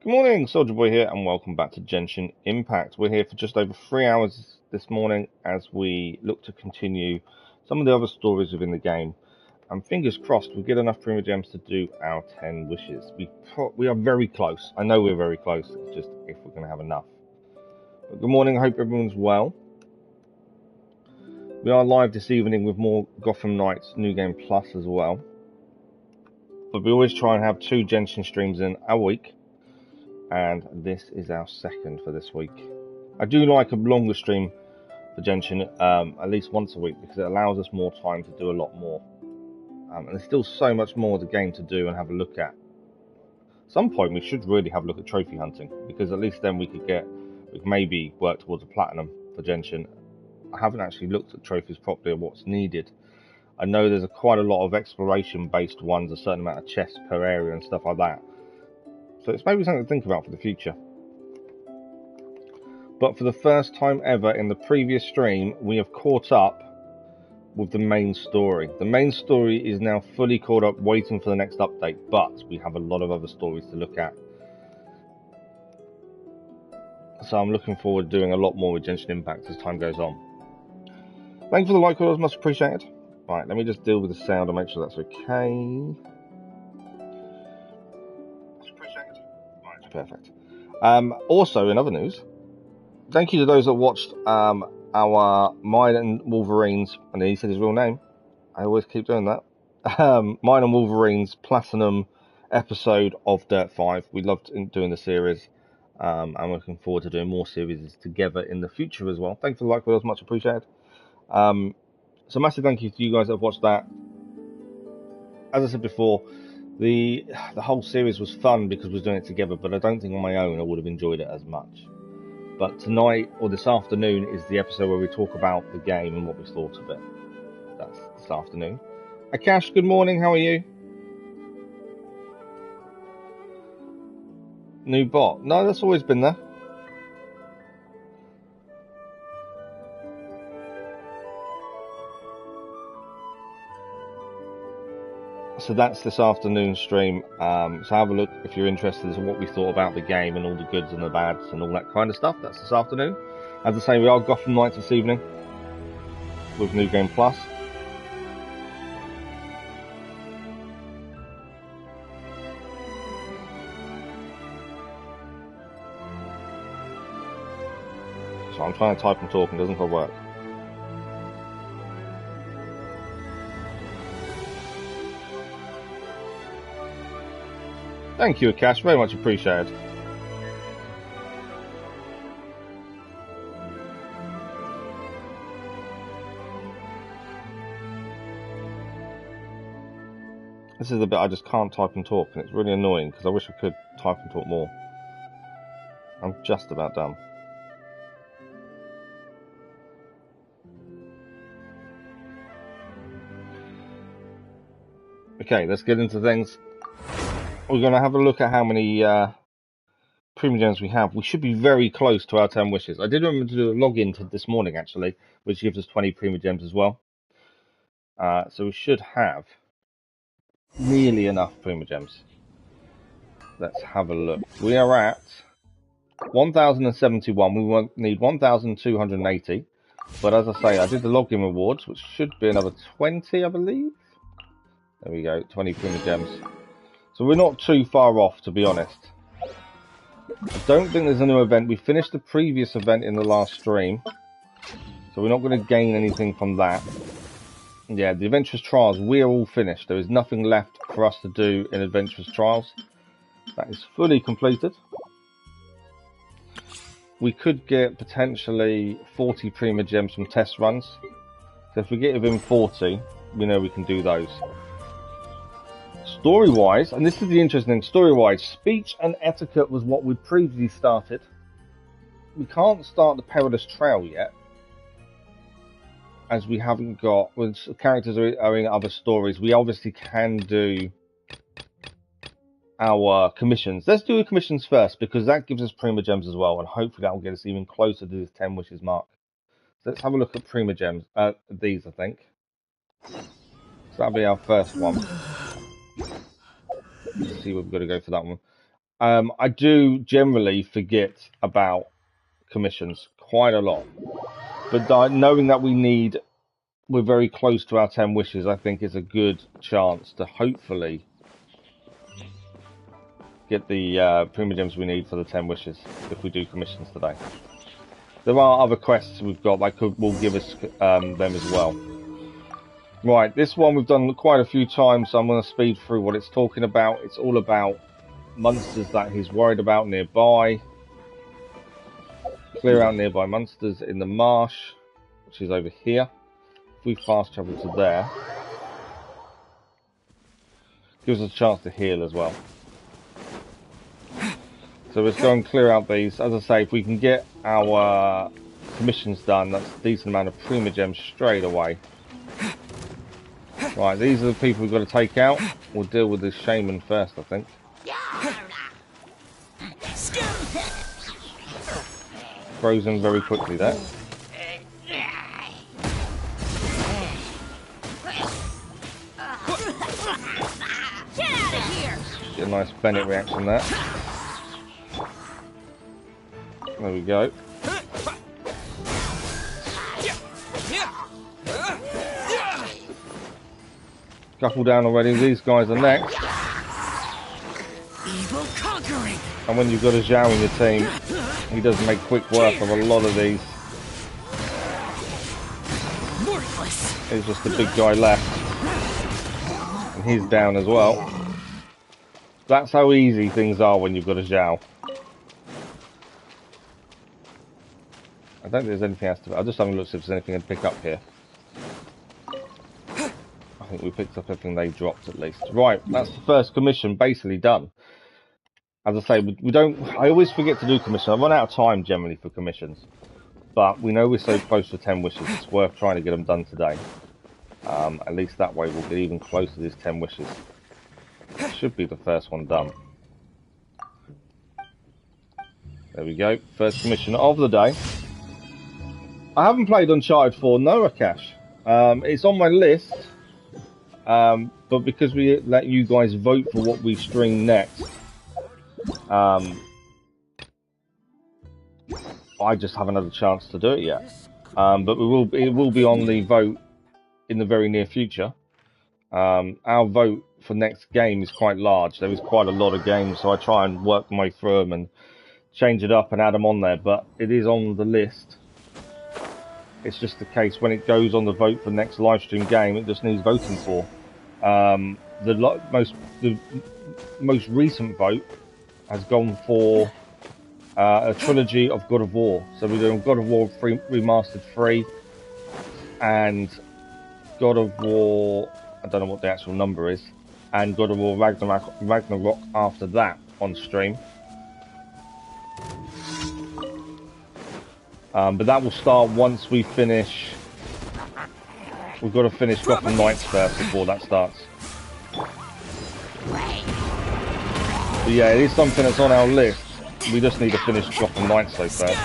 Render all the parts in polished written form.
Good morning, Soldier Boy here, and welcome back to Genshin Impact. We're here for just over 3 hours this morning as we look to continue some of the other stories within the game. And fingers crossed, we'll get enough Prima Gems to do our 10 wishes. We are very close. I know we're very close. It's just if we're going to have enough. But good morning. I hope everyone's well. We are live this evening with more Gotham Knights New Game Plus as well. But we always try and have 2 Genshin streams in a week. And this is our second for this week. I do like a longer stream for Genshin, at least once a week, because it allows us more time to do a lot more. And there's still so much more of the game to do and have a look at. At some point we should really have a look at trophy hunting, because at least then we could maybe work towards a platinum for Genshin. I haven't actually looked at trophies properly or what's needed. I know there's quite a lot of exploration based ones, a certain amount of chests per area and stuff like that. So it's maybe something to think about for the future. But for the first time ever in the previous stream, we have caught up with the main story. The main story is now fully caught up, waiting for the next update, but we have a lot of other stories to look at. So I'm looking forward to doing a lot more with Genshin Impact as time goes on. Thank you for the like, it was much appreciated. Right, let me just deal with the sound and make sure that's okay. Perfect. Also, in other news, thank you to those that watched our Mine and Wolverines, and he said his real name. I always keep doing that. Mine and Wolverines Platinum episode of Dirt 5. We loved doing the series. I'm looking forward to doing more series together in the future as well. Thank you for the like, it was much appreciated. So massive thank you to you guys that have watched that. As I said before, the whole series was fun because we were doing it together, but I don't think on my own I would have enjoyed it as much. But tonight, or this afternoon, is the episode where we talk about the game and what we thought of it. That's this afternoon. Akash, good morning, how are you? New bot? No, that's always been there. So that's this afternoon stream, so have a look if you're interested in what we thought about the game and all the goods and the bads and all that kind of stuff. That's this afternoon. As I say, we are Gotham Knights this evening with New Game Plus. So I'm trying to type and talk and it doesn't quite work. Thank you, Akash. Very much appreciated. This is the bit I just can't type and talk, and it's really annoying because I wish I could type and talk more. I'm just about done. Okay, let's get into things. We're going to have a look at how many Prima Gems we have. We should be very close to our 10 wishes. I did remember to do a login to this morning, actually, which gives us 20 Prima Gems as well. So we should have nearly enough Prima Gems. Let's have a look. We are at 1,071. We need 1,280. But as I say, I did the login rewards, which should be another 20, I believe. There we go, 20 Prima Gems. So we're not too far off, to be honest. I don't think there's a new event. We finished the previous event in the last stream, so we're not going to gain anything from that. Yeah, the Adventurous Trials, we're all finished. There is nothing left for us to do in Adventurous Trials. That is fully completed. We could get potentially 40 Prima Gems from test runs. So if we get within 40, we know we can do those. Story-wise, and this is the interesting thing, story-wise, speech and etiquette was what we previously started. We can't start the Perilous Trail yet, as we haven't got, when characters are in other stories. We obviously can do our commissions. Let's do the commissions first, because that gives us Prima Gems as well, and hopefully that will get us even closer to this 10 wishes mark. So let's have a look at Prima Gems, these I think. So that'll be our first one. Let's see, we've got to go for that one. I do generally forget about commissions quite a lot, but knowing that we're very close to our 10 wishes, I think is a good chance to hopefully get the primogems we need for the 10 wishes if we do commissions today. There are other quests we've got that will give us them as well. Right, this one we've done quite a few times, so I'm going to speed through what it's talking about. It's all about monsters that he's worried about nearby. Clear out nearby monsters in the marsh, which is over here. If we fast travel to there, gives us a chance to heal as well. So let's go and clear out these. As I say, if we can get our commissions done, that's a decent amount of primogems straight away. Right, these are the people we've got to take out. We'll deal with this shaman first, I think. Frozen very quickly there. Get a nice Bennett reaction there. There we go. Couple down already. These guys are next. And when you've got a Zhao in your team, he does make quick work of a lot of these. There's just a big guy left. And he's down as well. That's how easy things are when you've got a Zhao. I don't think there's anything else to... I'll just have a look see if there's anything to pick up here. I think we picked up everything they dropped at least. Right, that's the first commission basically done. As I say, we don't... I always forget to do commissions. I run out of time generally for commissions. But we know we're so close to 10 wishes, it's worth trying to get them done today. At least that way we'll get even closer to these 10 wishes. Should be the first one done. There we go. First commission of the day. I haven't played Uncharted 4, no Akash. It's on my list. But because we let you guys vote for what we stream next, I just haven't had a chance to do it yet. But it will be on the vote in the very near future. Our vote for next game is quite large. There is quite a lot of games, so I try and work my way through them and change it up and add them on there. But it is on the list. It's just the case when it goes on the vote for next live stream game, it just needs voting for. The most recent vote has gone for a trilogy of God of War. So we're doing God of War Remastered 3 and God of War, I don't know what the actual number is, and God of War Ragnarok after that on stream. But that will start once we finish. We've got to finish Gotham Knights first before that starts. But yeah, it is something that's on our list. We just need to finish Gotham Knights though first.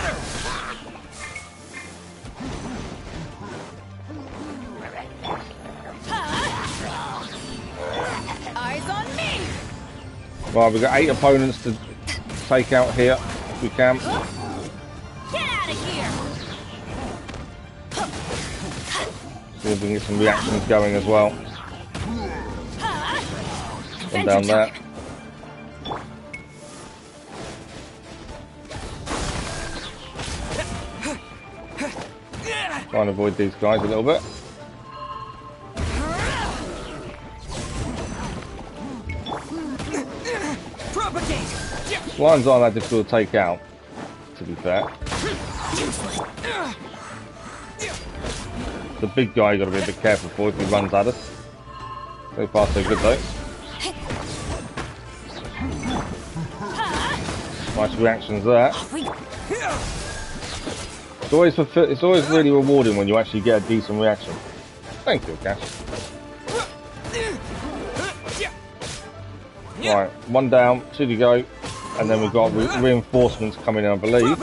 Eyes on me. Right, we've got 8 opponents to take out here if we can. Get out of here. See if we can get some reactions going as well. One down there. Try and avoid these guys a little bit. Lions aren't that difficult to take out, to be fair. The big guy you've got to be a bit careful for if he runs at us. So far so good though. Nice reactions there. It's always really rewarding when you actually get a decent reaction. Thank you, Cash. Right, 1 down, 2 to go, and then we've got reinforcements coming in, I believe.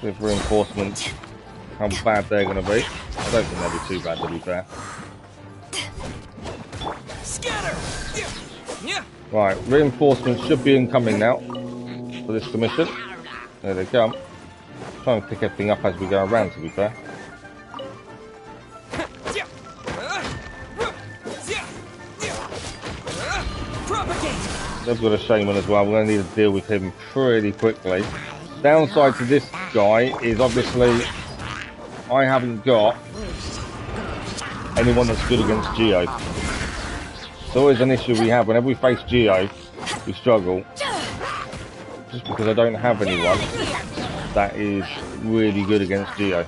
With reinforcements, how bad they're going to be. I don't think they'll be too bad, to be fair. Scatter. Yeah. Right, reinforcements should be incoming now for this commission. There they come. Try and pick everything up as we go around, to be fair. They've got a shaman as well. We're going to need to deal with him pretty quickly. Downside to this guy is obviously I haven't got anyone that's good against Geo. It's always an issue we have. Whenever we face Geo, we struggle. Just because I don't have anyone that is really good against Geo.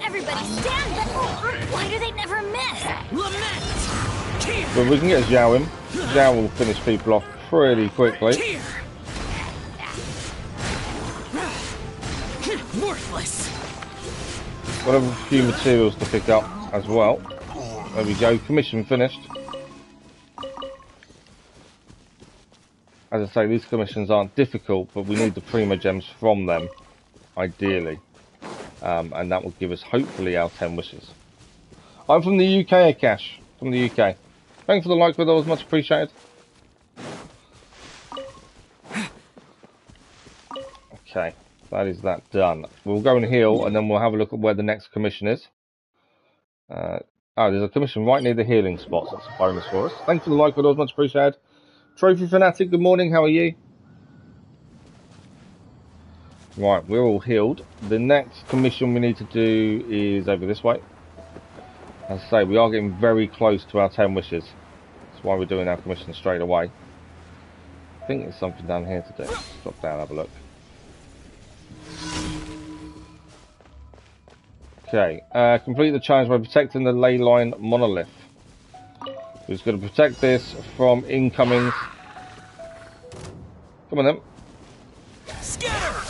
Everybody stand back. Why do they never miss? But we can get Zhao in. Zhao will finish people off pretty quickly. Worthless. We'll have a few materials to pick up as well. There we go, commission finished. As I say, these commissions aren't difficult, but we need the Prima Gems from them, ideally. And that will give us, hopefully, our 10 wishes. I'm from the UK, Akash. From the UK. Thanks for the like, brother. That was much appreciated. Okay, that is that done. We'll go and heal, and then we'll have a look at where the next commission is. Oh, there's a commission right near the healing spots. That's a bonus for us. Thanks for the like, brother. That was much appreciated. Trophy Fanatic, good morning. How are you? Right, we're all healed. The next commission we need to do is over this way. As I say, we are getting very close to our 10 wishes. That's why we're doing our commission straight away. I think there's something down here to do. Let's drop down and have a look. Okay, complete the challenge by protecting the ley line monolith. We're just going to protect this from incomings. Come on then. Scatter.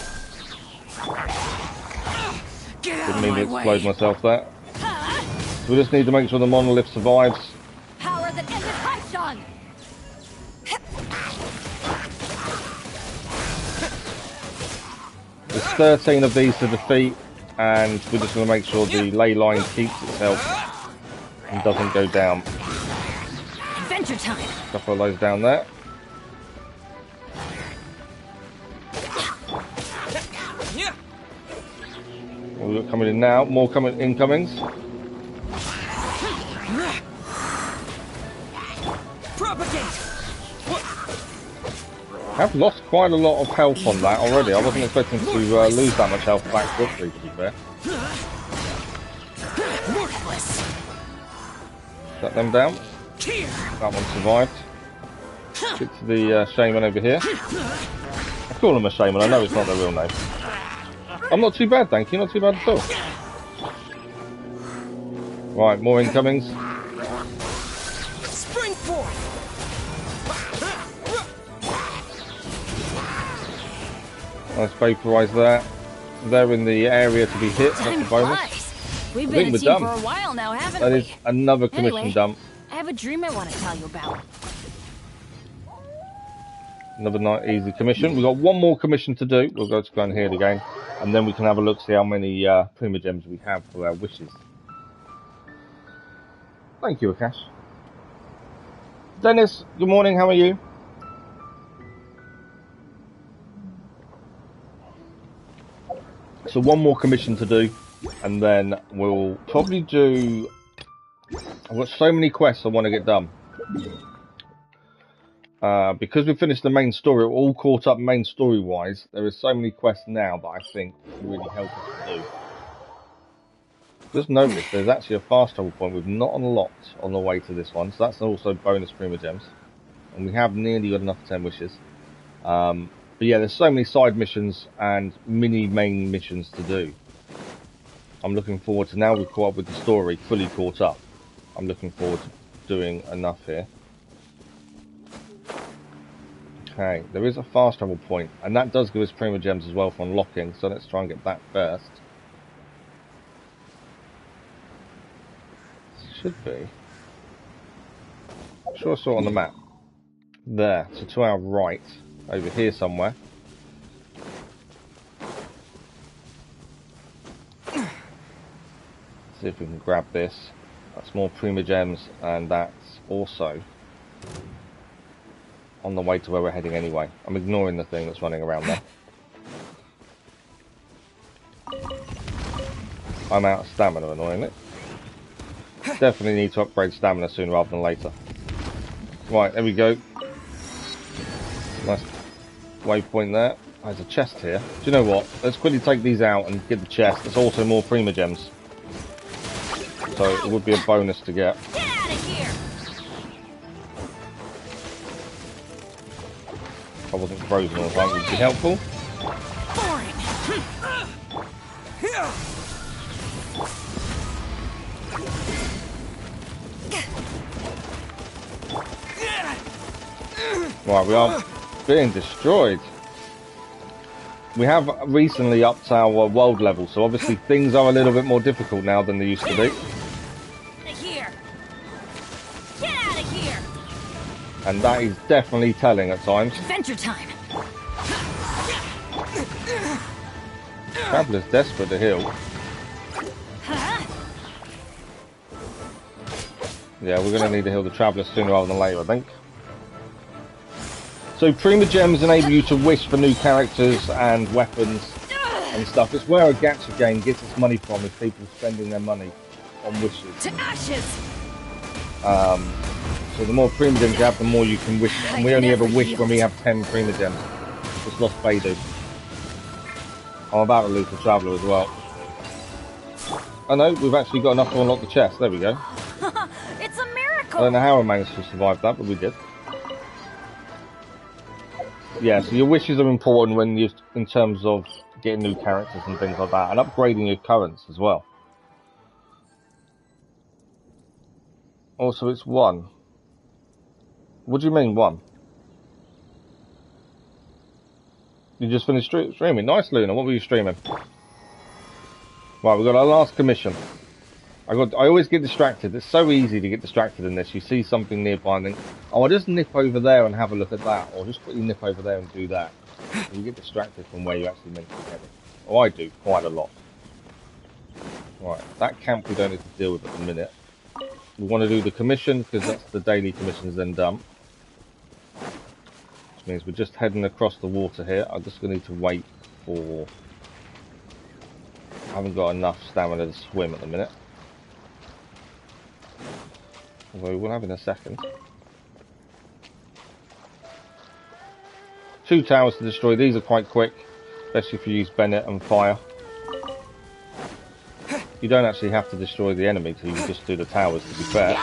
Didn't mean to explode myself there. So we just need to make sure the monolith survives. Power that ended Hunchon. There's 13 of these to defeat, and we're just going to make sure the ley line keeps itself and doesn't go down. Adventure time. A couple of those down there. We've got coming in now. More coming incomings. I've lost quite a lot of health on that already. I wasn't expecting to lose that much health back quickly, to be fair. Shut them down. That one survived. Get to the shaman over here. I call him a shaman, I know it's not their real name. I'm not too bad, thank you, not too bad at all. Right, more incomings. Spring forth. Nice vaporize there. They're in the area to be hit, that's a bonus. We've been a team for a while now, haven't we? That is another commission dump. I have a dream I want to tell you about. Another nice easy commission. We've got one more commission to do. We'll go and heal again, and then we can have a look, see how many Prima Gems we have for our wishes. Thank you, Akash. Dennis, good morning, how are you? So one more commission to do, and then we'll probably do... I've got so many quests I want to get done. Because we've finished the main story, we're all caught up main story-wise, there is so many quests now that I think will really help us to do. Just noticed there's actually a fast travel point we've not unlocked on the way to this one, so that's also bonus Prima Gems. And we have nearly got enough 10 wishes. But yeah, there's so many side missions and mini main missions to do. I'm looking forward to, now we've caught up with the story, fully caught up. I'm looking forward to doing enough here. Okay, there is a fast travel point, and that does give us Prima Gems as well for unlocking, so let's try and get that first. Should be. I'm sure I saw it on the map. There, so to our right, over here somewhere. See if we can grab this. That's more Prima Gems, and that's also on the way to where we're heading anyway. I'm ignoring the thing that's running around there. I'm out of stamina, annoyingly. Definitely need to upgrade stamina sooner rather than later. Right, there we go. Nice waypoint there. There's a chest here. Do you know what? Let's quickly take these out and get the chest. There's also more Prima Gems. So it would be a bonus to get. Get out of here! If I wasn't frozen all the time, it would be helpful. Right, we are being destroyed. We have recently upped our world level, so obviously things are a little bit more difficult now than they used to be. Here. Get out of here! And that is definitely telling at times. Adventure time! Traveller's desperate to heal. Yeah, we're going to need to heal the Traveller sooner rather than later, I think. So Prima Gems enable you to wish for new characters and weapons and stuff. It's where a gacha game gets its money from, is people spending their money on wishes. To ashes! So the more Prima Gems you have, the more you can wish. And we only ever wish when we have 10 Prima Gems. Just lost Beidou. I'm about to lose the Traveller as well. Oh no, we've actually got enough to unlock the chest. There we go. It's a miracle! I don't know how I managed to survive that, but we did. Yeah, so your wishes are important when you, in terms of getting new characters and things like that, and upgrading your currents as well. Also, it's 1. What do you mean 1? You just finished streaming. Nice, Luna. What were you streaming? Right, we've got our last commission. I always get distracted. It's so easy to get distracted in this. You see something nearby and think, oh, I'll just nip over there and have a look at that, or just quickly nip over there and do that. You get distracted from where you actually meant to be heading. Oh, I do, quite a lot. Right, that camp we don't need to deal with at the minute. We want to do the commission, because that's the daily commissions then done. Which means we're just heading across the water here. I'm just going to need to wait for... I haven't got enough stamina to swim at the minute. Although we'll have in a second. 2 towers to destroy. These are quite quick, especially if you use Bennett and fire. You don't actually have to destroy the enemy till you just do the towers, to be fair.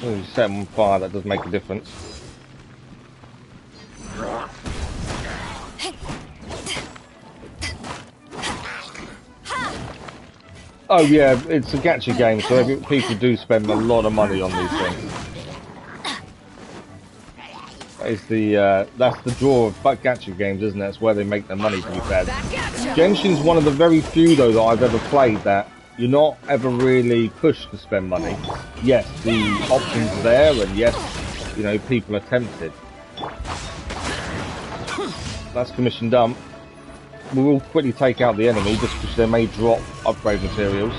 When you set them on fire, that does make a difference. Oh yeah, it's a gacha game, so people do spend a lot of money on these things. That's the draw of gacha games, isn't it? It's where they make their money, to be fair. Genshin's one of the very few, though, that I've ever played that you're not ever really pushed to spend money. Yes, the options are there, and yes, you know, people are tempted. That's commission done. We will quickly take out the enemy, just because they may drop upgrade materials.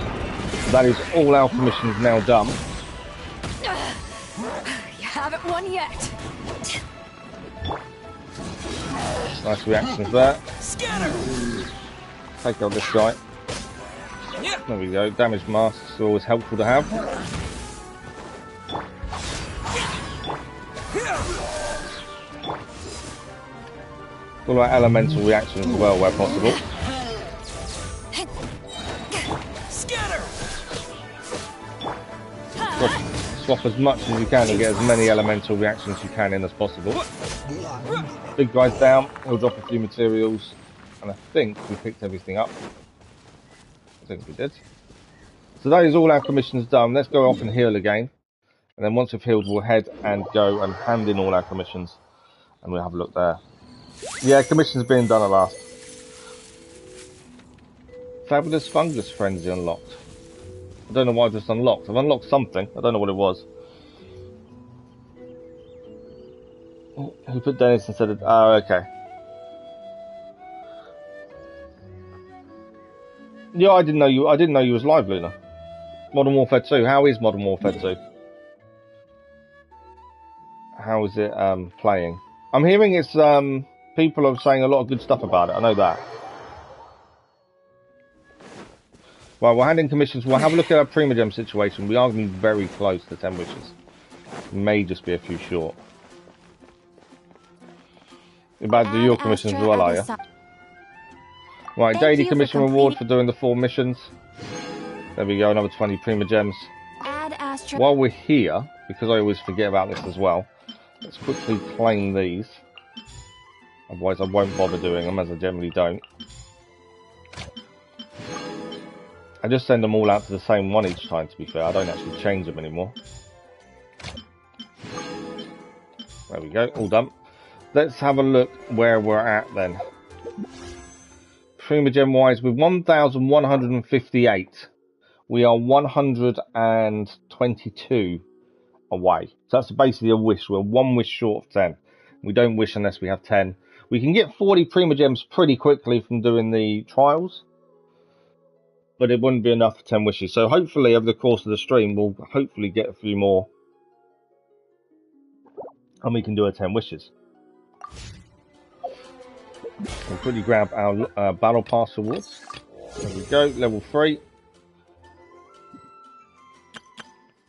That is all our commissions now done. You haven't won yet. Nice reactions there. Scatter! Take out this guy. There we go. Damage masks are always helpful to have. All about elemental reactions as well, where possible. Scatter! Swap as much as you can and get as many elemental reactions you can in as possible. Big guy's down. He'll drop a few materials, and I think we picked everything up. I think we did. So that is all our commissions done. Let's go off and heal again, and then once we've healed, we'll head and go and hand in all our commissions, and we'll have a look there. Yeah, commission's being done at last. Fabulous Fungus Frenzy unlocked. I don't know why I've just unlocked. I've unlocked something. I don't know what it was. Who put Dennis instead of... Oh, okay. Yeah, I didn't know you was live, Luna. Modern Warfare 2. How is Modern Warfare 2? How is it playing? I'm hearing it's people are saying a lot of good stuff about it. I know that. Well, we're handing commissions. We'll have a look at our Primagem situation. We are going to be very close to 10 wishes. May just be a few short. You're about to do your commissions as well, are you? Right, daily commission reward for doing the 4 missions. There we go, another 20 Primagems. While we're here, because I always forget about this as well, let's quickly claim these. Otherwise I won't bother doing them, as I generally don't. I just send them all out to the same one each time, to be fair. I don't actually change them anymore. There we go, all done. Let's have a look where we're at then. Primagem wise, with 1,158, we are 122 away. So that's basically a wish. We're 1 wish short of 10. We don't wish unless we have 10. We can get 40 Primagems pretty quickly from doing the trials, but it wouldn't be enough for 10 wishes. So hopefully over the course of the stream, we'll hopefully get a few more, and we can do our 10 wishes. We'll quickly grab our Battle Pass awards. There we go, level 3.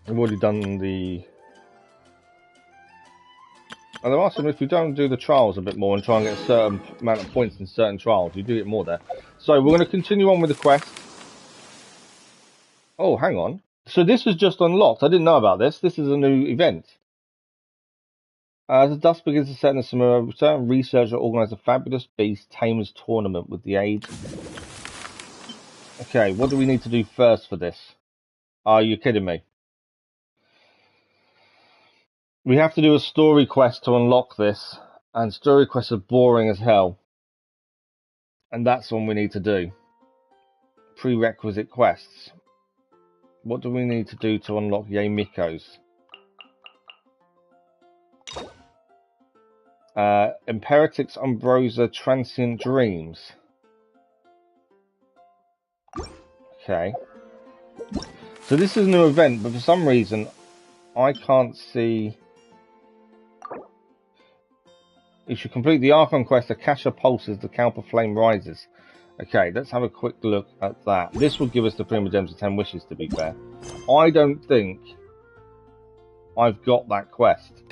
We've already done the... And there are some, if you don't do the trials a bit more and try and get a certain amount of points in certain trials, you do get more there. So we're going to continue on with the quest. Oh, hang on. So this was just unlocked. I didn't know about this. This is a new event. As the dust begins to set in the summer, a certain researcher organised a fabulous beast tamers tournament with the aid. Okay, what do we need to do first for this? Are you kidding me? We have to do a story quest to unlock this, and story quests are boring as hell. And that's what we need to do. Prerequisite quests. What do we need to do to unlock Yamiko's? Imperatrix Umbrosa Transient Dreams. Okay. So this is a new event, but for some reason I can't see... You should complete the Archon quest, the Kasha pulses, the Kalpa flame rises. Okay, let's have a quick look at that. This will give us the Primagems of 10 wishes, to be fair. I don't think I've got that quest.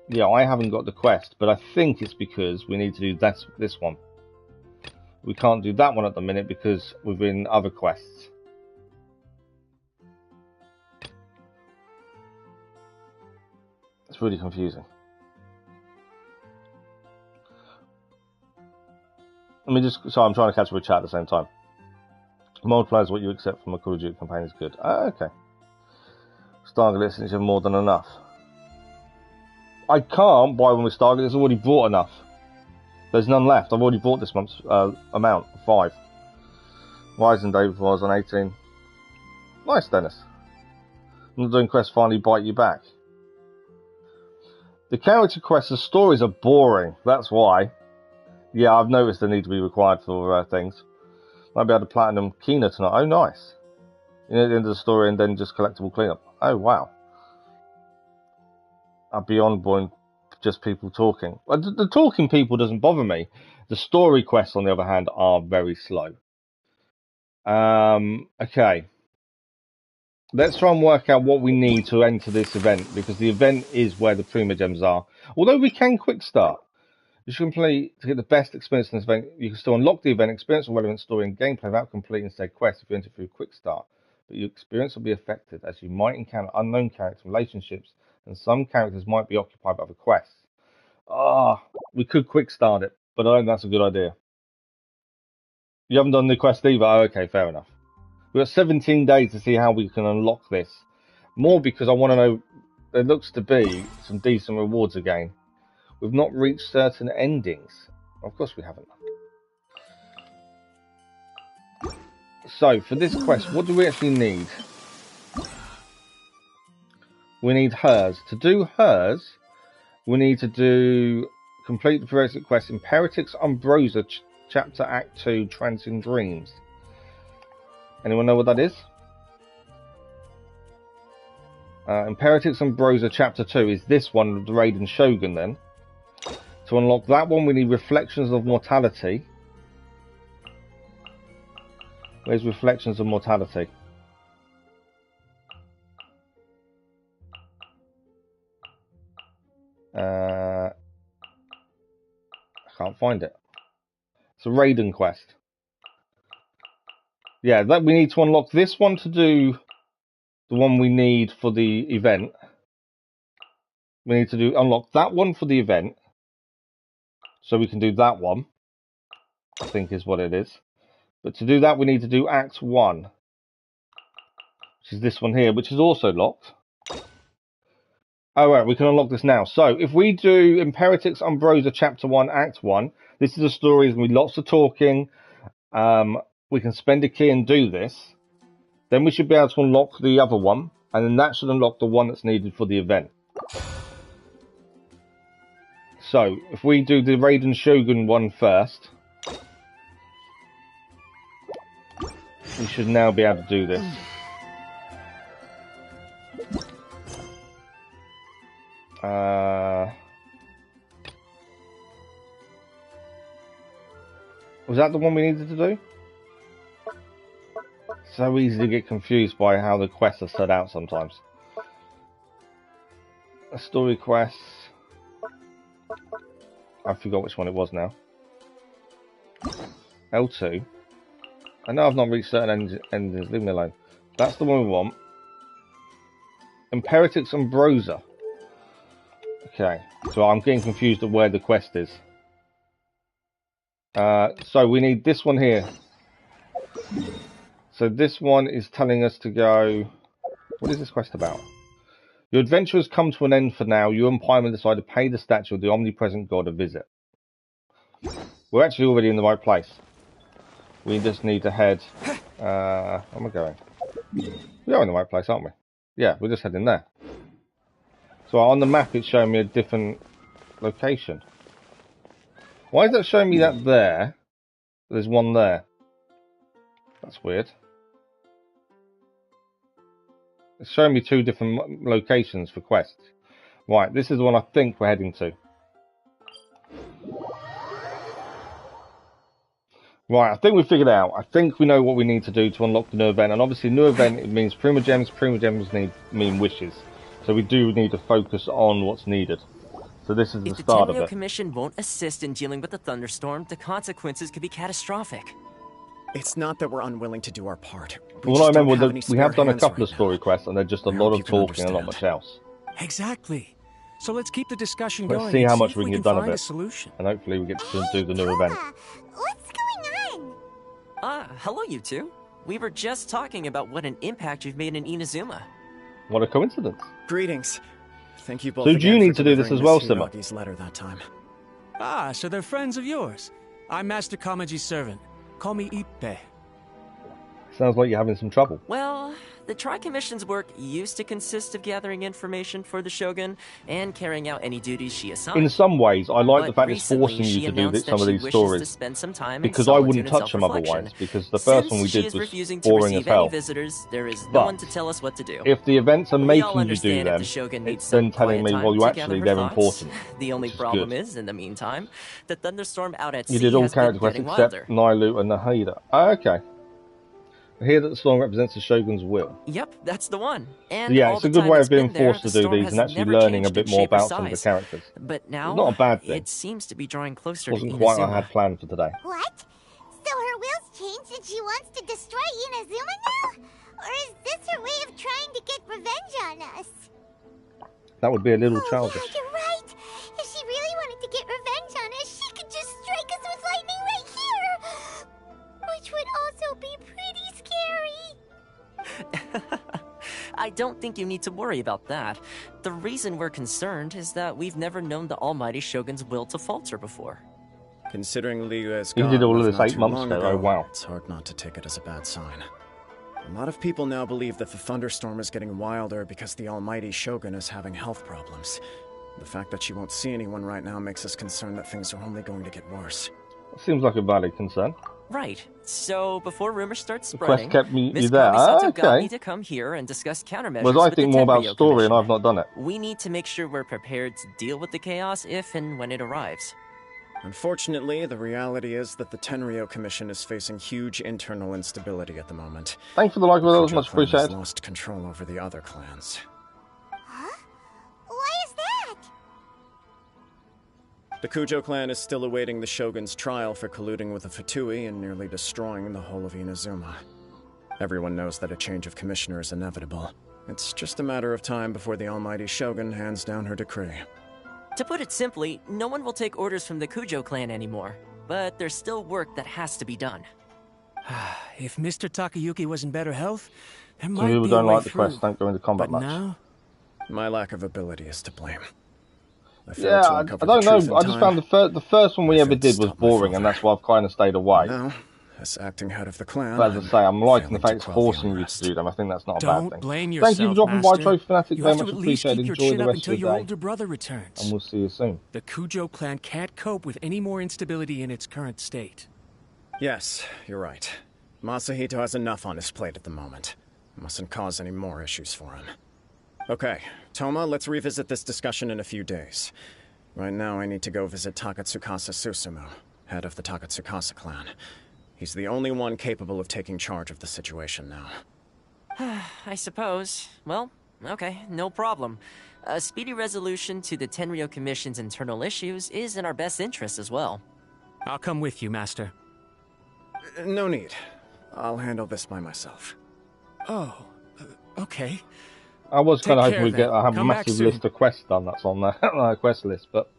Yeah, I haven't got the quest, but I think it's because we need to do this one. We can't do that one at the minute because we're in other quests. It's really confusing. Let me just... Sorry, I'm trying to catch up with chat at the same time. Multiplier is what you accept from a Call of Duty campaign is good. Okay. Stargate since you have more than enough. I can't buy one with Stargate, it's already bought enough. There's none left. I've already bought this month's amount, 5. Rising Day before I was on 18. Nice, Dennis. I'm not doing quests finally bite you back. The character quests, the stories are boring, that's why. Yeah, I've noticed they need to be required for things. Might be able to platinum Kina tonight. Oh, nice. You know, at the end of the story and then just collectible cleanup. Oh, wow. I'd be on board just people talking. The talking people doesn't bother me. The story quests, on the other hand, are very slow. Okay. Let's try and work out what we need to enter this event, because the event is where the Primagems are. Although we can quick start. You should complete to get the best experience in this event. You can still unlock the event, experience a relevant story and gameplay without completing said quest if you enter through quick start. But your experience will be affected as you might encounter unknown character relationships and some characters might be occupied by other quests. We could quick start it, but I don't think that's a good idea. You haven't done the quest either? Oh, okay, fair enough. We've got 17 days to see how we can unlock this. More because I want to know, there looks to be some decent rewards again. We've not reached certain endings. Of course we haven't. So, for this quest, what do we actually need? We need hers. To do hers, we need to complete the prerequisite quest, Imperatrix Umbrosa, Chapter Act 2, Transient Dreams. Anyone know what that is? Imperatics Ambrosia Chapter 2 is this one of the Raiden Shogun then. To unlock that one we need Reflections of Mortality. Where's Reflections of Mortality? I can't find it. It's a Raiden quest. Yeah, that we need to unlock this one to do the one we need for the event. We need to unlock that one for the event. So we can do that one. I think is what it is. But to do that we need to do Act 1. Which is this one here, which is also locked. Oh right, we can unlock this now. So if we do Imperatics Ambrosia Chapter 1, Act 1, this is a story, there's going to be lots of talking. We can spend a key and do this. Then we should be able to unlock the other one, and then that should unlock the one that's needed for the event. So, if we do the Raiden Shogun one first, we should now be able to do this. Was that the one we needed to do? So easy to get confused by how the quests are set out sometimes. A story quest. I forgot which one it was now. L2. I know I've not reached certain endings, leave me alone. That's the one we want. Imperatics Ambrosia. Okay, so I'm getting confused at where the quest is. So we need this one here. So this one is telling us to go... What is this quest about? Your adventure has come to an end for now. You and Paimon decide to pay the statue of the omnipresent god a visit. We're actually already in the right place. We just need to head... where am I going? We are in the right place, aren't we? Yeah, we're just heading there. So on the map it's showing me a different location. Why is that showing me that there? There's one there. That's weird. It's showing me two different locations for quests. Right, this is the one I think we're heading to. Right, I think we figured it out. I think we know what we need to do to unlock the new event. And obviously, new event, it means primogems. Primogems mean wishes. So we do need to focus on what's needed. So this is the start of it. If the Commission won't assist in dealing with the thunderstorm, the consequences could be catastrophic. It's not that we're unwilling to do our part. Well, I remember that we have done a couple of story quests, and they're just a lot of talking and not much else. Exactly. So let's keep the discussion going. Let's see how much we can get done of find it. A solution. And hopefully we get to do the new event. What's going on? Hello you two. We were just talking about what an impact you've made in Inazuma. What a coincidence. Greetings. Thank you both. So do you need to do this as well, Simmer? Letter that time. Ah, so they're friends of yours. I'm Master Kamaji's servant. Call me Ippe. Sounds like you're having some trouble. Well, the Tri-Commission's work used to consist of gathering information for the Shogun and carrying out any duties she assigned. In some ways, I like the fact it's recently, forcing you to do some of these to stories. spend some time Because in I wouldn't solitude touch and them otherwise. Because the Since first one we she did is was refusing to boring as receive hell. any visitors, there is no But one to tell us what to do. if the events are We all making you do understand if them, the Shogun needs it's some then telling me, quiet well, time you to actually, gather they're her thoughts. important. The only which is problem good. is, in the meantime, the thunderstorm out at You sea did all has character been quests getting except wilder. Nailu and Nahida. Oh, okay. I hear that the storm represents the Shogun's will. Yep, that's the one. And Yeah, all it's a the good time way it's of being been there, forced to the do storm these has and actually never learning a changed bit its more shape or about some of the size. characters. But now, It's not a bad thing. it seems to be drawing closer Wasn't to quite what I Inazuma. had planned for today. What? So her will's changed and she wants to destroy Inazuma now? Or is this her way of trying to get revenge on us? That would be a little Oh, childish. yeah, you're right. If she really wanted to get revenge on us, she could just strike us with lightning right here. Which would also be pretty scary. I don't think you need to worry about that. The reason we're concerned is that we've never known the Almighty Shogun's will to falter before. Considering Liu has You gone did all of not this 8 too months long ago. ago, Oh, wow. it's hard not to take it as a bad sign. A lot of people now believe that the thunderstorm is getting wilder because the Almighty Shogun is having health problems. The fact that she won't see anyone right now makes us concerned that things are only going to get worse. Seems like a valid concern. Right. So before rumors start quest spreading, kept you Miss there. Kamisato got me Okay. to come here and discuss countermeasures Whereas I with think the more about Tenryo story, and Commission. I've not done it. We need to make sure we're prepared to deal with the chaos if and when it arrives. Unfortunately, the reality is that the Tenryo Commission is facing huge internal instability at the moment. Thanks for the like, that was Kujo much clan has appreciated. lost control over the other clans. Huh? Why is that? The Kujo clan is still awaiting the Shogun's trial for colluding with the F2P and nearly destroying the whole of Inazuma. Everyone knows that a change of commissioner is inevitable. It's just a matter of time before the almighty Shogun hands down her decree. To put it simply, no one will take orders from the Kujo clan anymore. But there's still work that has to be done. If Mr. Takayuki was in better health, there Some might people be a don't way like the through. quest, don't go into combat But much. now, My lack of ability is to blame. I failed Yeah, to I uncover don't the truth know. in I just time. found the first one we I ever failed to did was stop my boring, and father. that's why I've kind of stayed away. Now, as acting head of the clan, But as I say, I'm liking the failing fact to it's quell the forcing you to unrest. do them. I think that's not a bad don't thing. blame yourself, Thank you for dropping by, Master. Trophy Fanatic. You Very have much to at least appreciated. keep your Enjoy chin the up rest until of your your day, older brother returns. and we'll see you soon. The Kujo clan can't cope with any more instability in its current state. Yes, you're right. Masahito has enough on his plate at the moment. Mustn't cause any more issues for him. Okay, Toma, let's revisit this discussion in a few days. Right now, I need to go visit Takatsukasa Susumu, head of the Takatsukasa clan. He's the only one capable of taking charge of the situation now. I suppose. Well, okay, no problem. A speedy resolution to the Tenryo Commission's internal issues is in our best interest as well. I'll come with you, Master. No need. I'll handle this by myself. Oh, okay. I was kind of Take hoping care we'd get then. a Come back massive soon. list of quests done that's on the quest list, but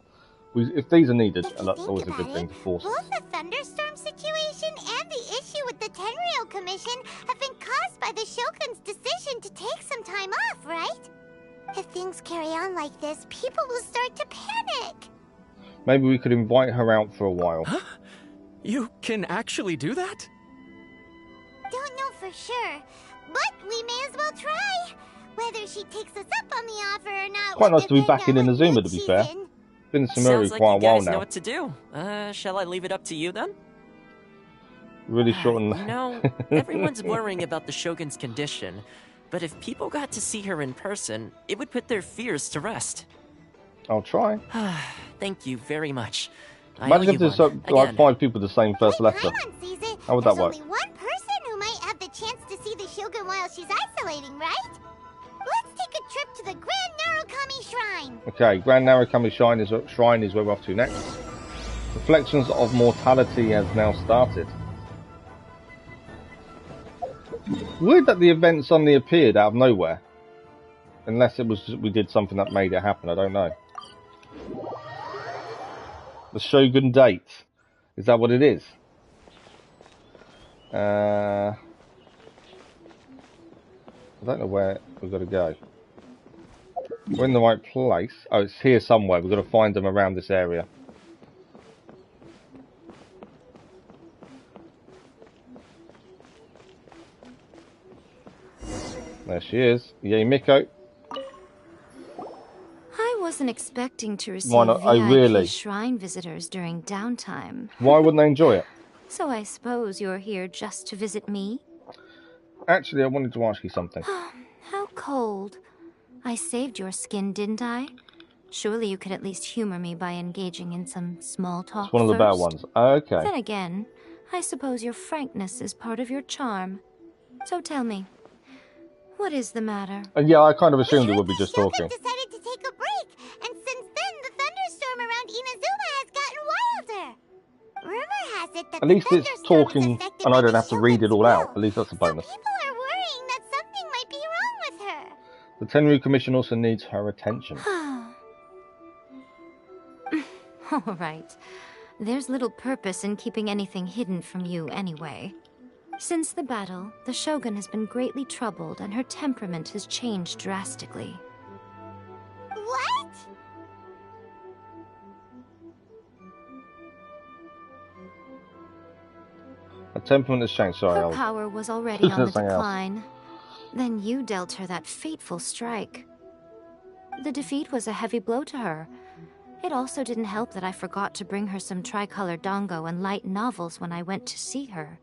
if these are needed, If you that's think always a about good thing it, to force. both the thunderstorm situation and the issue with the Tenryo Commission have been caused by the Shogun's decision to take some time off, right? If things carry on like this, people will start to panic. Maybe we could invite her out for a while. Huh? You can actually do that? Don't know for sure, but we may as well try. Whether she takes us up on the offer or not. Quite we'll nice to be then back in know Inazuma, when to be she's fair. in. Been in Samuri Sounds like quite a you while guys know now. what to do. Shall I leave it up to you then? Really short and You know, everyone's worrying about the Shogun's condition, but if people got to see her in person, it would put their fears to rest. I'll try. Thank you very much. I owe Imagine if you there's one. like Again. 5 people with the same first Wait, letter. Paimon sees it. How would that There's work? only one person who might have the chance to see the Shogun while she's isolating, right? Let's take a trip to the Grand Narukami Shrine. Okay, Grand Narukami Shrine is where we're off to next. Reflections of Mortality has now started. Weird that the event suddenly appeared out of nowhere. Unless it was we did something that made it happen, I don't know. The Shogun date. Is that what it is? I don't know where we've got to go. We're in the right place. Oh, it's here somewhere. We've got to find them around this area. There she is. Yay, Miko. I wasn't expecting to receive Why not? VIP Oh, really? shrine visitors during downtime. Why wouldn't they enjoy it? So I suppose you're here just to visit me? Actually, I wanted to ask you something. How cold. I saved your skin, didn't I? Surely you could at least humor me by engaging in some small talk It's one of the better first. ones. Okay. Then again, I suppose your frankness is part of your charm. So tell me, what is the matter? And yeah, I kind of assumed We it heard would be the just Shogun talking. decided to take a break, and since then the thunderstorm around Inazuma has gotten wilder. Rumor has it that At least the it's thunderstorm is talking affected and by I don't the have to read it Shogun's all out. will. At least that's a So bonus. people are worrying that something might be wrong with her. The Tenryu Commission also needs her attention. All right. There's little purpose in keeping anything hidden from you anyway. Since the battle, the Shogun has been greatly troubled and her temperament has changed drastically. What? Her temperament has changed. Sorry, Her I'll... power was already on the Something else. decline. Then you dealt her that fateful strike. The defeat was a heavy blow to her, It also didn't help that I forgot to bring her some tricolor dango and light novels when I went to see her.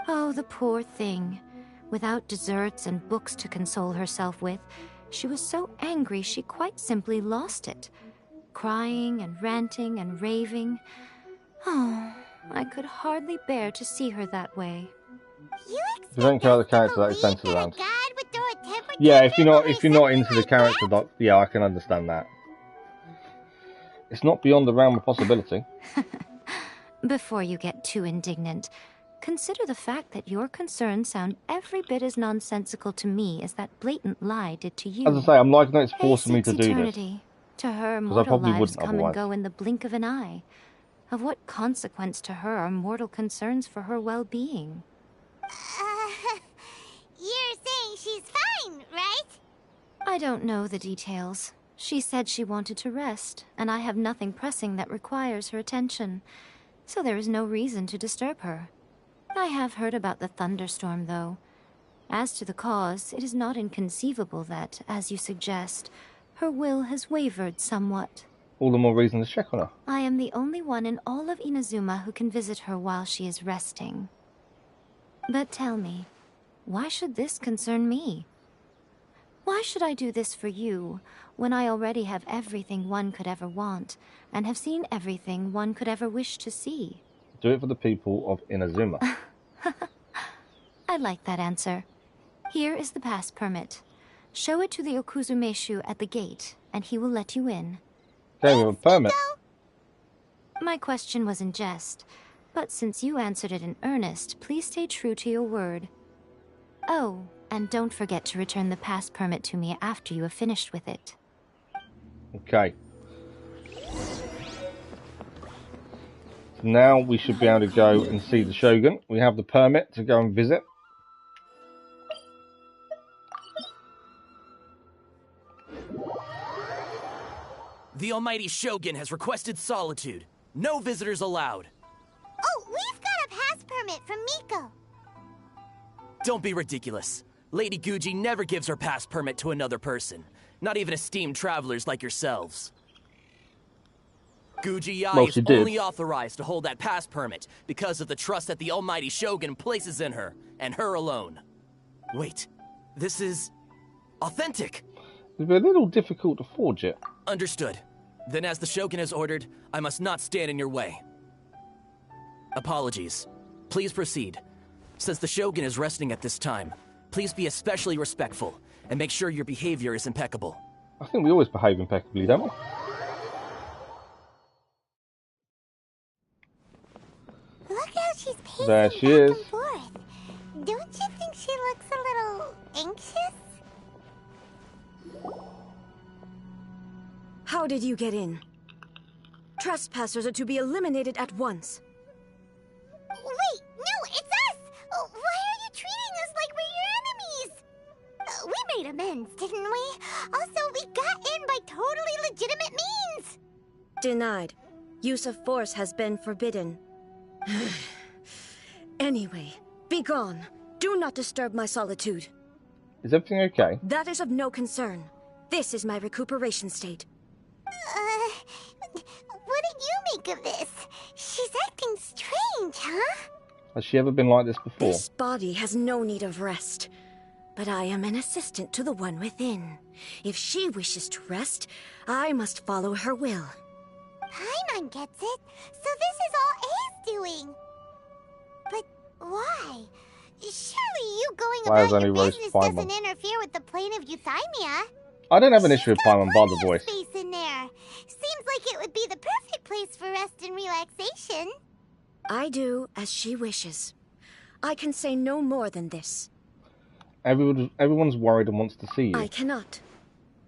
Oh, the poor thing. Without desserts and books to console herself with, she was so angry she quite simply lost it. Crying and ranting and raving. Oh, I could hardly bear to see her that way. You You don't care about the character that is centered around. Yeah, if you're not into the character, yeah, I can understand that. It's not beyond the realm of possibility. Before you get too indignant, consider the fact that your concerns sound every bit as nonsensical to me as that blatant lie did to you. As I say, I'm liking that it's forcing me to do eternity. this. To her, Because I mortal probably lives wouldn't come otherwise. and go in the blink of an eye. Of what consequence to her are mortal concerns for her well-being? You're saying she's fine, right? I don't know the details. She said she wanted to rest, and I have nothing pressing that requires her attention, so there is no reason to disturb her. I have heard about the thunderstorm, though. As to the cause, it is not inconceivable that, as you suggest, her will has wavered somewhat. All the more reason to check on her. I am the only one in all of Inazuma who can visit her while she is resting. But tell me, why should this concern me? Why should I do this for you, when I already have everything one could ever want, and have seen everything one could ever wish to see? Do it for the people of Inazuma. I like that answer. Here is the pass permit. Show it to the Okuzumeshu at the gate, and he will let you in. Gave him a permit. My question was in jest, but since you answered it in earnest, please stay true to your word. Oh, and don't forget to return the pass permit to me after you have finished with it. Okay. So now we should be able to go and see the Shogun. We have the permit to go and visit. The almighty Shogun has requested solitude. No visitors allowed. Oh, we've got a pass permit from Miko. Don't be ridiculous. Lady Guji never gives her pass permit to another person. Not even esteemed travelers like yourselves. Guji Yai is only authorized to hold that pass permit because of the trust that the almighty Shogun places in her, and her alone. Wait, this is authentic. It'd be a little difficult to forge it. Understood. Then as the Shogun has ordered, I must not stand in your way. Apologies. Please proceed. Since the Shogun is resting at this time, please be especially respectful, and make sure your behavior is impeccable. I think we always behave impeccably, don't we? Look how she's pacing There she back is. and forth. Don't you think she looks a little anxious? How did you get in? Trespassers are to be eliminated at once. Wait, no, it's us! Why are you treating us like we're your enemies? We made amends, didn't we? Also, we got in by totally legitimate means! Denied. Use of force has been forbidden. Anyway, be gone. Do not disturb my solitude. Is everything okay? That is of no concern. This is my recuperation state. What do you make of this? She's acting strange, huh? Has she ever been like this before? This body has no need of rest. But I am an assistant to the one within. If she wishes to rest, I must follow her will. Paimon gets it. So this is all A's doing. But why? Surely you going Why is about only your Rose business Paimon? doesn't interfere with the plane of Euthymia. I don't have an issue with Paimon by the voice. Space in there. Seems like it would be the perfect place for rest and relaxation. I do as she wishes. I can say no more than this. Everyone's worried and wants to see you. I cannot.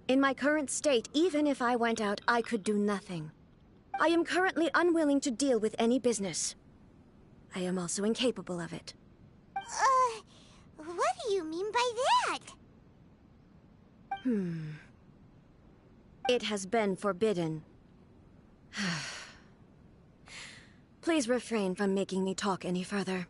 In my current state, even if I went out, I could do nothing. I am currently unwilling to deal with any business. I am also incapable of it. What do you mean by that? It has been forbidden. Please refrain from making me talk any further.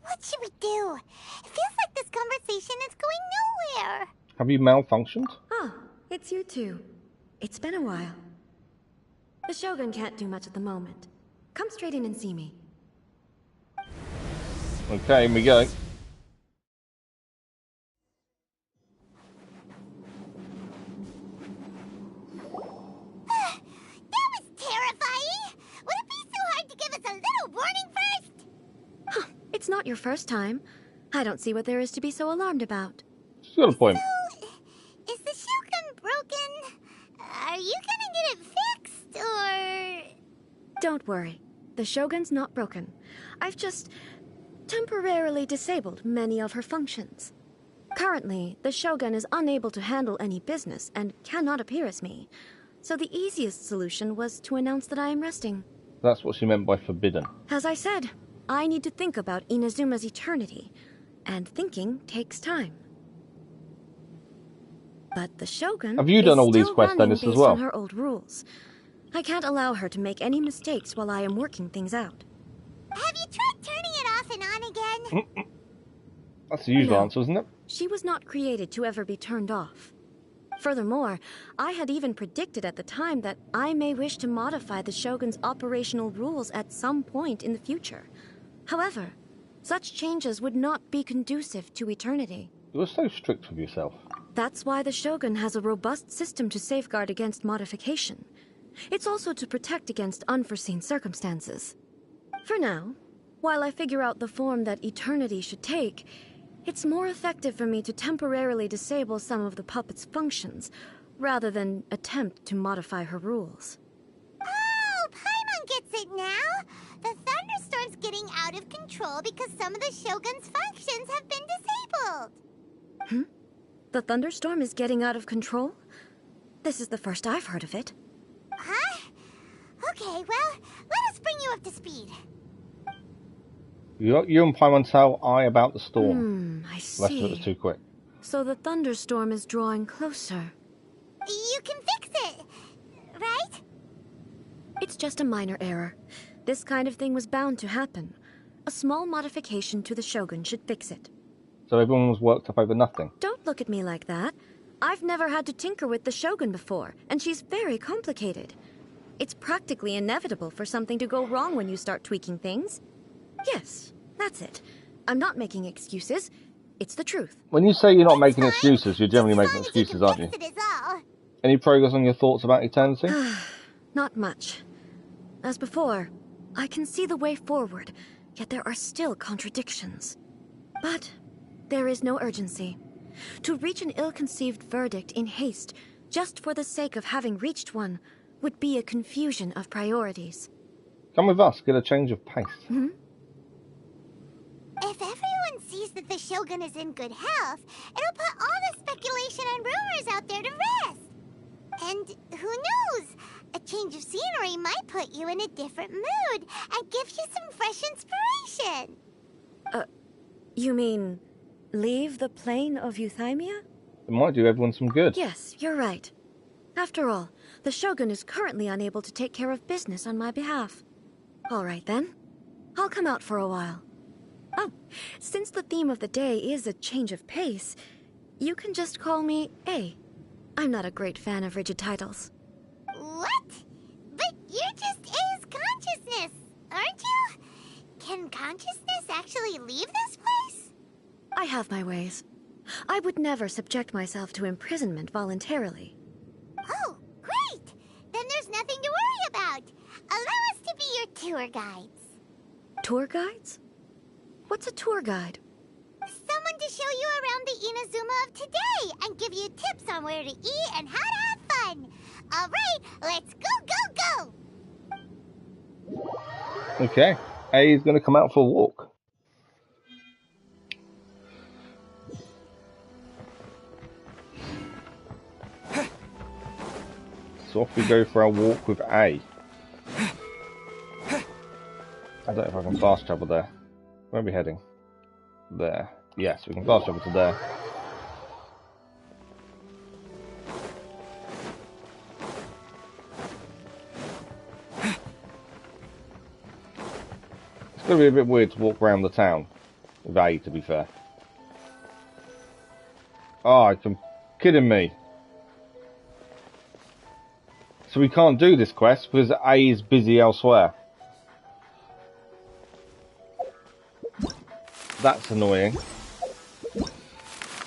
What should we do? It feels like this conversation is going nowhere. Have you malfunctioned? Ah, it's you two. It's been a while. The Shogun can't do much at the moment. Come straight in and see me. Okay, here we go. That was terrifying! Would it be so hard to give us a little warning first? Huh, it's not your first time. I don't see what there is to be so alarmed about. She's got a point. So, is the Shogun broken? Are you gonna get it fixed, or...? Don't worry. The Shogun's not broken. I've just temporarily disabled many of her functions. Currently, the Shogun is unable to handle any business and cannot appear as me. So the easiest solution was to announce that I am resting. That's what she meant by forbidden. As I said, I need to think about Inazuma's eternity, and thinking takes time. But the Shogun Have you done all these still quests, running Dennis, as based well? on her old rules. I can't allow her to make any mistakes while I am working things out. Have you tried turning it off and on again? That's the usual No. answer, isn't it? She was not created to ever be turned off. Furthermore, I had even predicted at the time that I may wish to modify the Shogun's operational rules at some point in the future. However, such changes would not be conducive to eternity. You were so strict with yourself. That's why the Shogun has a robust system to safeguard against modification. It's also to protect against unforeseen circumstances. For now, while I figure out the form that eternity should take, it's more effective for me to temporarily disable some of the puppet's functions, rather than attempt to modify her rules. Oh, Paimon gets it now! The thunderstorm's getting out of control because some of the Shogun's functions have been disabled. The thunderstorm is getting out of control? This is the first I've heard of it. Huh? Okay, well, let us bring you up to speed. You and Paimon tell I about the storm. I The rest of it was see. too quick. So the thunderstorm is drawing closer. You can fix it, right? It's just a minor error. This kind of thing was bound to happen. A small modification to the Shogun should fix it. So everyone was worked up over nothing. Don't look at me like that. I've never had to tinker with the Shogun before, and she's very complicated. It's practically inevitable for something to go wrong when you start tweaking things. Yes, that's it. I'm not making excuses. It's the truth. When you say you're not making Fine. excuses, you're generally As making long as excuses, can aren't you? fix it is all. Any progress on your thoughts about eternity? Not much. As before, I can see the way forward, yet there are still contradictions. But there is no urgency. To reach an ill-conceived verdict in haste, just for the sake of having reached one, would be a confusion of priorities. Come with us, get a change of pace. If everyone sees that the Shogun is in good health, it'll put all the speculation and rumors out there to rest. And who knows? A change of scenery might put you in a different mood and give you some fresh inspiration. You mean, leave the plane of euthymia? It might do everyone some good. Yes, you're right. After all, the Shogun is currently unable to take care of business on my behalf. All right then. I'll come out for a while. Oh, since the theme of the day is a change of pace, you can just call me A. I'm not a great fan of rigid titles. What? But you're just A's consciousness, aren't you? Can consciousness actually leave this place? I have my ways. I would never subject myself to imprisonment voluntarily. Oh, great! Then there's nothing to worry about. Allow us to be your tour guides. Tour guides? What's a tour guide? Someone to show you around the Inazuma of today and give you tips on where to eat and how to have fun. All right, let's go, go, go! Okay, A is going to come out for a walk. So off we go for our walk with A. I don't know if I can fast travel there. Where are we heading? There. Yes, we can fast travel to there. It's going to be a bit weird to walk around the town with A, to be fair. Oh, you're kidding me. It's So we can't do this quest because A is busy elsewhere. That's annoying.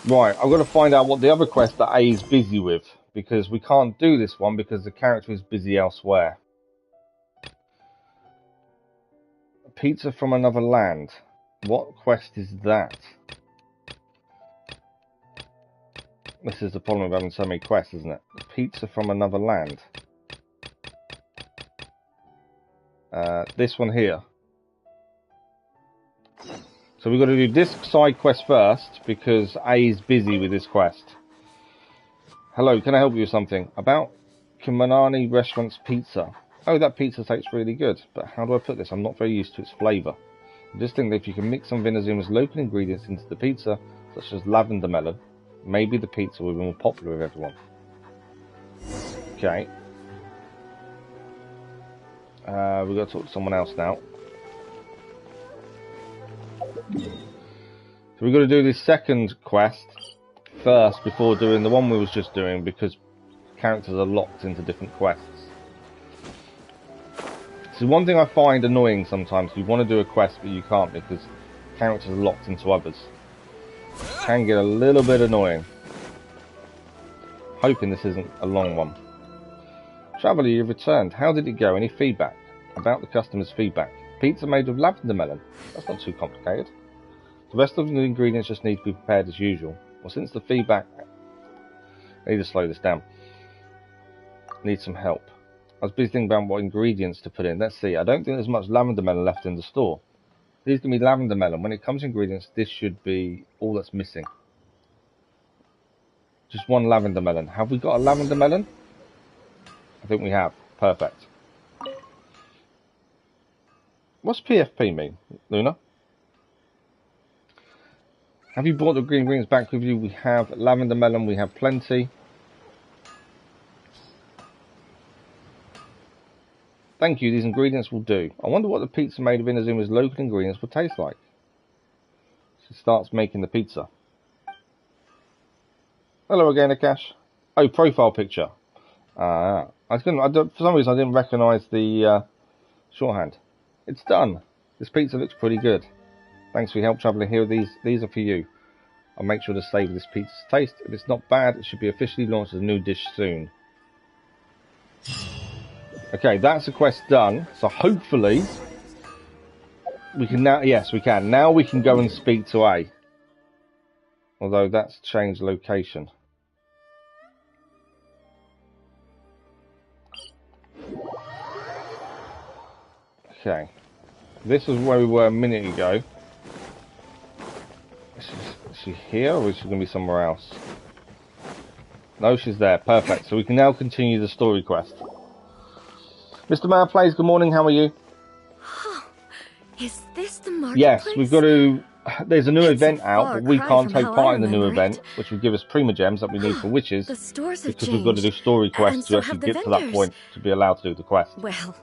Right, I've got to find out what the other quest that A is busy with, because we can't do this one because the character is busy elsewhere. Pizza from another land. What quest is that? This is the problem of having so many quests, isn't it? Pizza from another land. This one here. So we've got to do this side quest first because A is busy with this quest. Hello, can I help you with something? About Kimanani Restaurant's pizza. Oh, that pizza tastes really good, but how do I put this? I'm not very used to its flavour. I just think that if you can mix some of Inazuma's local ingredients into the pizza, such as lavender melon, maybe the pizza will be more popular with everyone. Okay. We've got to talk to someone else now. So we've got to do this second quest first before doing the one we was just doing, because characters are locked into different quests. So one thing I find annoying sometimes, you want to do a quest but you can't because characters are locked into others. It can get a little bit annoying. Hoping this isn't a long one. Traveller, you've returned. How did it go? Any feedback? About the customer's feedback. Pizza made with lavender melon. That's not too complicated. The rest of the ingredients just need to be prepared as usual. Well, since the feedback... I need to slow this down. Need some help. I was busy thinking about what ingredients to put in. Let's see. I don't think there's much lavender melon left in the store. These can be lavender melon. When it comes to ingredients, this should be all that's missing. Just one lavender melon. Have we got a lavender melon? I think we have. Perfect. What's PFP mean, Luna? Have you brought the green ingredients back with you? We have lavender melon. We have plenty. Thank you, these ingredients will do. I wonder what the pizza made of Inazuma's local ingredients will taste like. She starts making the pizza. Hello again, Akash. Oh, profile picture. For some reason I didn't recognise the shorthand. It's done. This pizza looks pretty good. Thanks for your help, traveller. Here, these are for you. I'll make sure to savour this pizza's taste. If it's not bad, it should be officially launched as a new dish soon. Okay, that's the quest done. So hopefully we can now... Yes, we can. Now we can go and speak to A. Although that's changed location. Okay. This is where we were a minute ago. Is she here or is she going to be somewhere else? No, she's there. Perfect. So we can now continue the story quest. Mr. Mayor Plays, good morning, how are you? Is this the marketplace? Yes, we've got to... There's a new event out, but we can't take part in the new event, which will give us prima gems that we need for witches. The stores have because we've got to do story quests to actually get to that point to be allowed to do the quest. Well,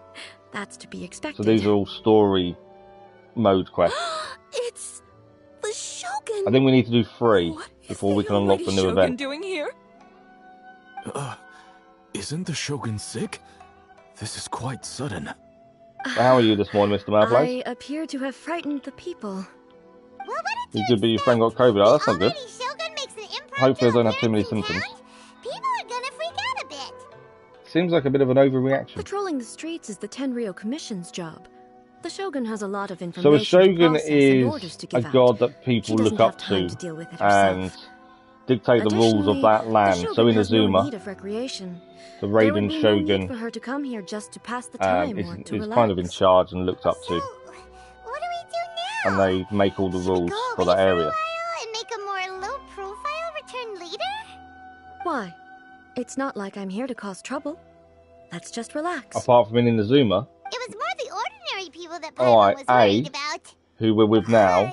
that's to be expected. So these are all story mode quests. It's the Shogun! I think we need to do 3 before we can unlock the new event. Doing here? Isn't the Shogun sick? This is quite sudden. How are you this morning, Mr. Malplace? I appear to have frightened the people. Well, you good, but your friend got COVID. Oh, that's not good. Hopefully I don't have too many symptoms. People are gonna freak out a bit. Seems like a bit of an overreaction. Patrolling the streets is the Tenryou Commission's job. The Shogun has a lot of information. So a Shogun is a god that people look up to and dictate the rules of that land. So Inazuma, the Raiden Shogun, for her to come here just to pass the time is kind of in charge and looked up to. What do we do now? And they make all the rules for that area. And make a more low-profile return leader? Why? It's not like I'm here to cause trouble. Let's just relax. Apart from in Inazuma, it was more the ordinary people that Paimon was worried about. Who we're with now,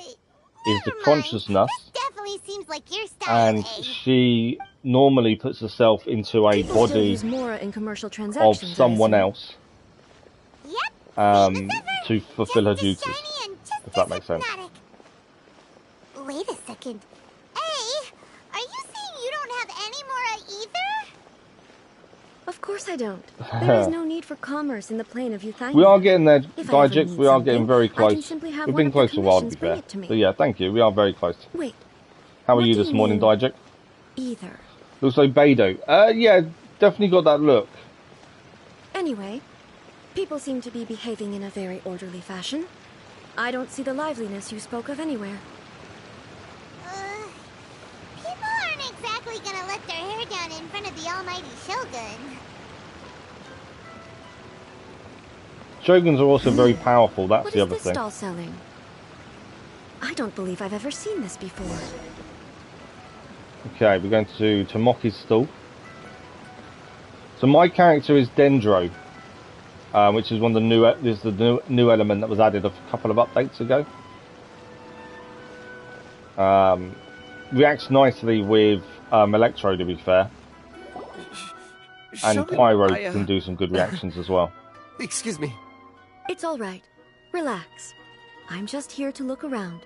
is the consciousness. Definitely seems like your style, and she normally puts herself into a body of someone else to fulfill her duties, if that makes sense. Wait a second. Hey, are you saying you don't have any more either? Of course I don't. There is no need for commerce in the plane of Euthymia. We are getting there, If I ever Dijik. need We are getting something, very I can close. simply have We've one been of the close a while, to be commissions bring fair. it to me. So yeah, thank you. We are very close. Wait. How are What you do this you morning, mean? Dijik? Either. Looks like Beidou. Yeah, definitely got that look. Anyway, people seem to be behaving in a very orderly fashion. I don't see the liveliness you spoke of anywhere. People aren't exactly gonna let their hair down in front of the almighty Shogun. Shoguns are also very powerful, that's What the is other this thing. stall selling? I don't believe I've ever seen this before. Okay, we're going to Tomoki's stall. So my character is Dendro, which is one of the new element that was added a couple of updates ago. Reacts nicely with Electro, to be fair, and Shogun, Pyro can do some good reactions as well. Excuse me. It's all right. Relax. I'm just here to look around.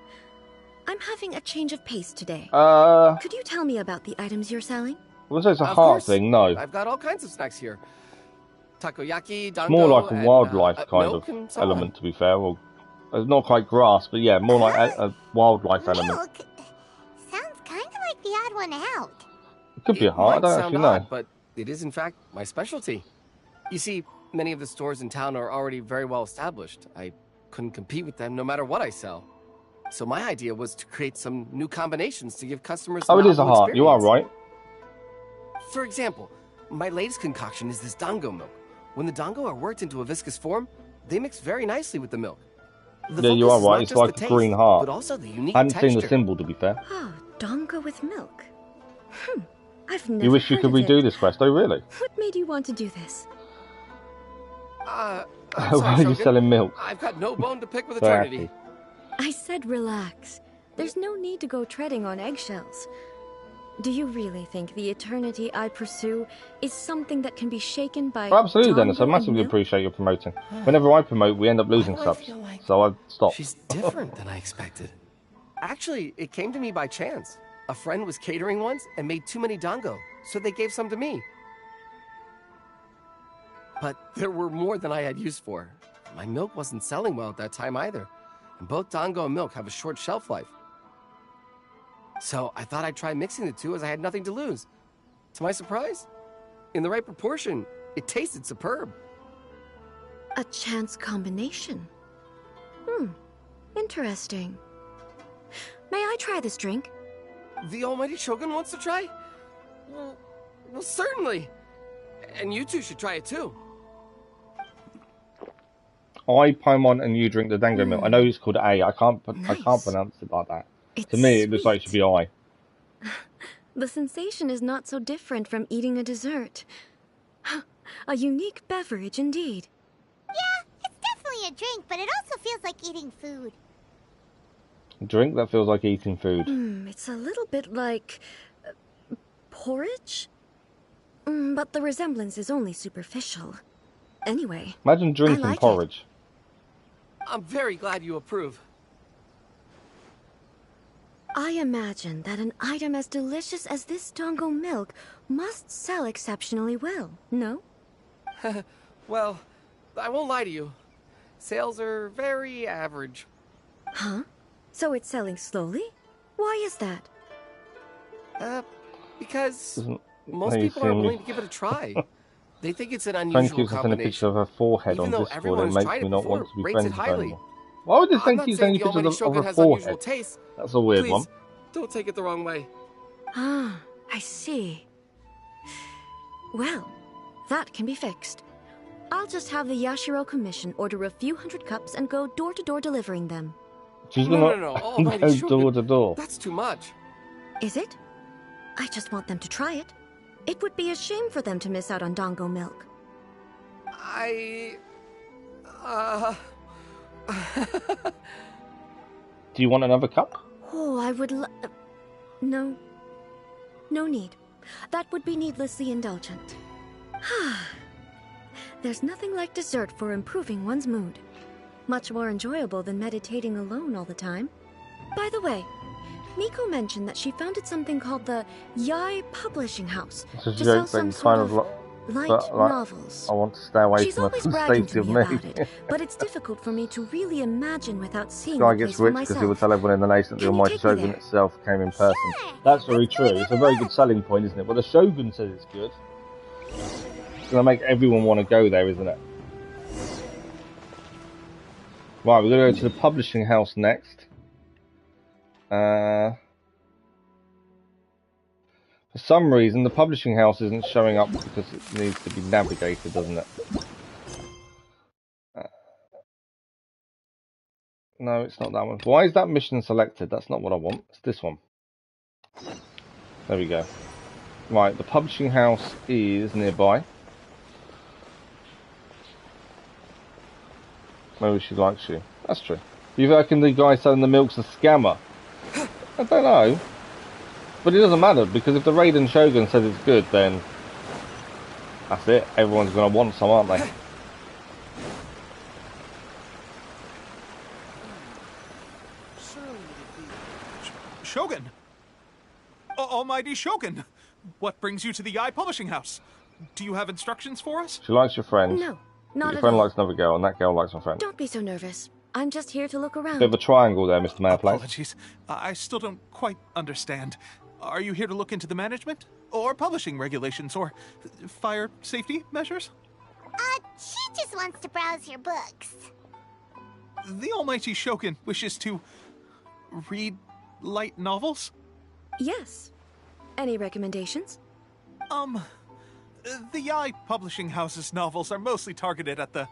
I'm having a change of pace today. Could you tell me about the items you're selling? I wouldn't say it's a Of heart course. thing, no. I've got all kinds of snacks here. Takoyaki, dango, It's more like a and, wildlife kind milk of and so element, to be fair. Or it's not quite grass, but yeah, more like a wildlife element. Milk? Sounds kinda like the odd one out. It could be a heart, I Might don't sound actually know. odd, but it is in fact my specialty. You see, many of the stores in town are already very well established. I couldn't compete with them no matter what I sell. So my idea was to create some new combinations to give customers Oh, it is a novel heart, you are experience. right. For example, my latest concoction is this dango milk. When the dango are worked into a viscous form, they mix very nicely with the milk. The Yeah, you focus are is right, not it's just like the a green taste, heart. but also the unique I hadn't seen the texture. symbol, to be fair. Oh, donga with milk. I've never You wish you heard could of redo it. this quest, oh really? What made you want to do this? I'm Why sorry, are you Shogun. selling milk? I've got no bone to pick with So eternity. happy. I said relax. There's no need to go treading on eggshells. Do you really think the eternity I pursue is something that can be shaken by Oh, absolutely, Dennis. I dongo and massively milk? appreciate your promoting. Whenever I promote, we end up losing Why do I subs. feel like So I've stopped. She's different than I expected. Actually, it came to me by chance. A friend was catering once and made too many dango, so they gave some to me. But there were more than I had use for. My milk wasn't selling well at that time either, and both dango and milk have a short shelf life. So I thought I'd try mixing the two as I had nothing to lose. To my surprise, in the right proportion, it tasted superb. A chance combination. Interesting. May I try this drink? The almighty Shogun wants to try? Well, certainly. And you two should try it too. I, Paimon, and you drink the dango milk. I know it's called A. I can't pronounce it like that. It's To me, it looks like it should be I. The sensation is not so different from eating a dessert. A unique beverage indeed. Yeah, it's definitely a drink, but it also feels like eating food. Drink that feels like eating food. It's a little bit like porridge? But the resemblance is only superficial. Anyway, Imagine drinking I like porridge. I'm very glad you approve. I imagine that an item as delicious as this dango milk must sell exceptionally well, no? Well, I won't lie to you. Sales are very average. Huh? So it's selling slowly? Why is that? Because Doesn't most make people aren't sense. willing to give it a try. They think it's an Thank unusual you for sending a picture combination. of her forehead Even on though Discord. everyone It who's makes tried me it not before want to be rates it friends with her highly. anymore. Why would you I'm thank not you saying sending the almighty pictures of Shogun her has unusual forehead? taste. That's a weird Please, one. don't take it the wrong way. Ah, I see. Well, that can be fixed. I'll just have the Yashiro Commission order a few hundred cups and go door-to-door delivering them. She's No, gonna no, no. Almighty go Shogun, door to door. That's too much. Is it? I just want them to try it. It would be a shame for them to miss out on dango milk. Do you want another cup? Oh, I would No. No need. That would be needlessly indulgent. There's nothing like dessert for improving one's mood. Much more enjoyable than meditating alone all the time. By the way, Miko mentioned that she founded something called the Yai Publishing House So to she sell don't some think sort kind of like light but, like, novels. I want to stay away She's from always the bragging safety to of me me. about it, but it's difficult for me to really imagine without seeing Guy the place gets for rich because he would myself. tell everyone in the nation that the Can you Almighty take me Shogun there? itself came in person. Sure. That's very Let's go true. and It's have a a very look. good selling point, isn't it? Well, the Shogun says it's good. It's going to make everyone want to go there, isn't it? Right, we're going to go to the publishing house next. For some reason, the publishing house isn't showing up because it needs to be navigated, doesn't it? No, it's not that one. Why is that mission selected? That's not what I want. It's this one. There we go. Right, the publishing house is nearby. Maybe she likes you. That's true. You reckon the guy selling the milk's a scammer? I don't know. But it doesn't matter, because if the Raiden Shogun says it's good, then that's it. Everyone's going to want some, aren't they? Shogun! Almighty Shogun! What brings you to the Eye Publishing House? Do you have instructions for us? She likes your friend. No, not Your at friend all. likes another girl, and that girl likes my friend. Don't be so nervous. I'm just here to look around. Bit of a triangle there, Mr. Mayor Place. Apologies. I still don't quite understand. Are you here to look into the management? Or publishing regulations? Or fire safety measures? She just wants to browse your books. The Almighty Shogun wishes to read light novels? Yes. Any recommendations? The Eye Publishing House's novels are mostly targeted at the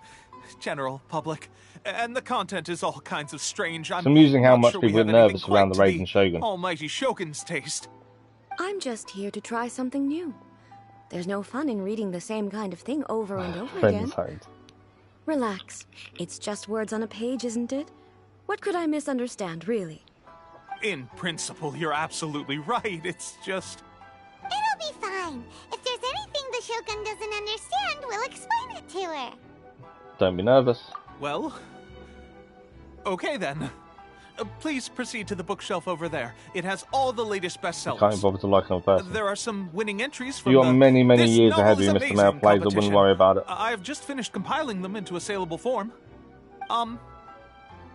general public, and the content is all kinds of strange. It's amusing how not much sure we people have get nervous anything around the quite to Raiden Shogun. Almighty Shogun's taste. I'm just here to try something new. There's no fun in reading the same kind of thing over and over again. Friends. Relax. It's just words on a page, isn't it? What could I misunderstand, really? In principle, you're absolutely right. It's just... It'll be fine. If there's anything the Shogun doesn't understand, we'll explain it to her. Don't be nervous. Well... Okay then. Please proceed to the bookshelf over there. It has all the latest bestsellers. Can't be bothered to like another person. There are some winning entries from You got many This years novel ahead of is you, Mr. amazing Mayor Plays. I wouldn't competition. worry about it. I've just finished compiling them into a saleable form.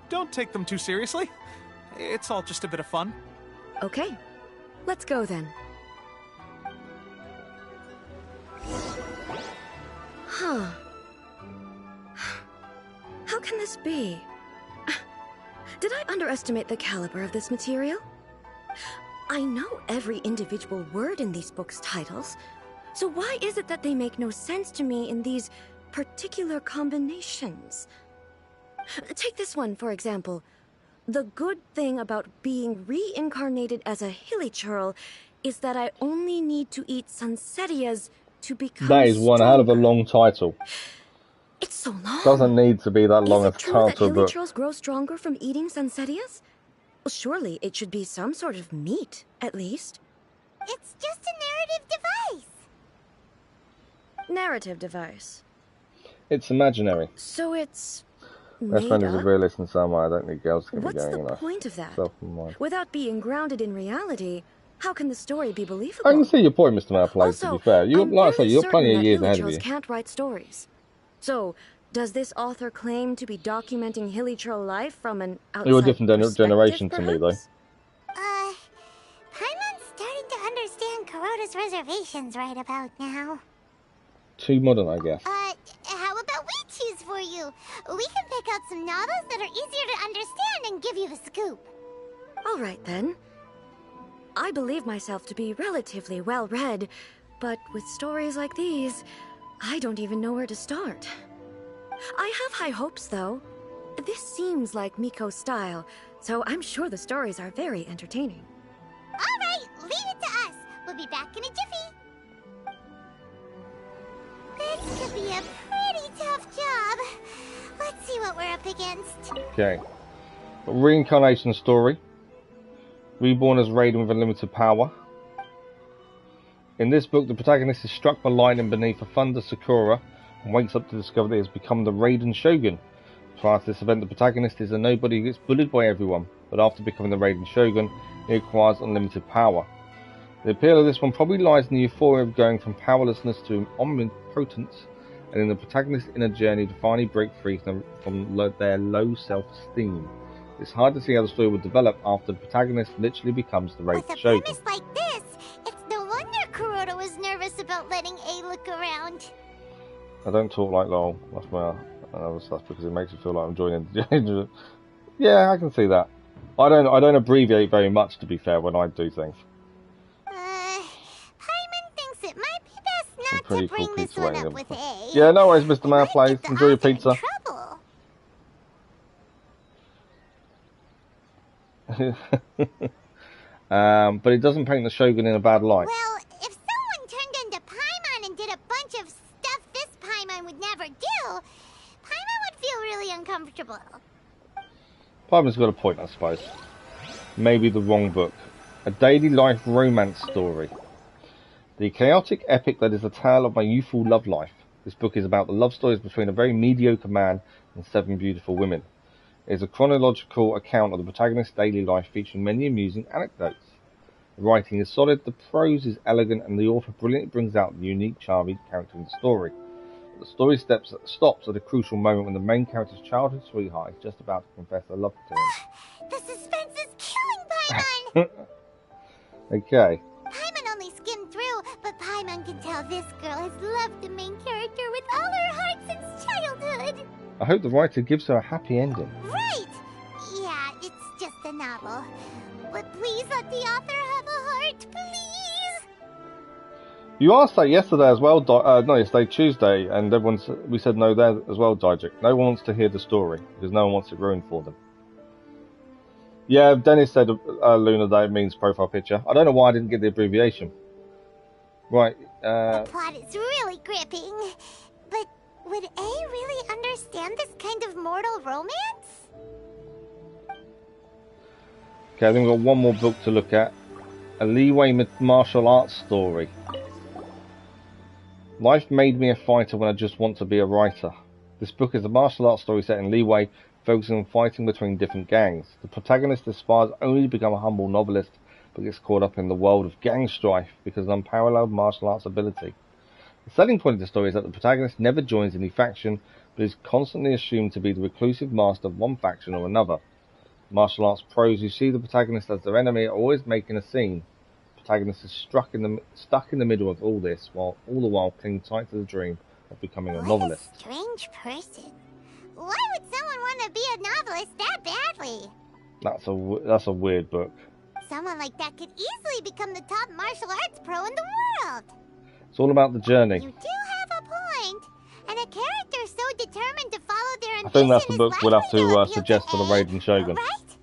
Don't take them too seriously. It's all just a bit of fun. Okay. Let's go then. Huh. How can this be? Did I underestimate the caliber of this material? I know every individual word in these books' titles, so why is it that they make no sense to me in these particular combinations? Take this one, for example. The good thing about being reincarnated as a hilly churl is that I only need to eat sunsettias to become That is one hell of a long title. It's so long. Doesn't need to be that long Is a it true that title, hilly but churls grow stronger from eating sunsettias? Well, surely it should be some sort of meat, at least. It's just a narrative device. Narrative device. it's imaginary. So it's Best made friend is a up? realist in some way. I don't need girls to get me What's going the enough. point of that? Self in mind. Without being grounded in reality, how can the story be believable? I can see your point, Mr. Mayor Plays, to Also, be fair. You, I'm like I say, fairly you've got plenty certain of that years hilly ahead of churls you. can't write stories. So, does this author claim to be documenting hilly churl life from an outside You're a different generation perspective, to me, though. perhaps? Paimon's starting to understand Kuroda's reservations right about now. Too modern, I guess. How about we choose for you? We can pick out some novels that are easier to understand and give you the scoop. All right, then. I believe myself to be relatively well-read, but with stories like these, I don't even know where to start. I have high hopes, though. This seems like Miko's style, so I'm sure the stories are very entertaining. All right, leave it to us. We'll be back in a jiffy. This could be a pretty tough job. Let's see what we're up against. Okay. Reincarnation story. Reborn as Raiden with unlimited power. In this book, the protagonist is struck by lightning beneath a thunder sakura and wakes up to discover that he has become the Raiden Shogun. Prior to this event, the protagonist is a nobody who gets bullied by everyone, but after becoming the Raiden Shogun, he acquires unlimited power. The appeal of this one probably lies in the euphoria of going from powerlessness to omnipotence, and in the protagonist's inner journey to finally break free from their low self-esteem. It's hard to see how the story would develop after the protagonist literally becomes the Raiden Shogun. With a premise like this, it's no wonder Kuroda was nervous about letting A look around. I don't talk like lol. That's because it makes me feel like I'm joining. Yeah, I can see that. I don't abbreviate very much, to be fair, when I do things. Paimon thinks it might be best not to bring this one up with A. Yeah, no worries, Mr. Man. Plays. Enjoy your pizza. But it doesn't paint the Shogun in a bad light. Well, if someone turned into Paimon and did a bunch of stuff this Paimon would never do, Paimon would feel really uncomfortable. Paimon's got a point, I suppose. Maybe the wrong book. A daily life romance story. The chaotic epic that is a tale of my youthful love life. This book is about the love stories between a very mediocre man and 7 beautiful women. It is a chronological account of the protagonist's daily life featuring many amusing anecdotes. The writing is solid, the prose is elegant, and the author brilliantly brings out the unique, charming character in the story. But the story stops at a crucial moment when the main character's childhood sweetheart is just about to confess her love to him. The suspense is killing Paimon! Okay. Paimon only skimmed through, but Paimon can tell this girl has loved the main character with all her heart since childhood. I hope the writer gives her a happy ending. Right! Yeah, it's just a novel. But please let the author have a heart, please! You asked that yesterday as well, not yesterday, Tuesday, and we said no there as well, Dijic. No one wants to hear the story, because no one wants it ruined for them. Yeah, Dennis said, Luna, that it means profile picture. I don't know why I didn't get the abbreviation. Right, The plot is really gripping, but would A really understand this kind of mortal romance? Okay, I think we've got one more book to look at. A Leeway martial arts story. Life made me a fighter when I just want to be a writer. This book is a martial arts story set in Leeway, focusing on fighting between different gangs. The protagonist aspires only to become a humble novelist, but gets caught up in the world of gang strife because of unparalleled martial arts ability. The selling point of the story is that the protagonist never joins any faction, but is constantly assumed to be the reclusive master of one faction or another. Martial arts pros who see the protagonist as their enemy are always making a scene. The protagonist is stuck in the middle of all this, all the while clinging tight to the dream of becoming a novelist. A strange person. Why would someone want to be a novelist that badly? That's a weird book. Someone like that could easily become the top martial arts pro in the world. It's all about the journey. You do have a point. And a character so determined to follow their ambition. I think that's the book we'll have to suggest for the Raiden Shogun. Right?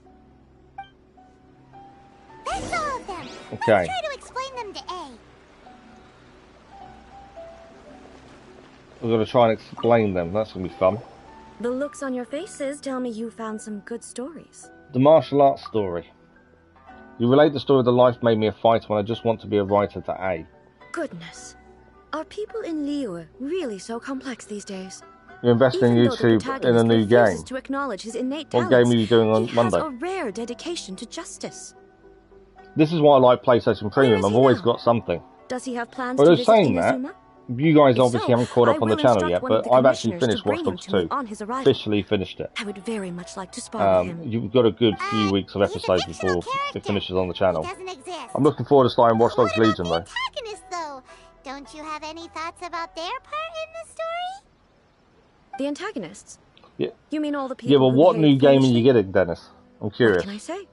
That's all of them. Okay. Let's try to explain them to A. We're going to try and explain them. That's going to be fun. The looks on your faces tell me you found some good stories. The martial arts story. You relate the story of the life made me a fighter when I just want to be a writer to A. Goodness. Are people in Liyue really so complex these days? You're investing in YouTube in a new game. To acknowledge his innate what game are you doing on Monday? He has a rare dedication to justice. This is why I like PlayStation Premium. I've always got something. Does he have plans to visit Inazuma? That, you guys obviously haven't caught up on the channel yet, but I've actually finished Watch Dogs 2. Officially finished it. I would very much like to spar with him. You've got a good few weeks of episodes before it finishes on the channel. I'm looking forward to starting Watch Dogs Legion though. Though? Don't you have any thoughts about their part in the story? The antagonists? Yeah. You mean all the people? Yeah, but what new game are you getting, Dennis? I'm curious. What can I say?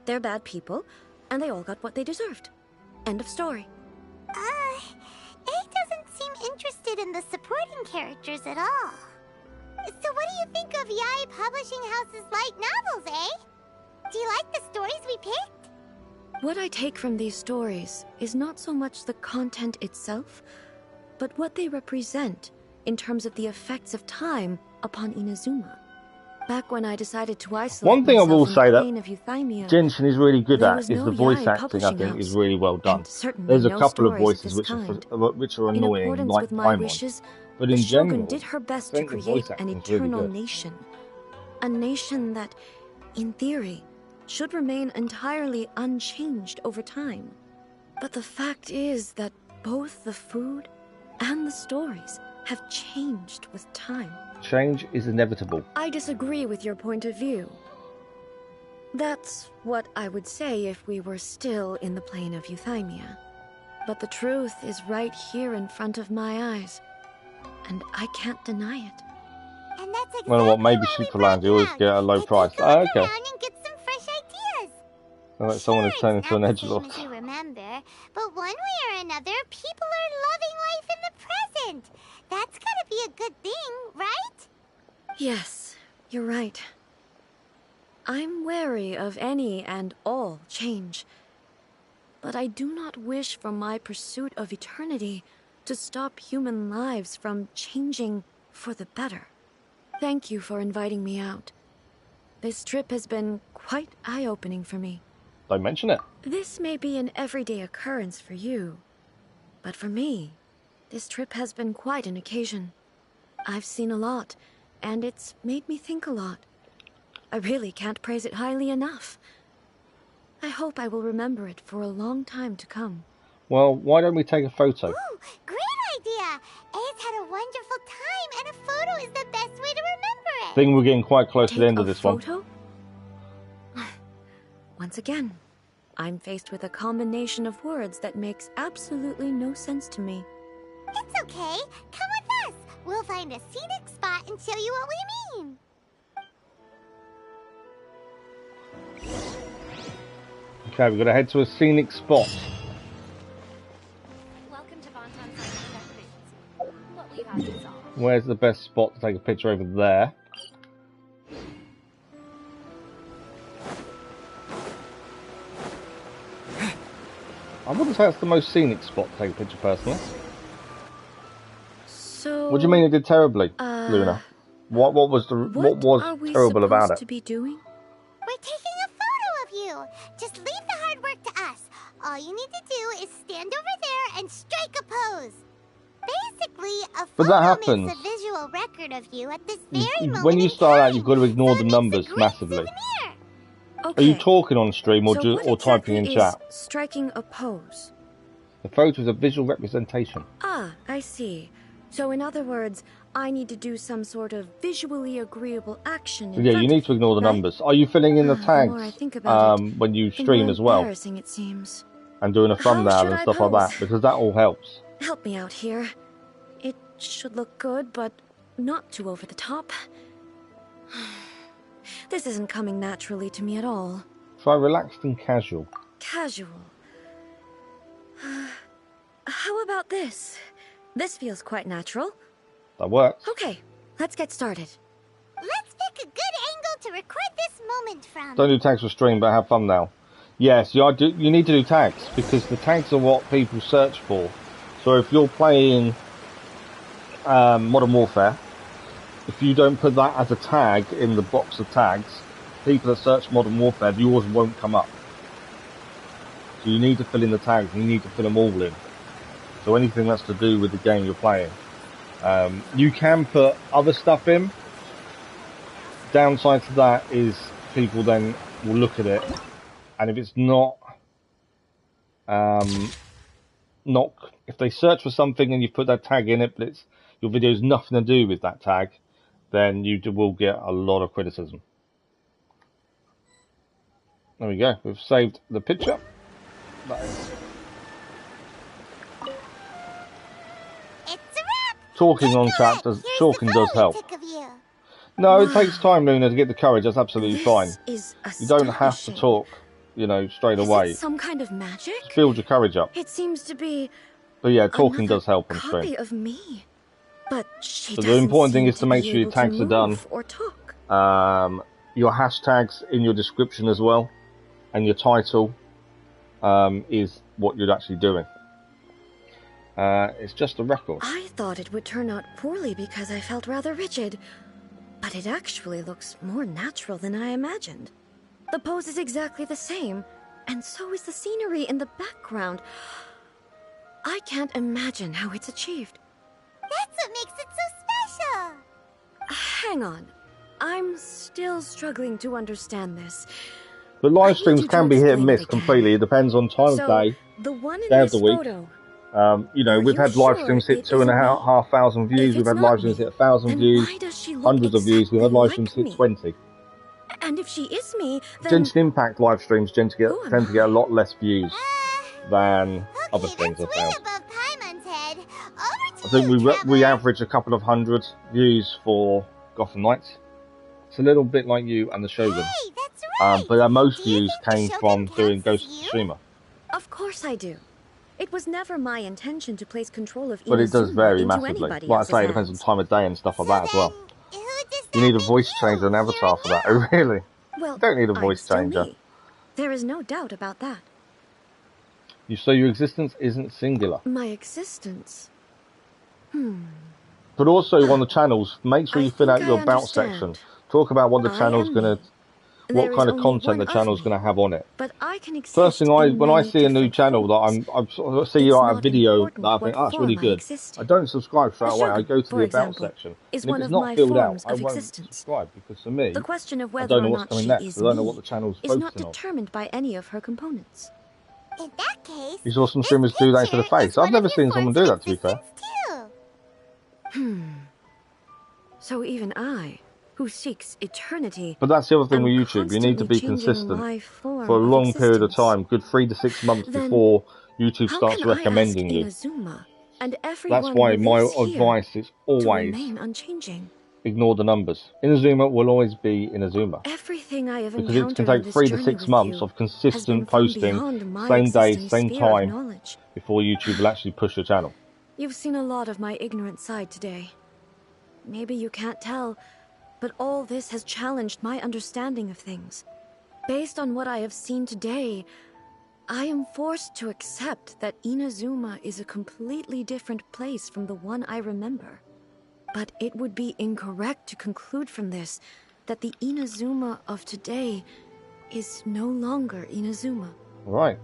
They're bad people, and they all got what they deserved. End of story. A doesn't seem interested in the supporting characters at all. So what do you think of Yae Publishing House's light novels, eh? Do you like the stories we picked? What I take from these stories is not so much the content itself, but what they represent in terms of the effects of time upon Inazuma. Back when I decided to isolate one thing I will say that Euthymia, Genshin is really good at is no the voice Yae acting. I think is really well done. There's a couple of voices which are annoying, like Paimon. But in general, Shogun did her best to create an eternal nation. A nation that, in theory, should remain entirely unchanged over time. But the fact is that both the food and the stories have changed with time. Change is inevitable. I disagree with your point of view. That's what I would say if we were still in the plane of euthymia. But the truth is right here in front of my eyes, and I can't deny it. And that's exactly Well, what? Maybe why we Superland, you brought always out get a low to price. take a look Okay. around and get some fresh ideas. Sounds like someone has turned into an It's edgelord. not the same as you remember, but one way or another, people are loving life in the present. That's gotta be a good thing, right? Yes, you're right. I'm wary of any and all change. But I do not wish for my pursuit of eternity to stop human lives from changing for the better. Thank you for inviting me out. This trip has been quite eye-opening for me. Don't mention it. This may be an everyday occurrence for you, but for me, this trip has been quite an occasion. I've seen a lot, and it's made me think a lot. I really can't praise it highly enough. I hope I will remember it for a long time to come. Well, why don't we take a photo? Ooh, great idea! A's had a wonderful time, and a photo is the best way to remember I it. think we're getting quite close to the Take end of a this one. photo? Once again, I'm faced with a combination of words that makes absolutely no sense to me. It's okay. Come with us. We'll find a scenic spot and show you what we mean. Okay, we've got to head to a scenic spot. Welcome to Bonton Scientific Exhibitions. What will you have to solve? Where's the best spot to take a picture over there? I wouldn't say that's the most scenic spot to take a picture, personally. So... What do you mean it did terribly, Luna? What was are we terrible about supposed it? to be doing? We're taking a photo of you. Just leave the hard work to us. All you need to do is stand over there and strike a pose. Basically, a But that photo happens. makes a visual record of you at this very moment When you in start out, time. you've got to ignore So the it makes a numbers great massively. Okay. souvenir. Are you talking on stream or, So what or typing in exactly is chat? striking a pose? The photo is a visual representation. Ah, I see. So in other words, I need to do some sort of visually agreeable action. So yeah, you need to ignore the numbers. Are you filling in the The more I tags think about when you the stream more as well? embarrassing it seems. And doing a How thumbnail should and I stuff like pose? that, because that all helps. Help me out here. It should look good, but not too over the top. This isn't coming naturally to me at all. Try relaxed and casual. Casual. How about this? This feels quite natural. That works. Okay, let's get started. Let's pick a good angle to record this moment from. Don't do tags for stream, but have thumbnail. Yes, you need to do tags, because the tags are what people search for. So if you're playing Modern Warfare, if you don't put that as a tag in the box of tags, people that search Modern Warfare, yours won't come up. So you need to fill in the tags, and you need to fill them all in. So anything that's to do with the game you're playing. You can put other stuff in. Downside to that is people then will look at it, and if it's not if they search for something and you put that tag in it, but your video's nothing to do with that tag, then you will get a lot of criticism. There we go. We've saved the picture. It's a wrap. Talking on chat talking does help. No, it takes time, Luna, to get the courage. That's absolutely fine. Is You don't have to talk, straight away. Is it some kind of magic? Just build your courage up. It seems to be. But yeah, talking another does help on copy stream. of me. But she So the doesn't important thing seem is to make be sure your able to tags are done. move or talk. Your hashtags in your description as well, and your title is what you're actually doing. It's just a record. I thought it would turn out poorly because I felt rather rigid, but it actually looks more natural than I imagined. The pose is exactly the same, and so is the scenery in the background. I can't imagine how it's achieved. That's what makes it so special. Hang on. I'm still struggling to understand this. But live streams you to can be hit and explain miss if I can. completely. It depends on time So, of day, the one in day of this the week. photo. You know, Are we've you had live sure streams hit it 2,500 views. If We've it's had not live streams me, hit 1,000 then views, why does she look hundreds of views. We've had exactly live like streams hit me? 20. And if she is me, then Genshin Impact live streams tend to get Who am a lot less views than other Okay, things. I that's way found. above Paimon's head. Over I to think you, we Traveler. average a couple of hundred views for Gotham Knights. It's a little bit like you and the Shogun. Hey, that's right. But our most Do you views think the came Shogun from doing counts as Ghost you? Streamer. of course I do. It was never my intention to place control of But it does Inazuma vary into massively. anybody Like I else's say, it depends on hands. time of day and stuff like that as well. Who does You that need a make voice you, changer and avatar for that. Oh, really? Well, You don't need a I'm voice still changer. me. There is no doubt about that. You say your existence isn't singular. My existence. But also on the channels, make sure I you fill out think your I about understand. section. Talk about what the I channel's am gonna, me. what There kind is of only content one the of channel's me. gonna have on it. But I can exist First thing in when I many see a new different channel that forms. I sort of see It's a not video important that I think, what oh, that's really form I good. exist I in. don't subscribe straight The away. I Shogun, go to for the about example, section. is And if one it's of not my filled out, forms I of won't existence. subscribe because for me, The question of I whether don't know or what's not coming she next. is I don't know what me the channel's is not focusing on. determined by any of her components. In that case, You saw some this streamers do that to the picture face. is I've one never of your seen someone forms do of that, to be fair. existence, too. So even I, who seeks eternity, But that's the other thing am with YouTube. You need to constantly be changing consistent my form for a of long period of existence. time, good 3 to 6 months Then before YouTube How starts can I ask recommending you. Inazuma and That's everyone why who my lives here advice is to always remain unchanging? ignore the numbers. Inazuma will always be Inazuma. Everything I have Because it can encountered take on this 3 to journey 6 with months you of has been consistent from posting, beyond my same day, existing same sphere of time, knowledge. before YouTube will actually push your channel. You've seen a lot of my ignorant side today. Maybe you can't tell, but all this has challenged my understanding of things. Based on what I have seen today, I am forced to accept that Inazuma is a completely different place from the one I remember. But it would be incorrect to conclude from this that the Inazuma of today is no longer Inazuma. Right.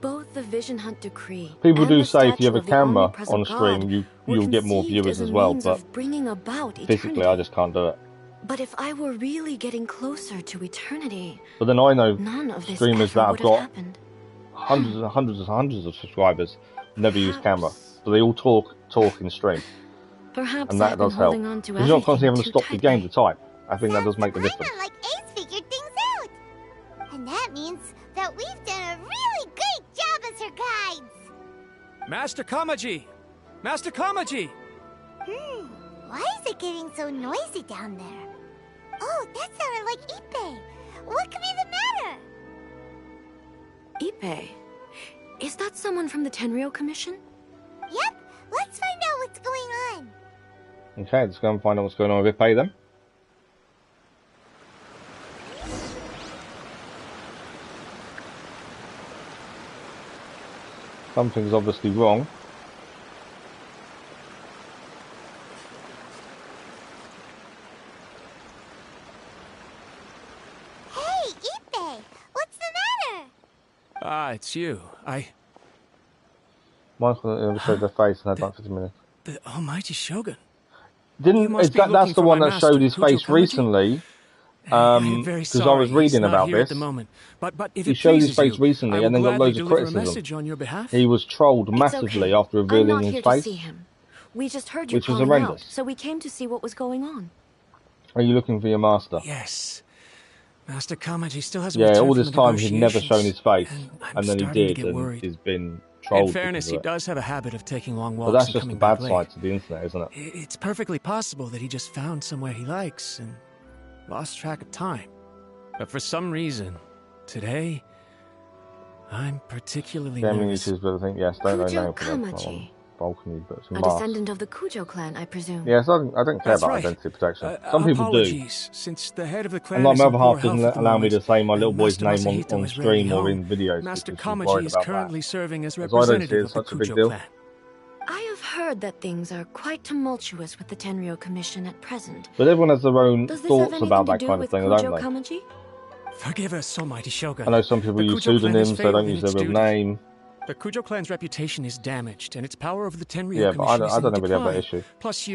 Both the Vision Hunt Decree People and do the say if you have statue a of the camera omnipresent on stream, God were you'll get more conceived viewers as as a well, means but of bringing about physically eternity. I just can't do it. But if I were really getting closer to eternity, But then I know none of this streamers ever that have would have got happened. hundreds and hundreds and hundreds of subscribers never use camera. Perhaps- So they all talk in stream. Perhaps And that I've been does help. holding on to Because you're not constantly having to everything stop the too game to tightly. type. I think that does make the difference. Paimon like Ace figured things out. And that means that we've done a really great job as her guides. Master Kamaji! Master Kamaji! Why is it getting so noisy down there? Oh, that sounded like Ippei. What could be the matter? Ippei? Is that someone from the Tenryou Commission? Yep, let's find out what's going on. Okay, let's go and find out what's going on with Ippei then. Something's obviously wrong. Hey, Ippei, what's the matter? Ah, it's you. Michael ever showed their face and had like 50 minutes. The almighty Shogun. Didn't must is be that, that's looking the for one my that showed master, his face Kujo Kamaji? recently? I am very Because sorry. I was reading He's not about here this. at the moment. But if He it showed his pleases face you, recently I will and then got gladly loads of deliver a criticism. message on your behalf. He was trolled It's massively okay. after I'm revealing not his here to face. see him. We just heard you Which was calling out, horrendous. so we came to see what was going on. Are you looking for your master? Yes. Master Kamaji still hasn't Yeah, returned all from this the time he'd never shown his negotiations, face. and I'm And then he starting to did, get and worried. he's been trolled. In fairness, because he of it. does have a habit of taking long But walks that's and just coming the bad back side late. to the internet, isn't it? It's perfectly possible that he just found somewhere he likes and lost track of time. But for some reason, today, I'm particularly Gaming nervous. YouTubers better think, yes, don't know Kujo name for that. Kamaji. Balcony, but some A masks. descendant of the Kujo clan, I presume. Yes, I don't care That's about right. identity protection. Some people do. Apologies, since the head of the clan And like is my in other poor half health doesn't at the allow me to moment, say my little and boy's Master name Masahito on is rarely stream or home. in videos Master because she's worried Kamaji is about currently that. serving as So I don't see representative it of the such a big Kujo deal. clan. I have heard that things are quite tumultuous with the Tenryou Commission at present. But everyone has their own Does this have thoughts anything about to that do kind of with thing, Kujo don't they? Kamaji? Forgive us, almighty Shogun. I know some people The use Kujo clan has pseudonyms, they failed don't in use their its real duty. name. The Kujo clan's reputation is damaged, and its power over the Tenryou Yeah, but I Commission is don't in really have that decline. issue. Plus,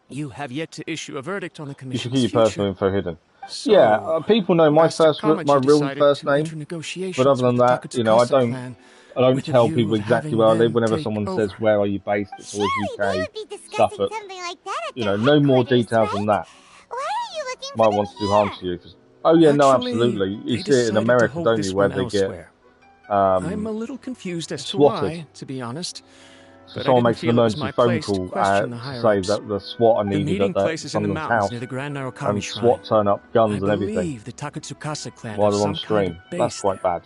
you have yet to issue a verdict on the You should Commission's keep your future. personal info hidden. So, Yeah, people know my Master my Kamaji real decided first to name, enter negotiations but other with than the that, you know, I Takatsukasa don't with a tell view people of exactly having where I live them whenever take someone over. says, where are you based? It's always Surely they UK, would be discussing Suffolk. something like that at You their know, no more headquarters, details than right? that. Why are you looking Might for want them to do harm here? to you. Oh yeah, no, Actually, absolutely. You they see it in decided to America, hold don't this you, where one they get elsewhere. I'm a little confused as to swatted. why, to be honest. So But I someone didn't makes an feel it was emergency my phone place to call question the to say higher-ups. that the SWAT are The needed meeting at place is in the someone's mountains house, near the Grand Narukami and Shrine. SWAT turn up, I guns and everything, believe the Takatsukasa clan while have they're on some kind stream. of base That's quite there. bad.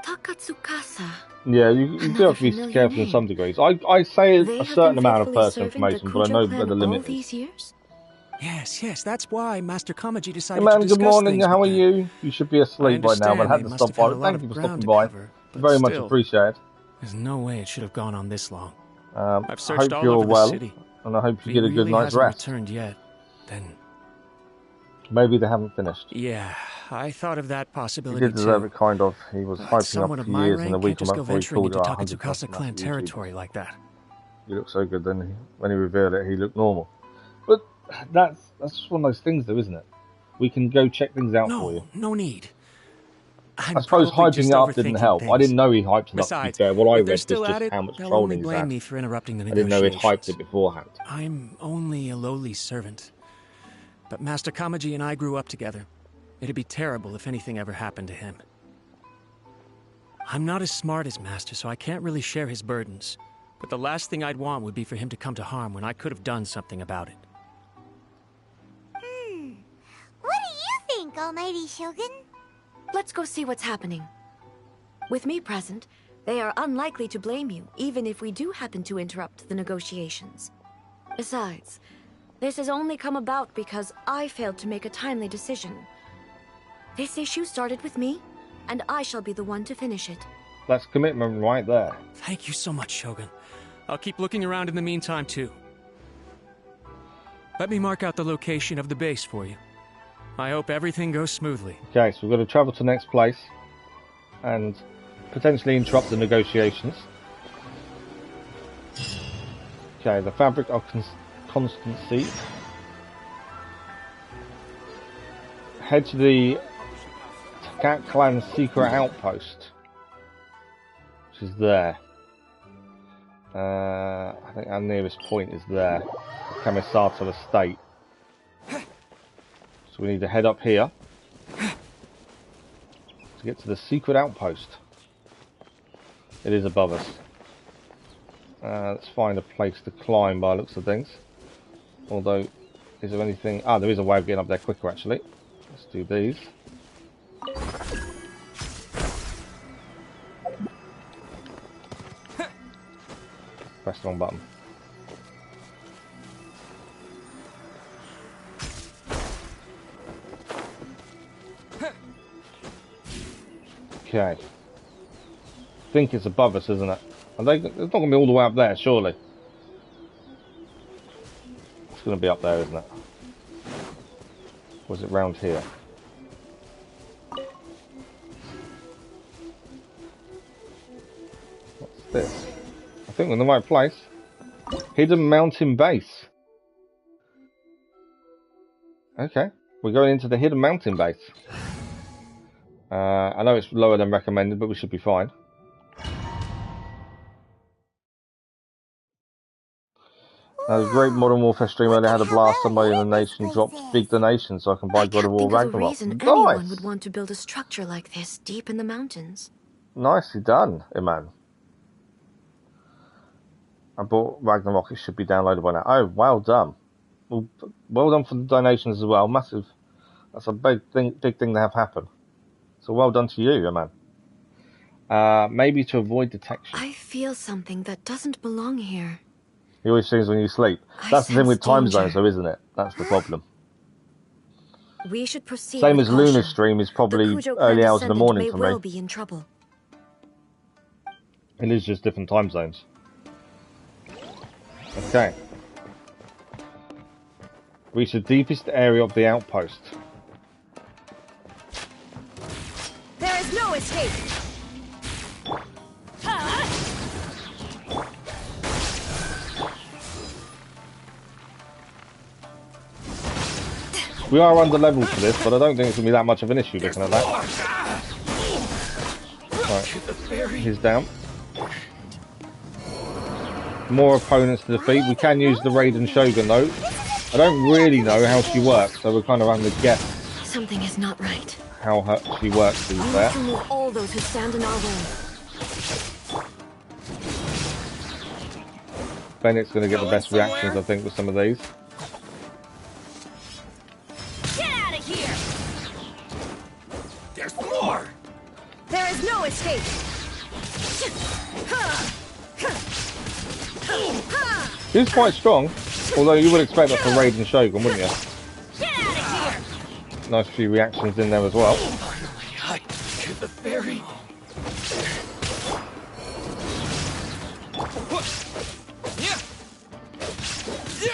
Takatsukasa. Yeah, you do Another have to be familiar careful in name. some degrees. I say They a have been certain amount of faithfully personal serving the information, but I Kujo know clan where the all limit is. these years? Yes, that's why Master Kamaji Hey decided man, to good discuss morning. things How are with them. you? You should be I asleep by now, but understand I they had to must stop have had by. a lot Thank of you for ground stopping to by. cover, but Very much still, appreciated. there's no way it should have gone on this long. I I've searched hope all you're over the well, city. and I hope If you he get a good really night's hasn't rest. returned yet, then Maybe they haven't finished. yeah, I thought of that He possibility did deserve too. it, kind of. He was But hyping someone up of for my years, and the rank week can't just go before he venturing called into it 100 Takatsukasa customers clan for YouTube. territory like that. He looked so good, then when he revealed it, he looked normal. But that's just one of those things, though, isn't it? We can go check things out for you. No need. I I'm suppose probably hyping just it up didn't overthinking help. I things. didn't know he hyped it up, to be Besides, fair. What I if they're read was still just at it, how much they'll only trolling he's blame had. me for interrupting the I didn't know he'd negotiations. hyped it beforehand. I'm only a lowly servant. But Master Kamaji and I grew up together. It'd be terrible if anything ever happened to him. I'm not as smart as Master, so I can't really share his burdens. But the last thing I'd want would be for him to come to harm when I could have done something about it. What do you think, Almighty Shogun? Let's go see what's happening. With me present, they are unlikely to blame you, even if we do happen to interrupt the negotiations. Besides, this has only come about because I failed to make a timely decision. This issue started with me, and I shall be the one to finish it. That's commitment right there. Thank you so much, Shogun. I'll keep looking around in the meantime, too. Let me mark out the location of the base for you. I hope everything goes smoothly. Okay, so we've got to travel to the next place and potentially interrupt the negotiations. Okay, the fabric of constancy. Head to the Takat Clan's secret outpost, which is there. I think our nearest point is there, Kamisato Estate. So we need to head up here to get to the secret outpost. It is above us. Let's find a place to climb by the looks of things. Although, is there anything... Ah, there is a way of getting up there quicker actually. Let's do these. Press the wrong button. Okay. I think it's above us, isn't it? It's not going to be all the way up there, surely. It's going to be up there, isn't it? Or is it round here? What's this? I think we're in the right place. Hidden mountain base. Okay, we're going into the hidden mountain base. I know it's lower than recommended, but we should be fine. The great Modern Warfare streamer they had a blast. Somebody in the nation dropped big donations so I can buy God of War I can't think of a Ragnarok. reason Nice! anyone would want to build a structure like this deep in the mountains. Nicely done, Iman. I bought Ragnarok, it should be downloaded by now. Oh, well done. Well done for the donations as well. Massive. That's a big thing to have happen. So well done to you, Iman. Maybe to avoid detection. I feel something that doesn't belong here. He always sings when you sleep. I That's the thing with sense time danger. zones, though, isn't it? That's the problem. We should proceed Same with as Lunar caution. stream is The probably Kujo clan early hours in the descendant morning may for well me. be in trouble. It is just different time zones. Okay. Reach the deepest area of the outpost. There is no escape! We are under level for this, but I don't think it's going to be that much of an issue looking at that. Right, he's down. More opponents to defeat. We can use the Raiden Shogun though. I don't really know how she works, so we're kind of having to guess. Something is not right. How she works, to be fair. We must remove all those who stand in our way. Bennett's going to get the best reactions, I think, with some of these. Get out of here! There's more! There is no escape! He's quite strong, although you would expect that for Raiden Shogun, wouldn't you? Get out of here! Nice few reactions in there as well. Finally, to the ferry.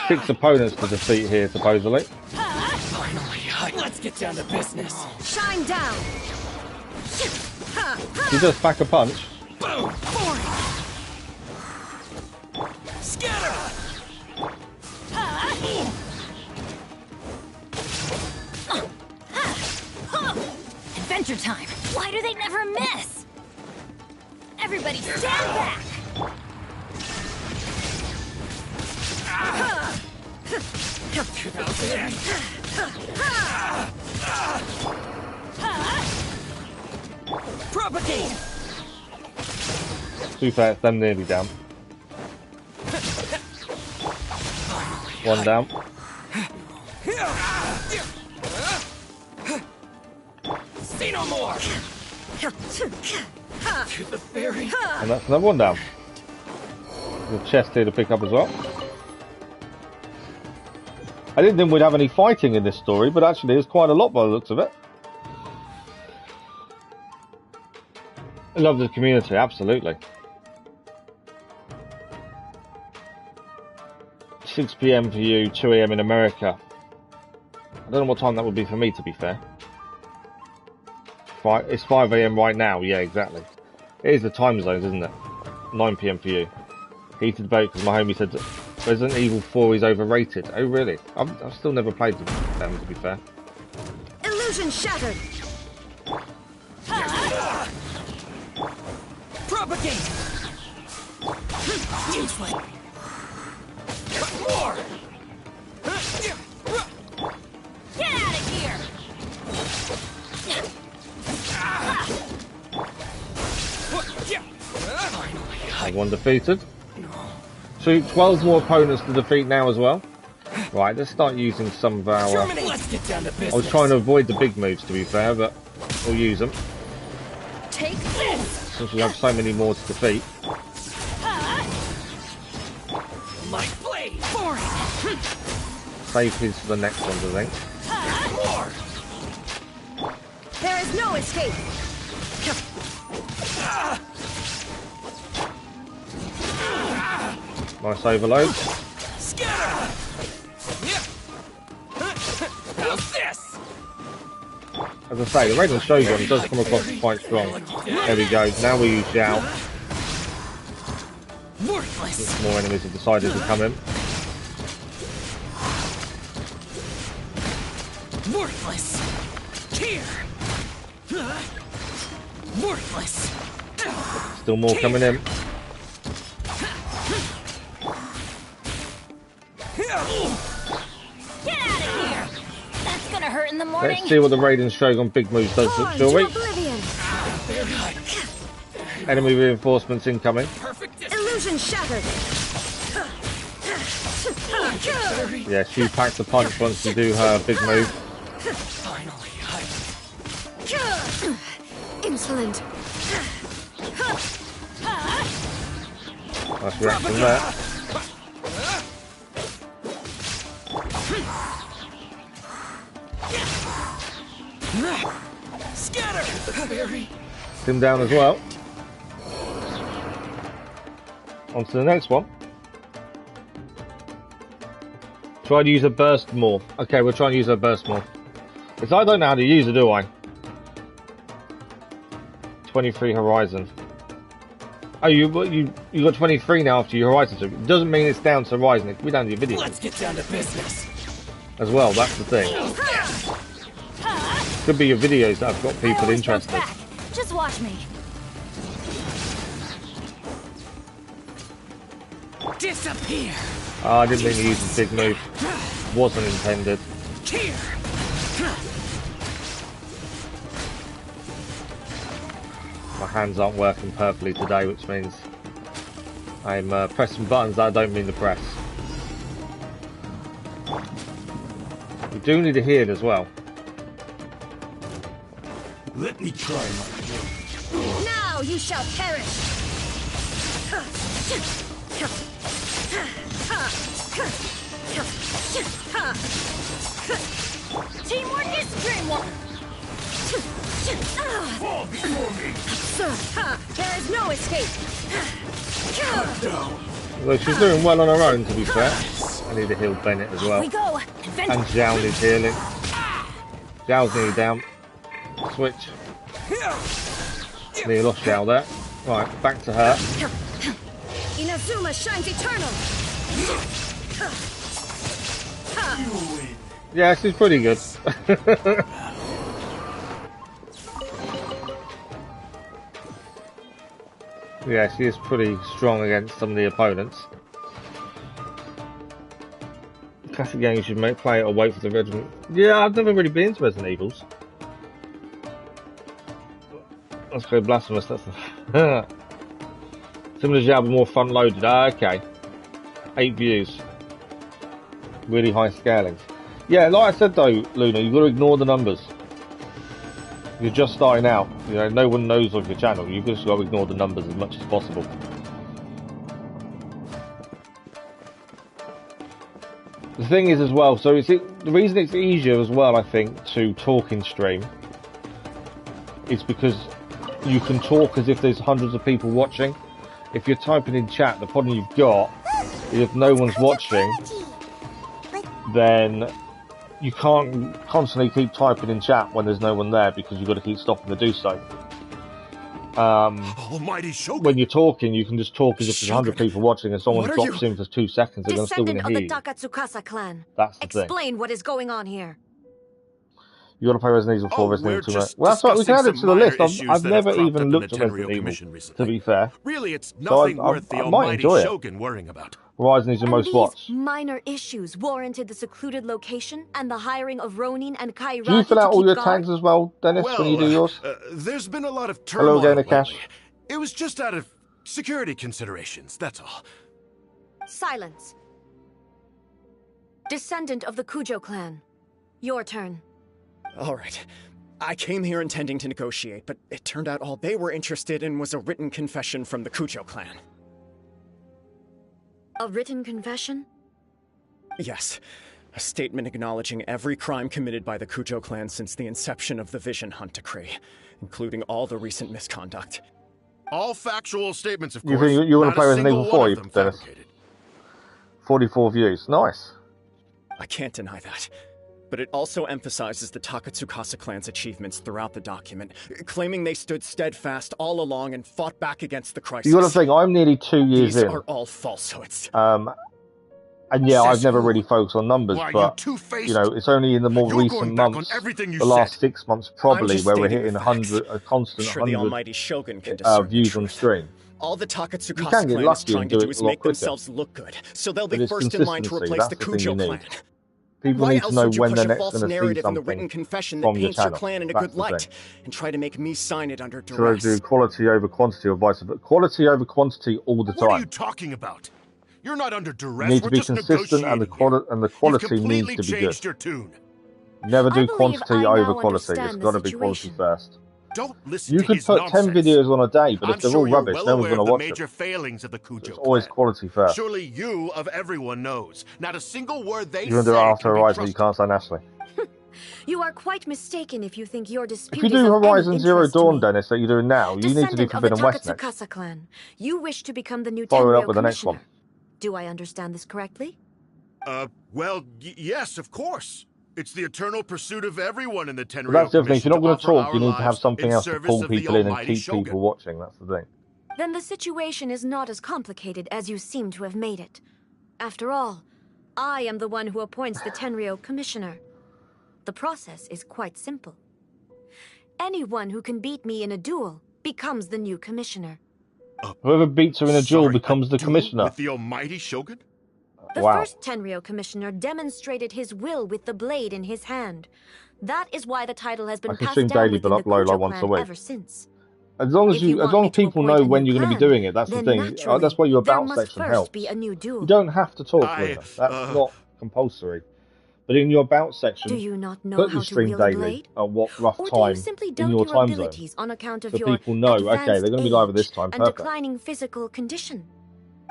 6 opponents to defeat here, supposedly. Finally, let's get down to business. Shine down! He does pack a punch. Boom! Scatter! Adventure time! Why do they never miss? Everybody stand back! Propagate! Too fair, it's them nearly down. One down. Say no more! To the ferry. And that's another one down. The chest here to pick up as well. I didn't think we'd have any fighting in this story, but actually there's quite a lot by the looks of it. I love the community, absolutely. 6 PM for you, 2 AM in America. I don't know what time that would be for me, to be fair. It's 5 AM right now, yeah, exactly. It is the time zones, isn't it? 9 PM for you. Heated debate because my homie said Resident Evil 4 is overrated. Oh, really? I've still never played them, to be fair. Illusion shattered! Propagate! Useless! More! Get out of here! One defeated. So 12 more opponents to defeat now as well. Right, let's start using some of our... Let's get down to business. I was trying to avoid the big moves, to be fair, but we'll use them. Take this! Since we have so many more to defeat. Light blade! Save his for the next ones, I think. There is no escape! Nice overload. Scatter! How's this? As I say, the Raiden Shogun does come across as quite strong. There we go. Now we use Xiao. More enemies have decided to come in. Worthless. Here. Worthless. Still more coming in. Get out of here! That's gonna hurt in the morning. Let's see what the Raiden Shogun big moves does, shall we? Enemy reinforcements incoming. Illusion shattered! Yeah, she packs a punch once we do her big move. Insolent! Nice reaction there. Scatter! Him down as well. On to the next one. Try to use a burst more. Okay, we'll try and use a burst more. Because I don't know how to use it, do I? 23 horizon. Oh, you got 23 now after your horizon. So it doesn't mean it's down to horizon. It can be down to your video. Let's get down to business. as well. That's the thing. Could be your videos that have got people interested. Just watch me. Disappear. Oh, I didn't mean to use the big move. Wasn't intended. Here. My hands aren't working perfectly today, which means I'm pressing buttons that I don't mean to press. We do need a heal as well. Let me try my Now you shall perish! Teamwork is dreamwork. fall before me. There is no escape! Although she's doing well on her own, to be fair. I need to heal Bennett as well. We go. And Zhao needs healing. Zhao's nearly down. Switch. Nearly lost Zhao there. Right, back to her. Inazuma shines eternal! Yeah, she's pretty good. Yeah, she is pretty strong against some of the opponents. Classic game, you should play it or wait for the regiment. Yeah, I've never really been to Resident Evils. Let's go Blasphemous, that's the... Similar to Zhao, but more front loaded. Ah, okay. 8 views. Really high scaling. Yeah, like I said though, Luna, you've got to ignore the numbers. You're just starting out. You know, no one knows of your channel. You've just got to ignore the numbers as much as possible. The thing is as well, so the reason it's easier as well, I think, to talk in stream is because you can talk as if there's hundreds of people watching. If you're typing in chat, the problem you've got is if no one's watching, then you can't constantly keep typing in chat when there's no one there because you've got to keep stopping to do so. Almighty Shogun. When you're talking, you can just talk as if there's 100 people watching and someone drops in for 2 seconds, they're still going to hear you. Descendant of the Takatsukasa clan. That's the thing. Explain what is going on here. You got to play Resident Evil 4, Resident Evil 2. Well, that's right, we can add it to the list. I've never even looked at Resident Evil, to be fair. Really, it's nothing worth the Almighty Shogun worrying about. Horizon is your most watched. Minor issues warranted the secluded location and the hiring of Ronin and Kairaki. Do you fill out all your tags as well, Dennis, when you do yours? There's been a lot of turmoil. Hello, Gainer Cash. It was just out of security considerations, that's all. Silence. Descendant of the Kujo clan. Your turn. All right. I came here intending to negotiate, but it turned out all they were interested in was a written confession from the Kujo clan. A written confession? Yes. A statement acknowledging every crime committed by the Kujo clan since the inception of the Vision Hunt Decree, including all the recent misconduct. All factual statements, of course. You want to play Resident Evil 4, Dennis? 44 views. Nice. I can't deny that. But it also emphasizes the Takatsukasa clan's achievements throughout the document, claiming they stood steadfast all along and fought back against the crisis. You got to think, I'm nearly 2 years in. These are all falsehoods. And yeah, I've never really focused on numbers, but, you know, it's only in the more recent months, the last 6 months probably, where we're hitting a constant 100 views on stream. All the Takatsukasa clan is trying to do is make themselves look good, so they'll be first in line to replace the Kujo clan. People need to know when they're next going to see narrative in the something written confession from that your paints your channel. clan in a That's good the light, thing. and try to make me sign it under So duress. do quality over quantity or vice versa. Quality over quantity all the time. What are you talking about? You're not under duress. You need to We're be just consistent, and the quality needs to be changed good. your tune. Never do I believe quantity I over now quality. It's understand got to the be quality situation. first. Don't listen You to could his put nonsense. 10 videos on a day, but I'm if they're sure all you're rubbish, well no one's aware going of to the watch major them. failings of the Kujo It's always clan. quality first. Surely you, of everyone, knows. Not a single word they You're say under after can be Horizon, you trusted. can't stand Ashley. You are quite mistaken if you think your dispute If you is do of any Horizon Zero interest to Dawn, me. Dennis, that you're doing now, you need to do Descendant of the Forbidden West next. Takatsukasa clan, you wish to become the new Follow it Tenryo up with the next commissioner. one. Do I understand this correctly? Well, yes, of course. It's the eternal pursuit of everyone in the Tenryo But that's the other thing. If you're not going to Commission talk, you need to have something else to service pull of the people in and Almighty keep Shogun. people watching. That's the thing. Then the situation is not as complicated as you seem to have made it. After all, I am the one who appoints the Tenryou Commissioner. The process is quite simple. Anyone who can beat me in a duel becomes the new commissioner. Whoever beats her in a duel Sorry, becomes the duel commissioner. with the almighty Shogun? The Wow. first Tenryou Commissioner demonstrated his will with the blade in his hand. That is why the title has I been can passed stream down daily, but within the upload like Kujo once a clan week. ever since. As long as If you want me to people appoint know a when new you're going to be clan, doing it, that's the then thing. naturally, That's why your there about must section first helps. be a new duel. You don't have to talk, Luna. That's not compulsory. But in your about section, Do you not know put how your to stream wield a daily blade? at what rough Or do you time simply in doubt your your time zone. abilities on account of So your people know, okay, advanced they're going to be live at this age time, and perfect. declining physical condition?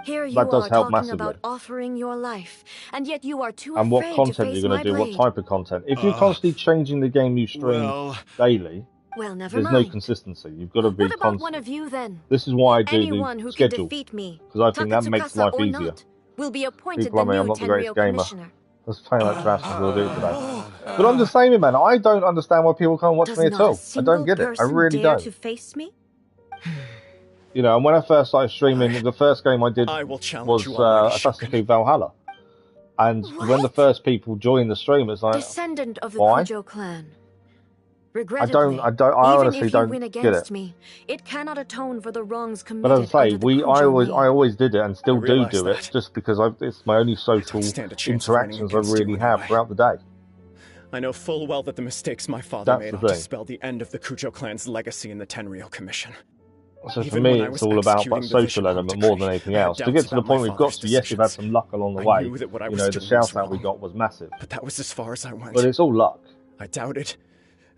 Here you That does are help talking massively. about offering your life, and yet you are too And what afraid to content face you're going my to do, what blade. type of content. If you're constantly changing the game you stream Well, daily, Well, never there's no mind. consistency. You've got to be What about one constant. of you then? This is why I do Anyone the who can schedule, defeat me, because I think that makes Takatsukasa life or easier. not, will be appointed People the like me, I'm new not the greatest Tenryou gamer. Commissioner. Let's play like trash as we'll do today. But I'm just saying, man, I don't understand why people can't watch Does me at not a all. I single don't get it. I person really dare don't. to face me? You know, and when I first started streaming, the first game I did I will challenge was you, Almighty Assassin's Shogun. Creed Valhalla. And when the first people joined the stream, it's like, Descendant of the why? Kujo clan. I Regrettably, I even honestly if you don't win get against it. me, it cannot atone for the wrongs But committed as I say, under the I Kujo name. always did it and still do realize it, that. just because it's my only social stand a chance of winning interactions I against you really have anyway. throughout the day. I know full well that the mistakes my father That's made the ought to thing. spell the end of the Kujo clan's legacy in the Tenryou Commission. So for Even me, when I it's was all about executing that the social Vision element Hunt more than decree, anything I had else. To doubts get to the about my point we've got father's to, yes, we've had decisions. some luck along the I way. knew that what I You was know, the doing was shout out we wrong. got was massive. But that was as far as I went. But it's all luck I doubted,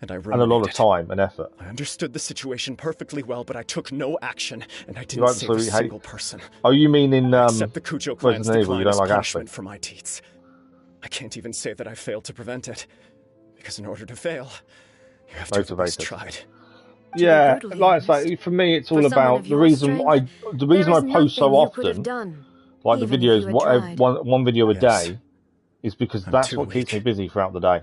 and I and a lot of ruminated. time and effort. I understood the situation perfectly well, but I took no action, and I You didn't save a absolutely hate. single person. Oh, you mean in Except the Kujo clan's Resident Evil? You decline don't as like punishment Ashley? for my deeds. I can't even say that I failed to prevent it, because in order to fail, you have to have at least Motivated. tried. Yeah, brutally like I honest, say, for me, it's for all someone about of the your reason strength, the reason there I is post so nothing you could have often, done, like the even if videos, you had tried. one video a Yes. day, is because I'm that's too what keeps me weak. busy throughout the day.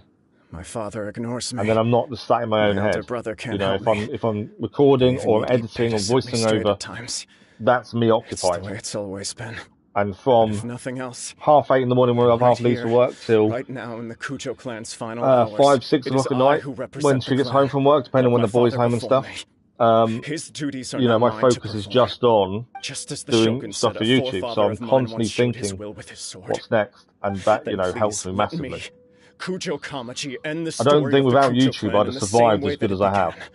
My father ignores me. And then I'm not just sat in my own My older head. brother can't You know, help me. if I'm recording Even or I'm Edie editing or set me voicing straight over, at times. that's me It's the occupied. way it's always been. And But if from nothing else, 8:30 in the morning when then I've half right leaves to here, work till right now in the Kujo clan's final hours, 5, 6 it is o'clock at I night who when represent she the gets clan, home from work, depending on like when my the boy's father home and before stuff. me. His duties are You know, not my mine to focus is perform. just on Just as the doing Shogun stuff said, for a YouTube, so forefather I'm of mine constantly once showed his thinking will with his sword. what's next, and that, you Then know, please helps me let massively. me, Kujo Kamachi, end the I don't story think of the without Kujo YouTube clan I'd in have the survived same way as good that as it I have. began.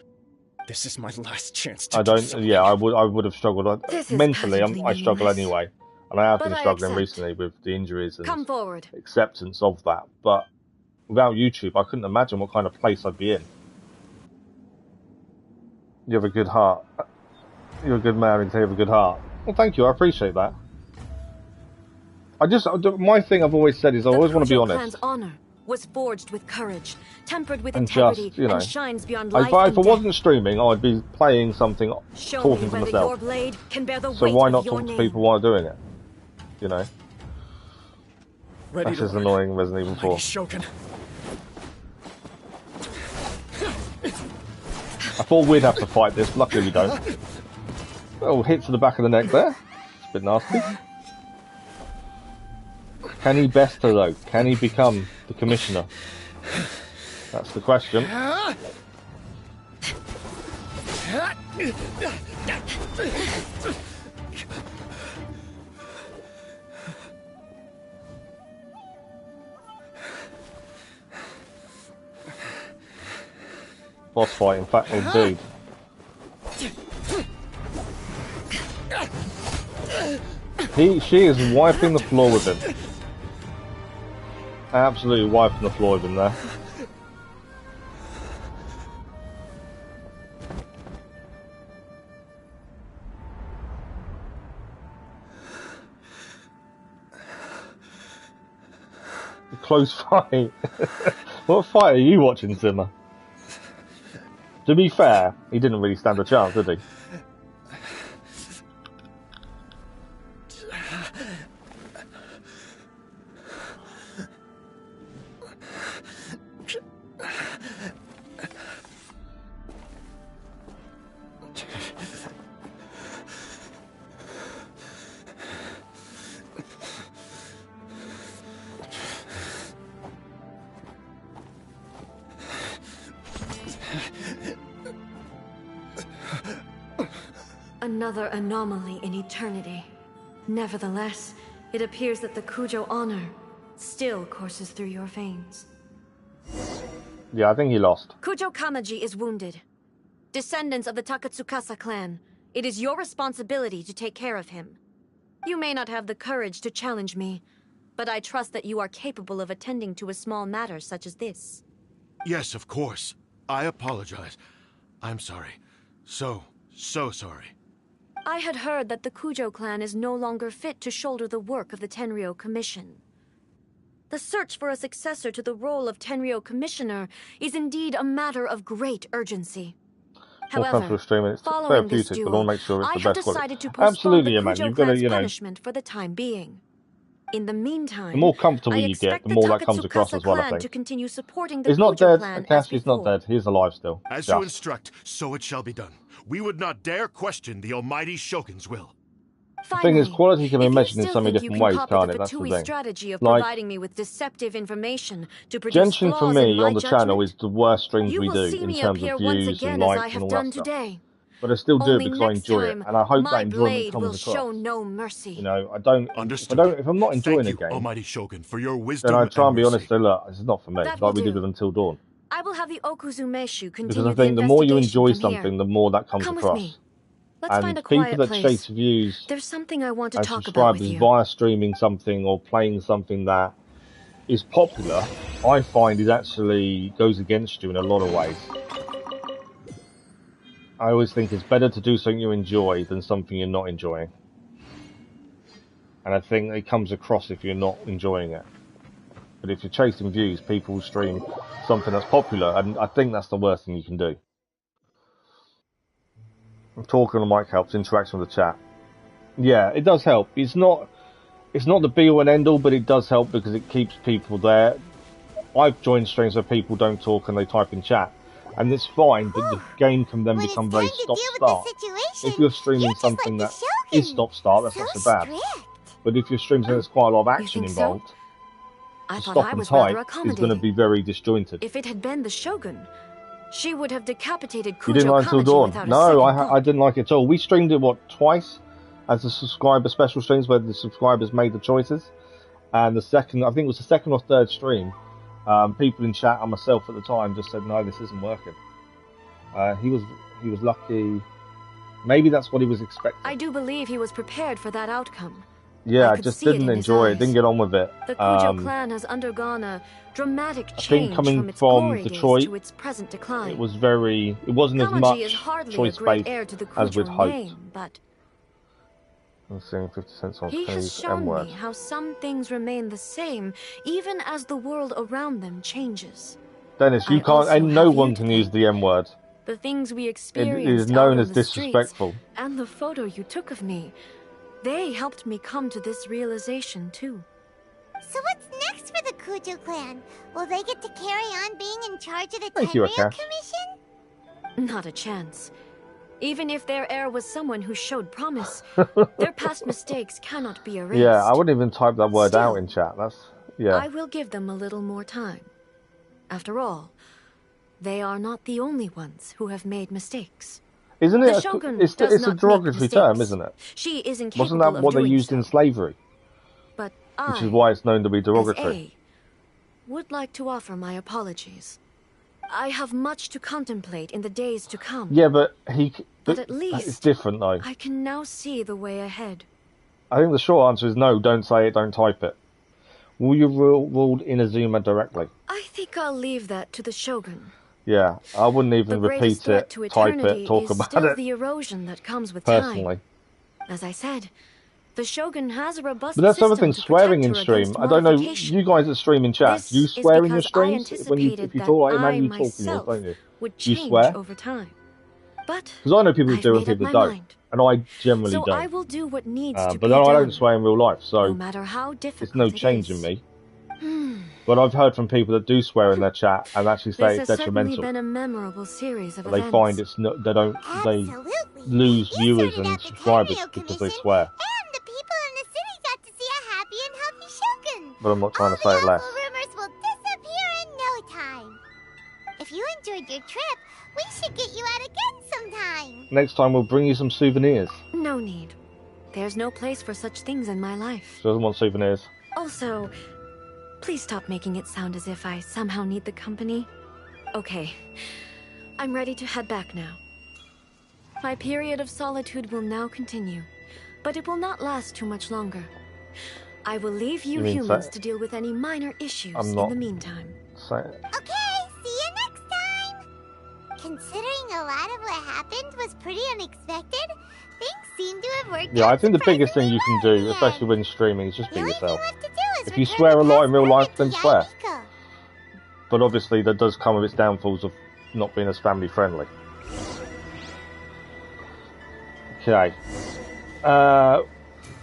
This is my last chance I to do don't. something. Yeah, I would have struggled. This is Mentally, patently I struggle meaningless. anyway, and I have But been I struggling accept. recently with the injuries and Come forward. acceptance of that. But without YouTube, I couldn't imagine what kind of place I'd be in. You have a good heart. You're a good man, and you have a good heart. Well, thank you. I appreciate that. My thing I've always said is I always want to be The Kujo honest. clan's honor was forged with courage, tempered with And integrity, just, you know, and shines beyond If life I and death. wasn't streaming, I'd be playing something, Show me talking to whether myself. your blade can bear the So weight why of not your talk to name. people while doing it? You know? Ready That's to just work. annoying Resident Evil 4. Almighty Shogun. I thought we'd have to fight this, luckily we don't. Oh, hit to the back of the neck there. It's a bit nasty. Can he best her though? Can he become the commissioner? That's the question. Boss fight, in fact, indeed. She is wiping the floor with him. Absolutely wiping the floor with him there. Close fight. What fight are you watching, Zimmer? To be fair, he didn't really stand a chance, did he? Another anomaly in eternity. Nevertheless, it appears that the Kujo honor still courses through your veins. Yeah, I think he lost. Kujo Kamaji is wounded. Descendants of the Takatsukasa clan, it is your responsibility to take care of him. You may not have the courage to challenge me, but I trust that you are capable of attending to a small matter such as this. Yes, of course. I apologize. I'm sorry. So sorry. I had heard that the Kujo clan is no longer fit to shoulder the work of the Tenryou Commission. The search for a successor to the role of Tenryou Commissioner is indeed a matter of great urgency. However, following this duel, I have decided to postpone the Kujo clan's punishment for the time being. In the meantime, the more comfortable you get, the more that comes across as well, I think. To continue supporting the he's not Kujo dead. clan Akashi's not dead. He's alive still. As you instruct, so it shall be done. We would not dare question the almighty Shogun's will. The thing is, quality can be measured in so many different ways, can't it? That's the thing. Strategy of like, providing me with deceptive information to produce Genshin for me on the channel is the worst streams we do in terms of views and likes and all that stuff. But I still do it because I enjoy it, and I hope that enjoyment comes across. No mercy. You know, I don't. If I'm not enjoying a game, Almighty Shogun, for your wisdom then I try and be mercy. honest. Say, look, this is not for me. Like we did with Until Dawn. I will have the Okuzumeshu continue because I think the more you enjoy something, the more that comes Come across. With me. Let's and find a people quiet that place. chase views There's something I want to and talk about with subscribers you. via streaming something or playing something that is popular, I find it actually goes against you in a lot of ways. I always think it's better to do something you enjoy than something you're not enjoying. And I think it comes across if you're not enjoying it. But if you're chasing views, people stream something that's popular, and I think that's the worst thing you can do. Talking on the mic helps, interaction with the chat. Yeah, it does help. It's not the be all and end all, but it does help because it keeps people there. I've joined streams where people don't talk and they type in chat, and it's fine, but the game can then become very stop-start. If you're streaming something that is stop-start, that's not so bad. But if you're streaming something that's quite a lot of action involved, the stop and type is going to be very disjointed. If it had been the Shogun, she would have decapitated Kujo You didn't like Until Dawn? No, I didn't like it at all. We streamed it, twice? As the subscriber special streams where the subscribers made the choices. And the second, I think it was the second or third stream, people in chat and myself at the time just said, no, this isn't working. He was lucky. Maybe that's what he was expecting. I do believe he was prepared for that outcome. Yeah, I just didn't enjoy it, didn't get on with it. The Kujo clan has undergone a dramatic change from its glory Detroit, to its present decline. It wasn't as much choice-based as we'd hoped. But I'm seeing 50 cents on he has shown me how some things remain the same, even as the world around them changes. Dennis, you can't, and no one can use the M-word. The things we experienced it is known as disrespectful. And the photo you took of me, they helped me come to this realization too. So what's next for the Kujo clan? Will they get to carry on being in charge of the Tenryou Commission? Not a chance. Even if their heir was someone who showed promise, their past mistakes cannot be erased. Yeah, I wouldn't even type that word out in chat. I will give them a little more time. After all, they are not the only ones who have made mistakes. Isn't it? It's a derogatory term, isn't it? She is incapable Wasn't that what they used in slavery? But which is why it's known to be derogatory. Would like to offer my apologies. I have much to contemplate in the days to come. Yeah, but at least it's different though. I can now see the way ahead. I think the short answer is no. Don't say it. Don't type it. Will you rule Inazuma directly? I think I'll leave that to the Shogun. Yeah, I wouldn't even repeat it, type it, talk about it. The erosion that comes with personally. Time. As I said, the Shogun has a robust But that's the other thing, swearing in stream. I don't know, you guys that stream in chat, do you swear in your streams? If you talk, I imagine you talk in yours, don't you? Do you swear? Over time. But because I know people who do and people don't. And I generally don't. I will do what needs to but then I don't swear in real life, so no matter how difficult there's no change in me. But I've heard from people that do swear in their chat and actually say it's detrimental. Been a memorable series of they find it's not. They lose viewers and subscribers because they swear. And the people in the city got to see a happy and healthy Shogun. But I'm not trying to say it less. Rumors will disappear in no time. If you enjoyed your trip, we should get you out again sometime. Next time we'll bring you some souvenirs. No need. There's no place for such things in my life. She doesn't want souvenirs. Also, please stop making it sound as if I somehow need the company. Okay, I'm ready to head back now. My period of solitude will now continue, but it will not last too much longer. I will leave you humans to deal with any minor issues in the meantime. Okay, see you next time! Considering a lot of what happened was pretty unexpected, things seem to have worked out. Yeah, I think the biggest thing you can do, especially when streaming, is just be yourself. If you swear a lot in real life, then swear. But obviously, that does come with its downfalls of not being as family friendly. Okay.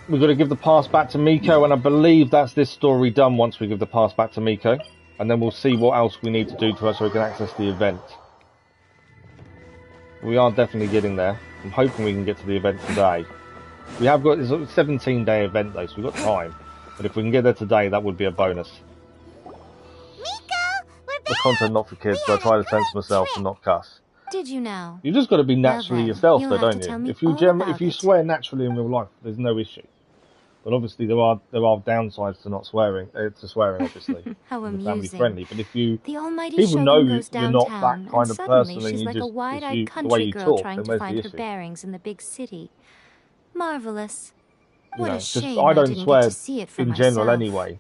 We've got to give the pass back to Miko, and I believe that's this story done once we give the pass back to Miko. And then we'll see what else we need to do to her so we can access the event. We are definitely getting there. I'm hoping we can get to the event today. We have got, it's a 17-day event though, so we've got time. But if we can get there today, that would be a bonus. Miko, we're back! The content not for kids, so I try to censor myself and not cuss. Did you know? You just got to be naturally yourself, though, don't you? If you it. swear naturally in real life, there's no issue. But obviously, there are downsides to not swearing. To swearing, obviously. How amusing. Family friendly, but if you the almighty people Shogun know goes you're not downtown, that kind of person, she's and you like just a wide-eyed the way country you girl talk, trying then to where's find the her issue? bearings in the big city. Marvelous. What You know, a shame I don't didn't swear get to see it for in myself. general anyway.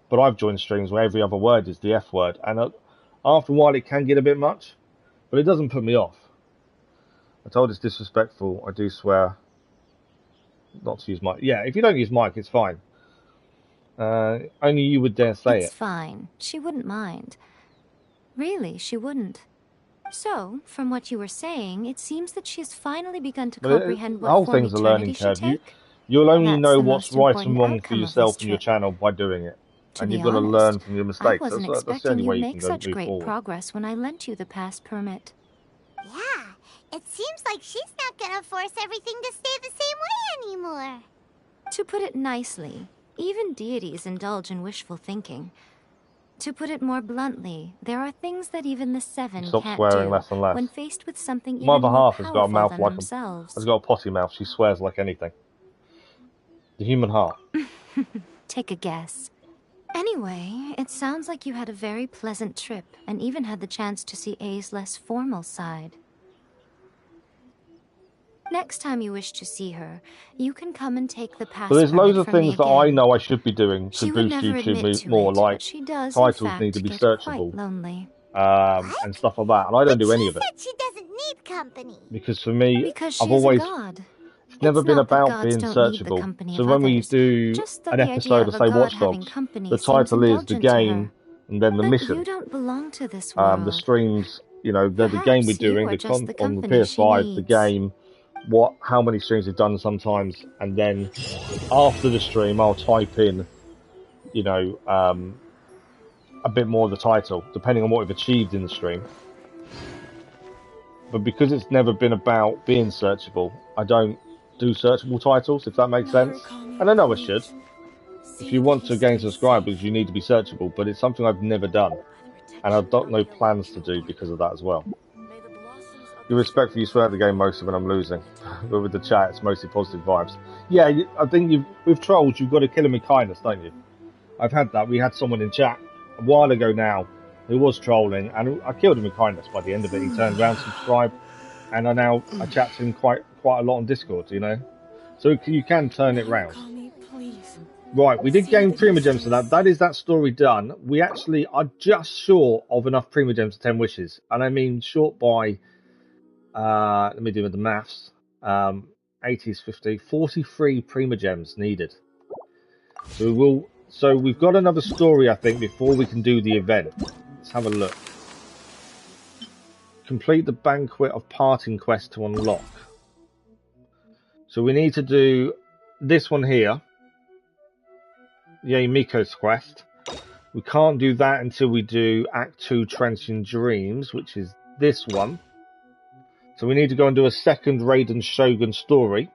But I've joined streams where every other word is the F word, and after a while it can get a bit much, but it doesn't put me off. I told it's disrespectful. I do swear not to use mic. Yeah, if you don't use mic, it's fine. Only you would dare say it. It's fine. She wouldn't mind. Really, she wouldn't. So, from what you were saying, it seems that she has finally begun to comprehend what the whole form thing's a learning eternity should curve. take. You'll only That's know the what's most right and important wrong for outcome of yourself this and your trip. channel by doing it. To And be you've got to honest, learn from your I mistakes. wasn't That's the expecting only way you'd you make can go such move great forward. progress when I lent you the pass permit. Yeah, it seems like she's not gonna force everything to stay the same way anymore. To put it nicely, even deities indulge in wishful thinking. To put it more bluntly, there are things that even the Seven Stop can't swearing do less and less. when faced with something even My other more half has got a powerful mouth than like themselves. has got a potty mouth. She swears like anything. The human heart. Take a guess. Anyway, it sounds like you had a very pleasant trip and even had the chance to see A's less formal side. Next time you wish to see her, you can come and take the pass But there's permit loads of from me things that I again. know I should be doing to She would boost never admit YouTube to more, it, like but she does, titles in fact, need to be get searchable. quite lonely. And stuff like that. And I don't do any of it. She doesn't need company. Because for me, Because she I've is always... a god. It's never been not that about gods being don't need the searchable. company So of when we others, do just that an the idea episode of of, a say, god Watch having Dogs, company the seems title is the indulgent to her. game and then the But mission. you don't belong to this world. The streams, you know, they're the Perhaps game we're you doing, are just the on the company she PS5, the needs. game, how many streams we've done sometimes, and then after the stream I'll type in, you know, a bit more of the title, depending on what we've achieved in the stream. But because it's never been about being searchable, I don't do searchable titles, if that makes sense. And I know I should. If you want to gain subscribers, you need to be searchable, but it's something I've never done. And I've got no plans to do because of that as well. You respectfully swear at the game mostly when I'm losing. But with the chat, it's mostly positive vibes. Yeah, I think with trolls, you've got to kill them with kindness, don't you? I've had that. We had someone in chat a while ago now who was trolling, and I killed him with kindness. By the end of it, he turned around, subscribed, and I chat to him quite a lot on Discord, you know? So you can turn it round. Right, we did gain Primogems for that. That is that story done. We actually are just short of enough Primogems to 10 wishes. And I mean short by, let me do the maths. 80 is 50, 43 Primogems needed. So we've got another story, I think, before we can do the event. Let's have a look. Complete the Banquet of Parting quest to unlock. So we need to do this one here. Yay, Miko's quest. We can't do that until we do Act 2 Transient Dreams, which is this one. So we need to go and do a second Raiden Shogun story.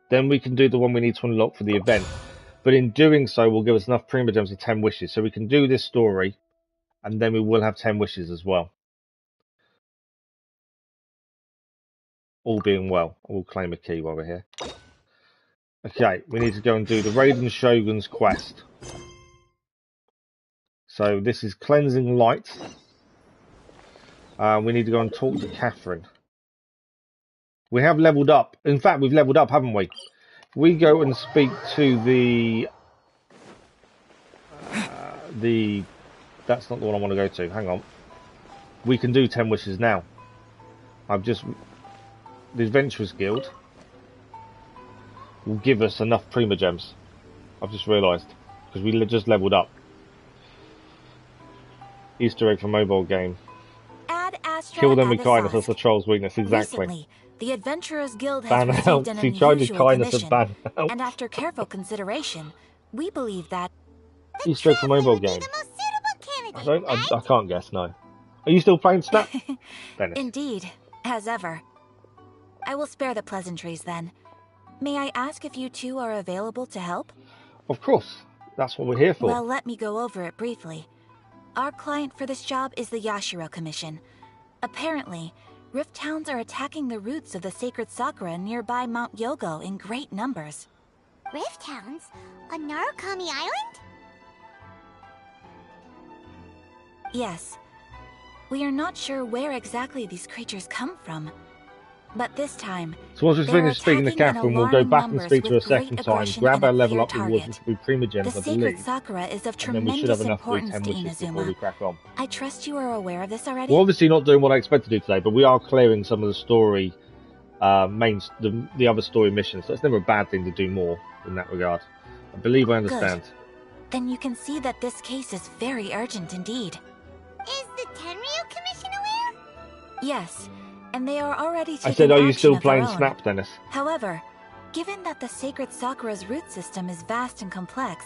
Then we can do the one we need to unlock for the event. But in doing so, will give us enough Primogems of 10 wishes. So we can do this story, and then we will have 10 wishes as well. All being well. We'll claim a key while we're here. Okay, we need to go and do the Raiden Shogun's quest. So this is Cleansing Light. We need to go and talk to Catherine. We have leveled up. In fact, we've leveled up, haven't we? We go and speak to the... That's not the one I want to go to. Hang on. We can do 10 wishes now. I've just... The Adventurers Guild will give us enough Prima Gems. I've just realised. Because we just leveled up. Easter egg for mobile game. Kill them with kindness, that's the troll's weakness, exactly. Recently, the Adventurers Guild has Ban received out. an She tried to unusual kindness commission, and ban out. and after careful consideration, we believe that... Easter egg for mobile game. I can't guess, no. Are you still playing Snap? Dennis. Indeed, as ever. I will spare the pleasantries then. May I ask if you two are available to help? Of course, that's what we're here for. Well, let me go over it briefly. Our client for this job is the Yashiro Commission. Apparently, Rift Towns are attacking the roots of the sacred Sakura nearby Mount Yogo in great numbers. Rift Towns? On Narukami Island? Yes. We are not sure where exactly these creatures come from. But this time, so once we finish speaking to Catherine, we'll go back and speak to her a second time, grab our level up rewards and be Prima Gems, I believe. The sacred Sakura is of tremendous importance to Inazuma. Before we crack on. I trust you are aware of this already? We're obviously not doing what I expect to do today, but we are clearing some of the story, the other story missions. So it's never a bad thing to do more in that regard. I believe I understand. Good. Then you can see that this case is very urgent indeed. Is the Tenryu Commission aware? Yes. And they are already taking I said, are you action still playing Snap, Dennis? However, given that the sacred Sakura's root system is vast and complex,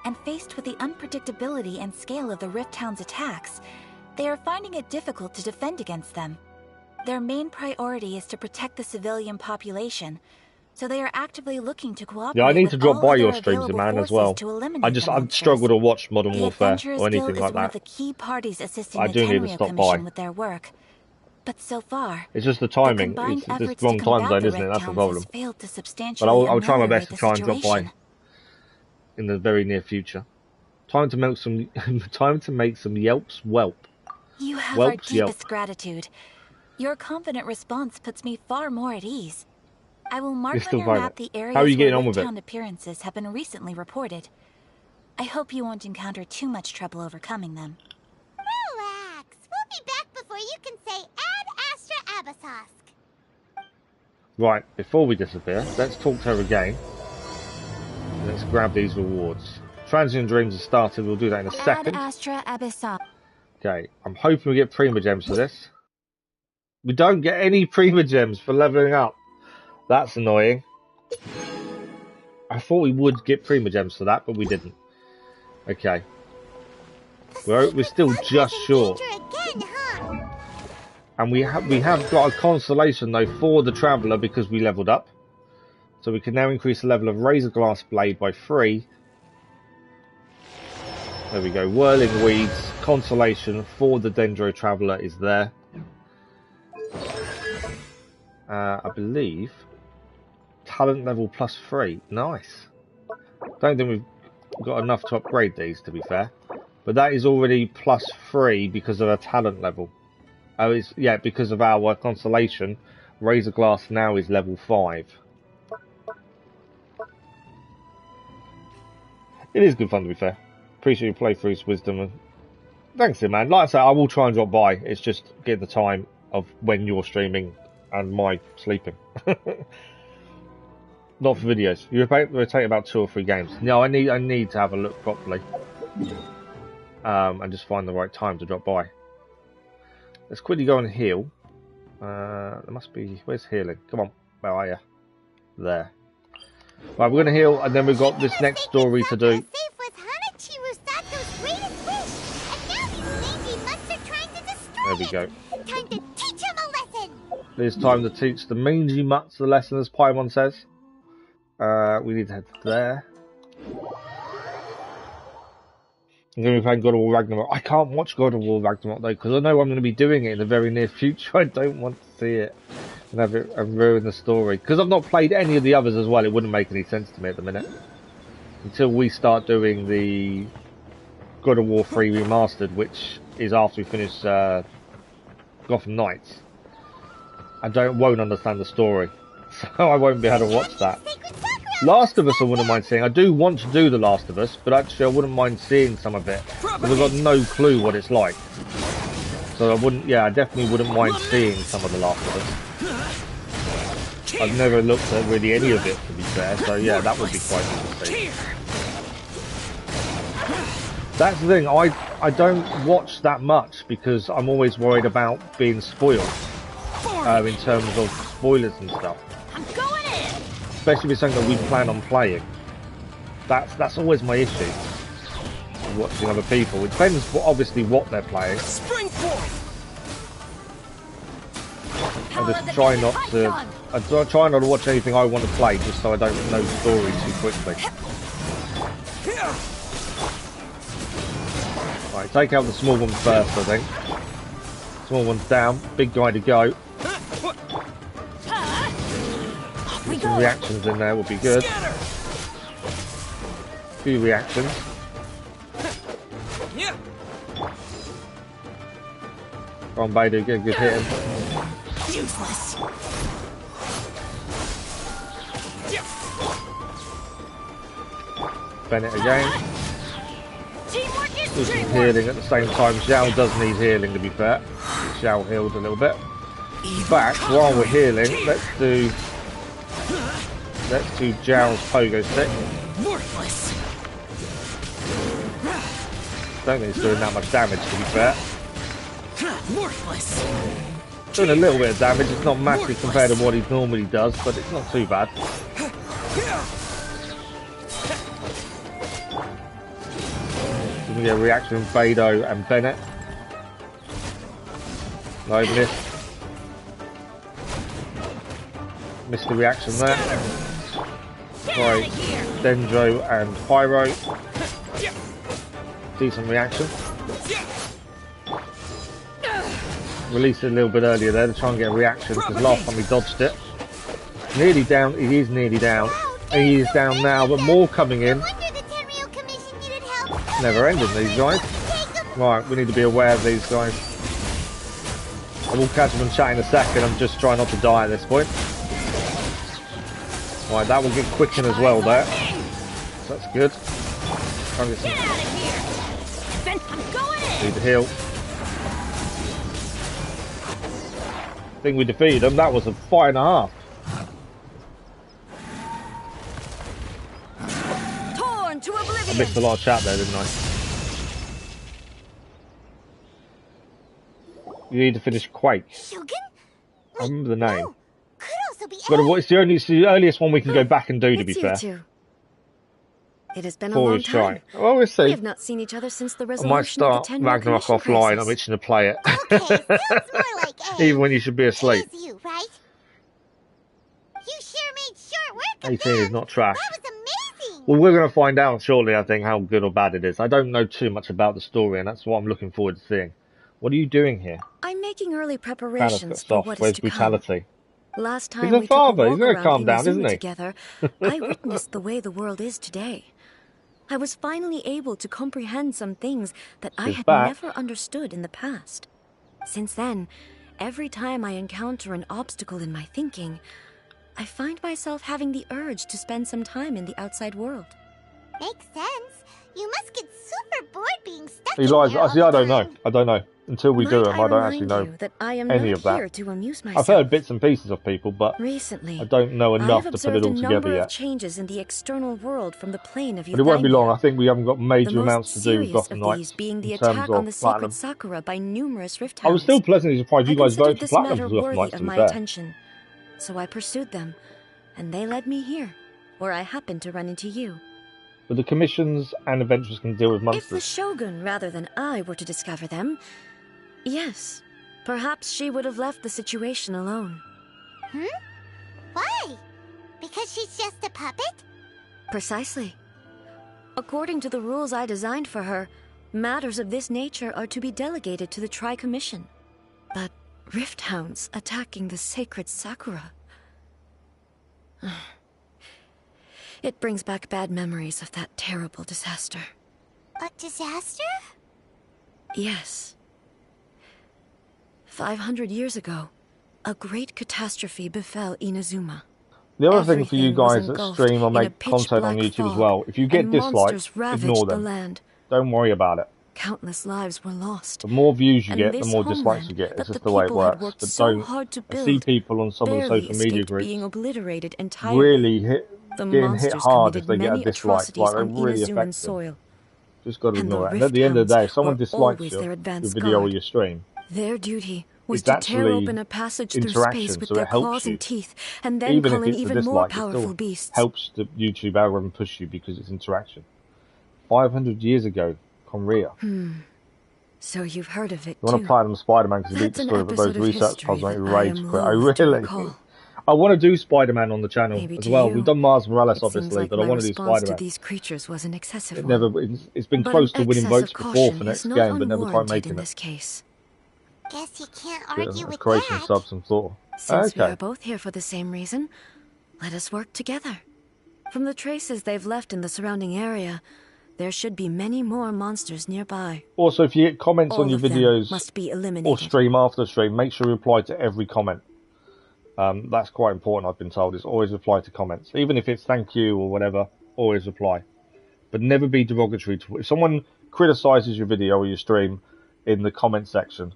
and faced with the unpredictability and scale of the Rift Town's attacks, they are finding it difficult to defend against them. Their main priority is to protect the civilian population, so they are actively looking to cooperate. Yeah, I need to drop by your streams, available man, as well. I struggle to watch Modern Warfare or anything like one that. of the key parties assisting I the do need to Tenryu stop Commission by. with their work. But so far, it's just the timing. It's the wrong time zone, isn't it? That's the problem. But I'll try my best to try and drop by in the very near future. Time to make some. Time to make some Yelps whelp. You have our deepest gratitude. Your confident response puts me far more at ease. I will mark on your map the areas where Rift Town appearances have been recently reported. I hope you won't encounter too much trouble overcoming them. Relax. We'll be back before you can say Ad Astra Abyssosque. Right, before we disappear, let's talk to her again. Let's grab these rewards. Transient Dreams has started, we'll do that in a second. Ad Astra Abyssosque. Okay, I'm hoping we get Prima Gems for this. We don't get any Prima Gems for leveling up. That's annoying. I thought we would get Prima Gems for that, but we didn't. Okay. We're still just short. And we have got a constellation though for the Traveller because we leveled up. So we can now increase the level of Razor Glass Blade by 3. There we go. Whirling Weeds, consolation for the Dendro Traveller is there. I believe talent level plus 3. Nice. Don't think we've got enough to upgrade these, to be fair. But that is already plus 3 because of our talent level. Oh, yeah, because of our constellation. Razor Glass now is level 5. It is good fun, to be fair. Appreciate your playthrough's wisdom. And thanks, man. Like I say, I will try and drop by. It's just getting the time of when you're streaming and my sleeping. Not for videos. You rotate about 2 or 3 games. No, I need to have a look properly. And just find the right time to drop by. Let's quickly go and heal. There must be... Where's healing? Come on. Where are you? There. Right, we're going to heal, and then we've got this next story to do. There we go. Time to teach him a lesson. It's time to teach the mangy mutts the lesson, as Paimon says. We need to head there. I'm going to be playing God of War Ragnarok. I can't watch God of War Ragnarok though, because I know I'm going to be doing it in the very near future. I don't want to see it. and have it and ruin the story. Because I've not played any of the others as well, it wouldn't make any sense to me at the minute. Until we start doing the God of War 3 Remastered, which is after we finish Gotham Knights. I won't understand the story, so I won't be able to watch that. Last of Us I wouldn't mind seeing. I do want to do The Last of Us, but actually I wouldn't mind seeing some of it, because I've got no clue what it's like. So I wouldn't, yeah, I definitely wouldn't mind seeing some of The Last of Us. I've never looked at really any of it, to be fair, so yeah, that would be quite interesting. That's the thing, I don't watch that much because I'm always worried about being spoiled in terms of spoilers and stuff. Especially if it's something that we plan on playing. That's always my issue. Watching other people. It depends obviously what they're playing. I just try not to watch anything I want to play just so I don't know the story too quickly. Right, take out the small one first, I think. Small one's down, big guy to go. Get some reactions in there would be good. Few reactions. Come on, Beidou, get a good hit in. Useless. Bennett again. Do some healing at the same time. Xiao does need healing, to be fair. Xiao healed a little bit. In fact, while we're healing, let's do Zhao's pogo stick. Don't think it's doing that much damage, to be fair. Doing a little bit of damage. It's not massive compared to what he normally does, but it's not too bad. We get a reaction from Beidou and Bennett. No miss. Missed the reaction there. Right, Denjo and Pyro. Decent reaction. Released it a little bit earlier there to try and get a reaction because last time we dodged it. Nearly down, he is nearly down. And he is down now, but more coming in. Never ending these guys. Right, we need to be aware of these guys. I will catch them and chat in a second. I'm just trying not to die at this point. Right, that will get quicken as well there. So that's good. Try and get some. Need to heal. I think we defeated them. That was a fight and a half. I missed a lot of chat there, didn't I? You need to finish Quake. Shogun? I remember the name. No. Could also be It's the earliest one we can go back and do, to be fair. Two. It has been a Before long we time. try. Well, we'll see. We have not seen each other since the I might resolution of start the Tenryou Ragnarok Commission offline. crisis. I'm itching to play it. Okay, sounds more like A. Even when you should be asleep. It is you, right? You sure made short work of 18 is not trash. That was amazing. Well, we're going to find out shortly, I think, how good or bad it is. I don't know too much about the story, and that's what I'm looking forward to seeing. What are you doing here? I'm making early Kind preparations of for off. what Where's is to come. brutality? Last time He's a we father. took a He's walk gonna around calm down, Inazuma isn't he? together, I witnessed the way the world is today. I was finally able to comprehend some things that I He's had back. never understood in the past. Since then, every time I encounter an obstacle in my thinking, I find myself having the urge to spend some time in the outside world. Makes sense. You must get super bored being stuck He in lies. here all See, I the don't know. time. I don't know. Until we do Might them, I don't actually remind know you that I am any not of that. here to amuse myself. I've heard bits and pieces of people, but Recently, I don't know enough I have to put it observed all a together number of yet. changes in the external world from the plane of But it won't be Euthymia. long. I think we haven't got major The amounts most to do with serious Gotham of Knights these being the in terms attack on the of sacred Platinum. Sakura by numerous rift I was hounds. still pleasantly surprised you I guys voted considered for this Platinum matter for Gotham worthy Knights, of to be my fair. attention, so I pursued them, and they led me here, where I happened to run into you. But the commissions and adventurers can deal with If the monsters. Shogun rather than I were to discover them, yes, perhaps she would have left the situation alone. Why? Because she's just a puppet? Precisely. According to the rules I designed for her, matters of this nature are to be delegated to the Tri-Commission. But Rift hounds attacking the sacred Sakura. It brings back bad memories of that terrible disaster. A disaster? Yes. 500 years ago, a great catastrophe befell Inazuma. The other thing for you Everything was guys that engulfed stream or in a make content on pitch-black YouTube as fog, well, if you get and dislikes, monsters ravaged ignore the them. land. Don't worry about it. Countless lives were lost. The more views you And get, the this more dislikes homeland you get. It's that just the the way it people had works. worked But so don't hard to I see build people on some of the barely social media escaped groups being obliterated entirely. really The getting hit monsters hard if committed they get a many dislike. atrocities Like, it on really Inazuman affects them. soil. Just got to And the ignore it. And at Rift the end of the day, Hounds if someone were dislikes always your their advance video or guard. your stream, Their duty was it's to tear actually open a passage through interaction, space with so their it helps claws you. and teeth, and then Even call if in it's a even more dislike, it powerful still beasts. helps the YouTube algorithm push you because it's interaction. 500 years ago, Conria. So you've heard of it You want too. to Platinum Spider-Man because you beat That's the an story of episode those of research history puzzles make that you I rage am quit. Oh, loath to really? recall. I want to do Spider-Man on the channel Maybe as to well. you, We've done Miles Morales, it seems obviously, like but I my want to do response to Spider-Man. these creatures was an excessive It one. never, it's been But close an to winning excess votes of before caution for is next not game, but never quite unwarranted making in it. this case. Guess you can't argue with Creation that. subs and thought. Since we Okay. are both here for the same reason, let us work together. From the traces they've left in the surrounding area, there should be many more monsters nearby. Also, if you get comments All on your of them videos must be or eliminated. stream after the stream, make sure you reply to every comment. That's quite important, I've been told. Is always reply to comments. Even if it's thank you or whatever, always reply. But never be derogatory. If someone criticises your video or your stream in the comment section,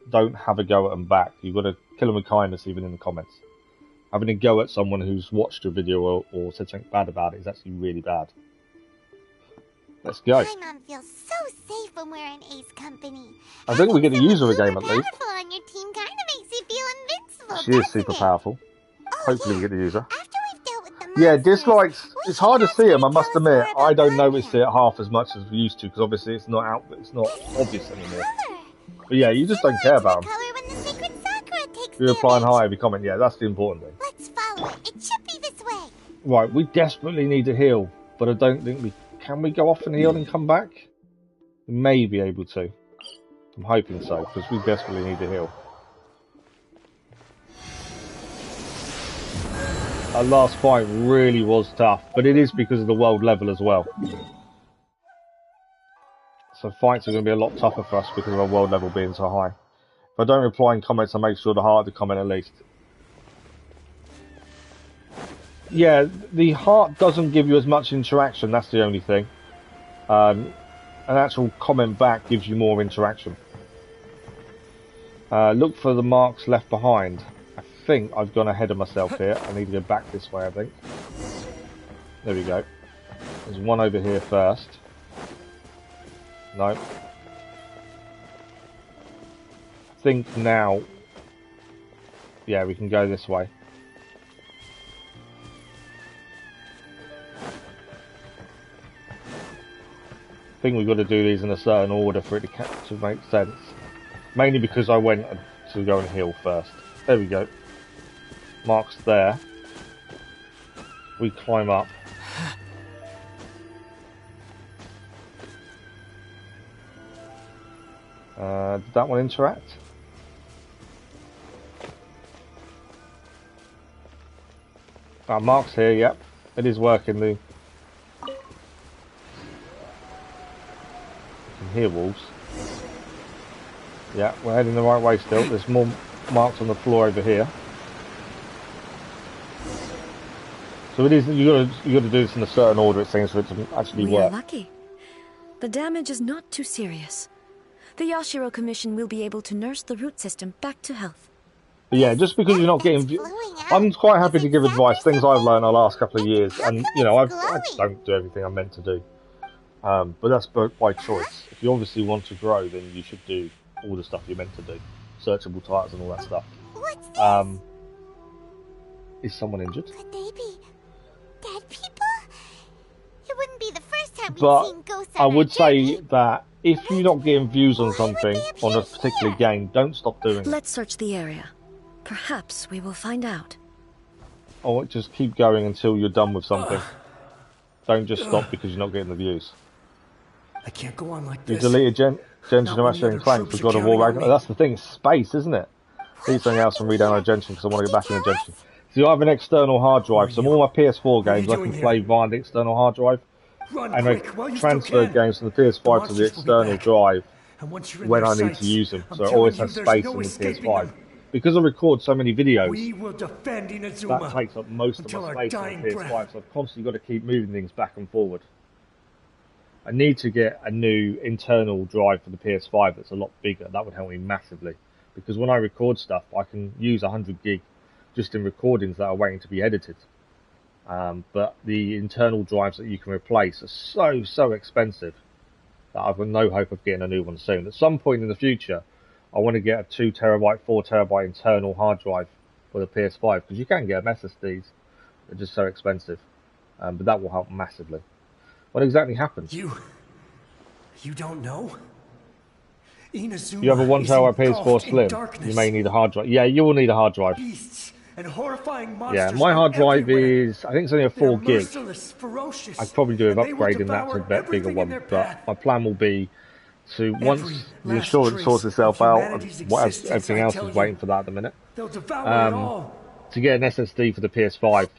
don't have a go at them back. You've got to kill them with kindness even in the comments. Having a go at someone who's watched your video or said something bad about it is actually really bad. Let's go. My mom feels so safe when we're in Ace company. I think we get the user of the game at least. Powerful on your team kind of makes you feel invincible. She is super powerful. Hopefully we get the user. Yeah, dislikes. It's hard to see them, I must admit. I don't notice it half as much as we used to because obviously it's not out. It's not obvious anymore. But yeah, you just don't care about them. You're replying hi every comment. Yeah, that's the important thing. Let's follow it. It should be this way. Right, we desperately need to heal, but I don't think we can. We go off and heal and come back. We may be able to. I'm hoping so because we desperately need to heal. Our last fight really was tough, but it is because of the world level as well. So fights are going to be a lot tougher for us because of our world level being so high. If I don't reply in comments, I make sure to heart the comment at least. Yeah, the heart doesn't give you as much interaction, that's the only thing. An actual comment back gives you more interaction. Look for the marks left behind. I think I've gone ahead of myself here. I need to go back this way, I think. There we go. There's one over here first. No. I think now... Yeah, we can go this way. I think we've got to do these in a certain order for it to make sense. Mainly because I went to go and heal first. There we go. Mark's there. We climb up. Did that one interact? Mark's here, yep. It is working. You can hear wolves. Yeah, we're heading the right way still. There's more marks on the floor over here. So it is. You got to do this in a certain order, it seems, for it to actually We are work. lucky. The damage is not too serious. The Yashiro Commission will be able to nurse the root system back to health. But yeah, just because you're not getting... I'm quite happy to give advice, things I've learned the last couple of years, and you know, I don't do everything I'm meant to do. But that's by choice. If you obviously want to grow, then you should do all the stuff you're meant to do. Searchable titles and all that stuff. What's this? Is someone injured? Could they be dead people? It wouldn't be the first time we've But seen ghosts I on would our say journey. that if you're not getting views on something, on a particular game, don't stop doing it. Let's search the area. Perhaps we will find out. Or just keep going until you're done with something. Don't just stop because you're not getting the views. I can't go on like You this. deleted Genshin Not when the Impact other and Clank troops for are God of War counting on Ragnarok. me. That's the thing, it's space, isn't it? Need something else and re-download Genshin because I want to get back into Genshin. So I have an external hard drive, so all my PS4 games I can play via the external hard drive. And I transfer games from the PS5 to the external drive when I need to use them, so it always has space in the PS5. Because I record so many videos, that takes up most of my space on the PS5, so I've constantly got to keep moving things back and forward. I need to get a new internal drive for the PS5 that's a lot bigger. That would help me massively, because when I record stuff, I can use 100 gig just in recordings that are waiting to be edited. But the internal drives that you can replace are so expensive that I've got no hope of getting a new one soon. At some point in the future, I want to get a 2 terabyte, 4 terabyte internal hard drive for the PS5, because you can get them SSDs. They're just so expensive. But that will help massively. What exactly happened? You don't know? Inazuma you have a 1 terabyte PS4 Slim. You may need a hard drive. Yeah, you will need a hard drive. And horrifying monsters. Yeah, my hard drive is, I think it's only a 4 gig. Ferocious, I'd probably do with upgrading that to a bit bigger one, but my plan will be to, once the insurance sorts itself out, and everything else is waiting for that at the minute, to get an SSD for the PS5.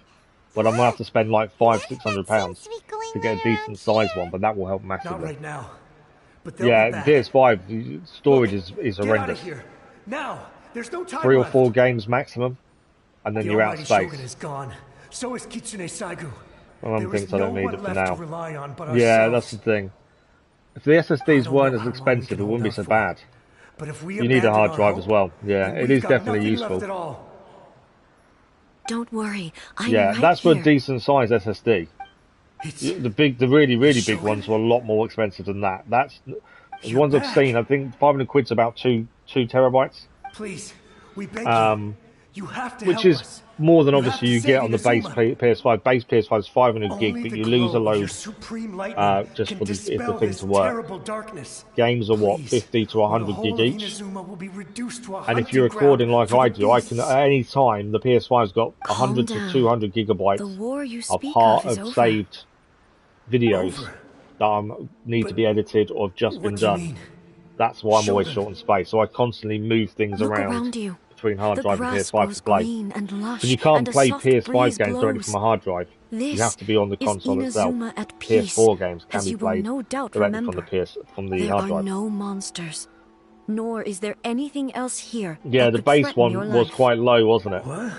But I'm going to have to spend like £500-600 to get a decent sized one, but that will help massively. Not right now. But yeah, PS5 storage is horrendous. Now, there's no time 3 or 4 games maximum, and then the you're out of space. Shogun is gone. So is Kitsune Saigu. My mum thinks I don't need it for now. On yeah, that's the thing. If the SSDs weren't as expensive, it wouldn't be so bad. But if we you need a hard drive as well. Yeah, it is definitely useful. Don't worry, that's for a decent size SSD. The really big ones are a lot more expensive than that. That's the ones I've seen. I think 500 quid's about 2 terabytes. Please, we beg you. You have to which is more than obviously you get on the base PS5. Base PS5 is 500 gig, but you lose a load just for the thing to work. Games are what, 50 to 100 gig each. And if you're recording like I do, I can at any time the PS5's got 100 to 200 gigabytes of saved videos that need to be edited or have just been done. That's why I'm always short on space. So I constantly move things around between hard drive and PS5 to play. But you can't play PS5 games directly from a hard drive. You have to be on the console itself. PS4 games can be played directly from the hard drive. There are no monsters, nor is there anything else here. Yeah, the base one was quite low, wasn't it? What?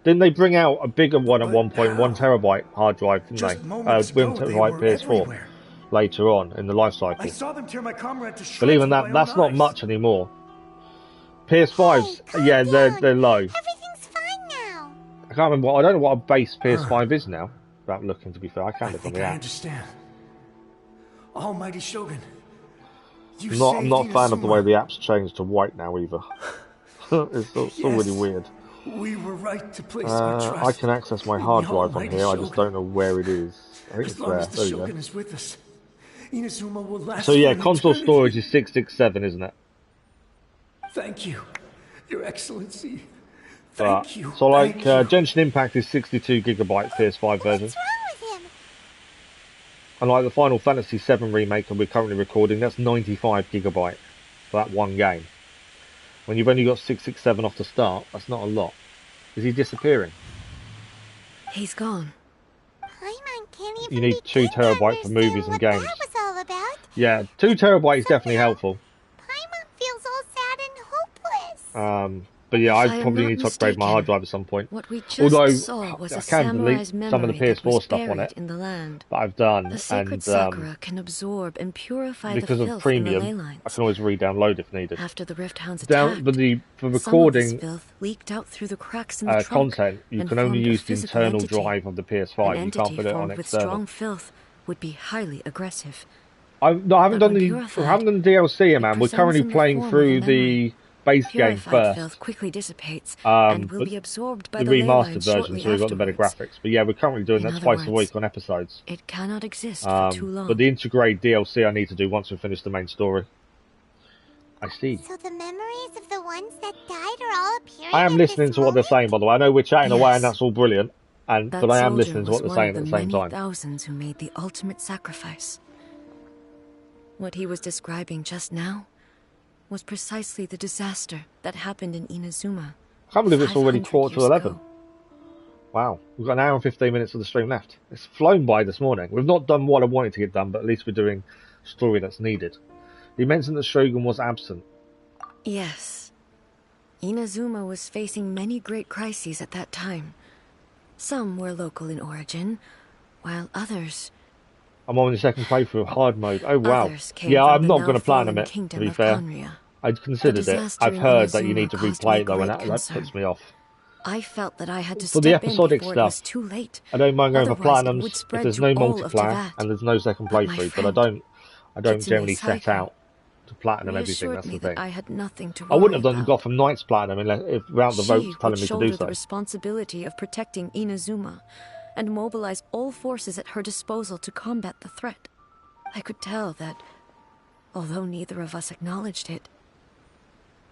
Didn't they bring out a bigger one at one point, 1 terabyte hard drive, didn't they? 1 terabyte PS4 later on in the life cycle. I saw them tear my comrade to shreds. But even that's not much anymore. PS5s, yeah, they're low. Everything's fine now. I can't remember. I don't know what a base PS5 is now. Without looking, to be fair, I can't look on the app. I understand. Almighty Shogun. I'm not a fan of the way the app's changed to white now either. It's still really weird. We were right to place our trust. I can access my hard drive on here. I just don't know where it is. I think it's there. There you go. Is with us, Inazuma will last. So yeah, console storage is 667, isn't it? Thank you, Your Excellency. Thank you. So like Genshin Impact is 62 gigabyte PS5 version. What's wrong with him? And like the Final Fantasy VII remake that we're currently recording, that's 95 gigabyte for that one game. When you've only got 667 off the start, that's not a lot. Is he disappearing? He's gone. Paimon can't even you need 2 terabyte for movies and games. That was all about. Yeah, 2 terabyte is definitely helpful. Paimon feels all sad and hopeless. But yeah, I probably need to upgrade my hard drive at some point. What we just saw was I can delete some of the PS4 stuff on it in the land. that I've done, the sacred sakura can absorb and purify because the of filth premium, in the ley lines. I can always re-download if needed. After the Rift Hounds attacked, But for recording some of this filth leaked out through the cracks in the trunk content, you can only use the internal drive of the PS5. You can't put it on with external. strong filth would be highly aggressive. I haven't done the DLC, man. We're currently playing through the base game first. Filth quickly dissipates and will be absorbed by the remastered version, so we've got the better graphics. But yeah, we're currently doing that twice a week on episodes. It cannot exist for too long. But the integrated DLC I need to do once we finish the main story. I see. So the memories of the ones that died are all appearing. I am listening to what they're saying, by the way. I know we're chatting away, and that's all brilliant. But I am listening to what they're saying at the same time. Thousands who made the ultimate sacrifice. What he was describing just now was precisely the disaster that happened in Inazuma. I can't believe it's already 500 quarter to years 11. ago. Wow, we've got an hour and 15 minutes of the stream left. It's flown by this morning. We've not done what I wanted to get done, but at least we're doing story that's needed. You mentioned that Shogun was absent. Yes. Inazuma was facing many great crises at that time. Some were local in origin, while others... I'm on the second playthrough of hard mode. Oh wow. Others came Yeah, from I'm the not now going to plan fallen it, to kingdom be of fair. Conria. I'd considered The it. disaster I've in heard that you Inazuma need to caused replay me it though, and great that concern. puts me off. I felt that I had to For the step episodic in before it was stuff, too late. I don't mind going for Otherwise, it platinums would if spread there's to no all of multiplayer Teyvat. and there's no second But my playthrough, but I friend, don't Kitsune generally set Saiko, out to platinum everything, reassured that's me the thing. that I had nothing to I wouldn't have worry done about. Gotham Knights platinum without the She votes would telling me to shoulder do the so. responsibility of protecting Inazuma and mobilize all forces at her disposal to combat the threat. I could tell that, although neither of us acknowledged it,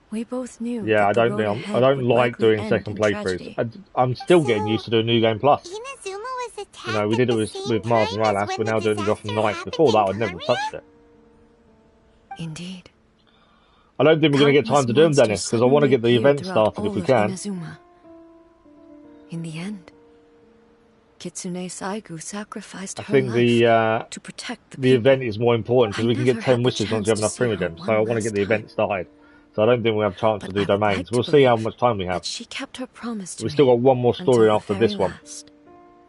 we both knew Yeah, that I the don't road know. ahead I don't would like likely doing end second in playthroughs. tragedy. I'm still getting used to doing New Game Plus. Inazuma was attacked You know, we did it with Mars and Ralas. We're now doing Gotham Knights. Before that, I'd never touched it. Indeed. I don't think we're going to get time to do them, Countless Dennis, because I want to monsters get the suddenly event appeared throughout started if we all of can. Inazuma. In the end, Kitsune Saiko sacrificed I her think life to protect the event is more important because I we can never get 10 had the wishes once chance you have to enough see her primogems. So one I want to last get the time. event started. So I don't think we have a chance to do I would domains. like to We'll see how believe much time we have. that she kept her promise to We've still me got one more story until after the this very one last.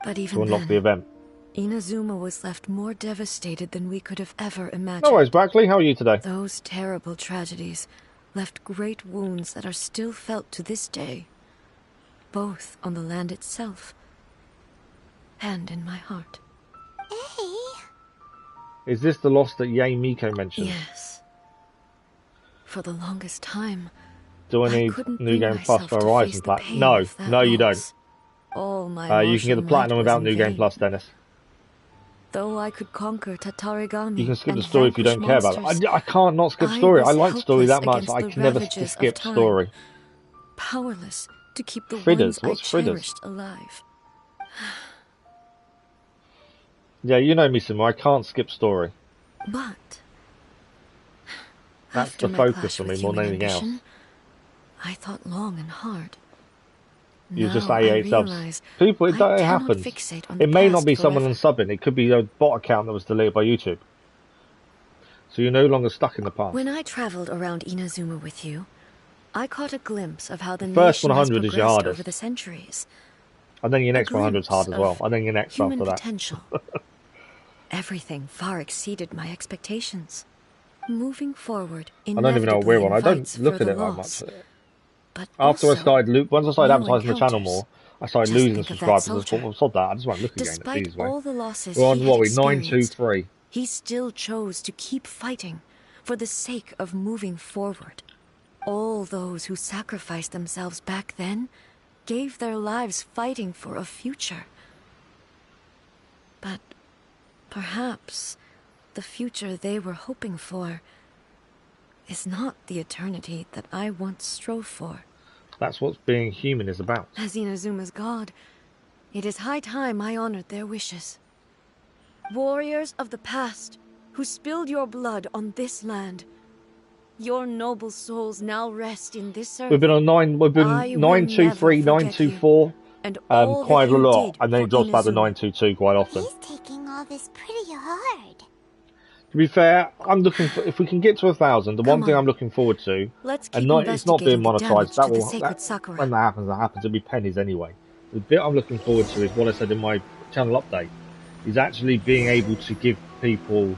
But to even unlock then, the event. Inazuma was left more devastated than we could have ever imagined. No worries, Brackley. How are you today? Those terrible tragedies left great wounds that are still felt to this day, both on the land itself and in my heart. Is this the loss that Yae Miko mentioned? Yes. For the longest time, Do I need couldn't New bring Game Plus myself for to Horizon face the Platinum? pain No, of that no, you don't. loss. All my You can get the martial Platinum might without was New in Game vain. Plus, Dennis. Though I could conquer Tatarigami You can skip and the story if you don't vanquish care about monsters, it. I can't not skip story. I was like story that helpless much. I against can the never ravages of skip time, story. powerless to keep the Fritters? ones I What's fritters? cherished alive. Yeah, you know me, Simo. I can't skip story. But That's after the my focus clash for me with more than human anything else. ambition, I thought long and hard. You just Now I AA subs. realize People, it I cannot happens. fixate on It the may not past be someone forever. unsubbing. It could be a bot account that was deleted by YouTube. So you're no longer stuck in the past. When I traveled around Inazuma with you, I caught a glimpse of how the First nation has 100 is your progressed hardest. over the centuries. And then your next A 100 is hard as glimpse well. of And then your next human after that. potential. Everything far exceeded my expectations. Moving forward, I don't even know what we're on. I don't look at it that much. But After I also, started, once I started new advertising the channel encounters. more, I started Just losing think of that subscribers. I just thought, soldier. well, sod that. I just won't look again. It's Despite easy way. all the losses We're on he what? had We experienced, 923. he still chose to keep fighting for the sake of moving forward. All those who sacrificed themselves back then gave their lives fighting for a future. But perhaps the future they were hoping for is not the eternity that I once strove for. That's what being human is about. As Inazuma's god, it is high time I honored their wishes. Warriors of the past, who spilled your blood on this land, your noble souls now rest in this earth. We've been on 923, 924, quite a lot, and then it drops back to 922 quite often. He's taking all this pretty hard. To be fair, I'm looking for, if we can get to 1,000, the one thing I'm looking forward to, Let's and keep it's not being investigating the monetized, damage that to the will, sacred Sakura. when that happens, it'll be pennies anyway. The bit I'm looking forward to is what I said in my channel update, is actually being able to give people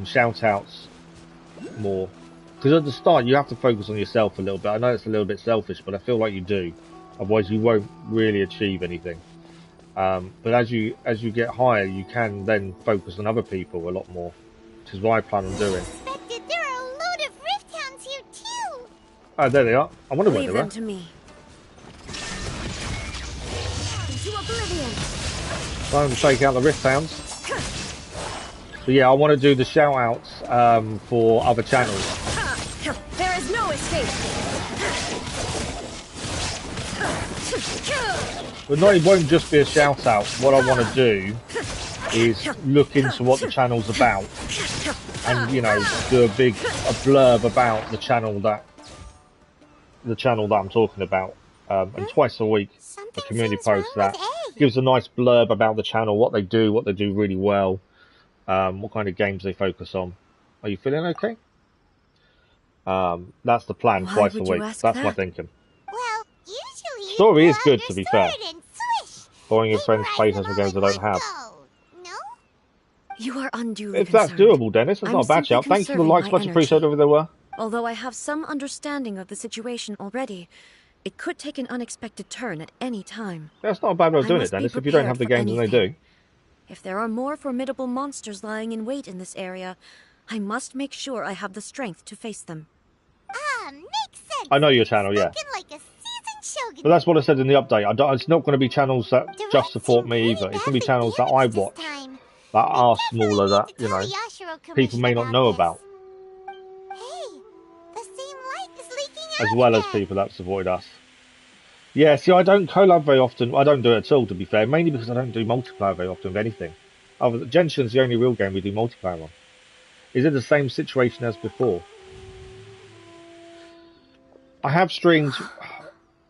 shout outs more. Because at the start you have to focus on yourself a little bit. I know it's a little bit selfish, but I feel like you do. Otherwise you won't really achieve anything. But as you get higher, you can then focus on other people a lot more, which is what I plan on doing. There are a load of Rift Hounds here too. Oh, there they are. I wonder where Leave they them were. to me. Into oblivion. Time to take out the Rift Hounds. So yeah, I want to do the shout outs for other channels. There is no escape. But no, it won't just be a shout out. What I want to do is look into what the channel's about, and you know, do a blurb about the channel that I'm talking about, and twice a week a community post that gives a nice blurb about the channel, what they do really well, what kind of games they focus on. Are you feeling okay? That's the plan. Twice a week. That's my thinking. Well, usually Story is good, to be fair. Borrowing your friends' playtest with games they don't have. You are unduly If that's concerned. doable, Dennis, it's not a bad simply shout. Thanks for the conserving likes, my much energy. appreciated over there were. Although I have some understanding of the situation already, it could take an unexpected turn at any time. That's not a bad way of I doing it, must be Dennis, if you don't have the prepared games for and they do. anything. If there are more formidable monsters lying in wait in this area, I must make sure I have the strength to face them. Makes sense. I know your channel, yeah. Like a seasoned shogun. But that's what I said in the update. It's not going to be channels that just support me either. It's going to be channels that I watch that are smaller, that, you know, people may not know about. Hey, the same light is leaking As well as people that supported us. Yeah, see, I don't collab very often. I don't do it at all, to be fair. Mainly because I don't do multiplayer very often with anything. Genshin's the only real game we do multiplayer on. Is it the same situation as before? I have streamed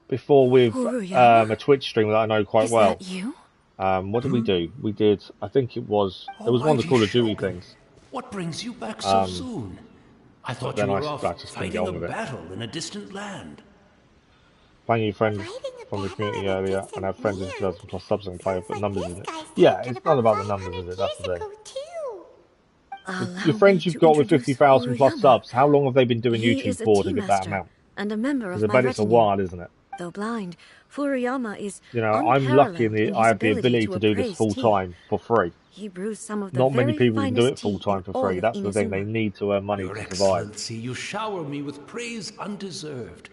before with a Twitch stream that I know quite well. Is that you? What did we do? We did, I think it was, there was one of the Call of Duty things. What brings you back so soon? I thought you were off fighting a battle in a distant land. Playing your friends from the community earlier and have friends with 2,000 plus subs and play, but numbers isn't it? Yeah, it's not about the numbers, is it? That's the thing. Your friends you've got with 50,000 plus subs, how long have they been doing YouTube for to get that amount? And a member of Because I bet it's a while, isn't it? Though blind, Furuyama is You know, I'm lucky in the I have the ability to do this full time for free. He brews some of the Not many very people can do it finest full time tea for in free. all That's of the thing. They Inazuma. need to earn money Your to survive. Excellency, you shower me with praise undeserved.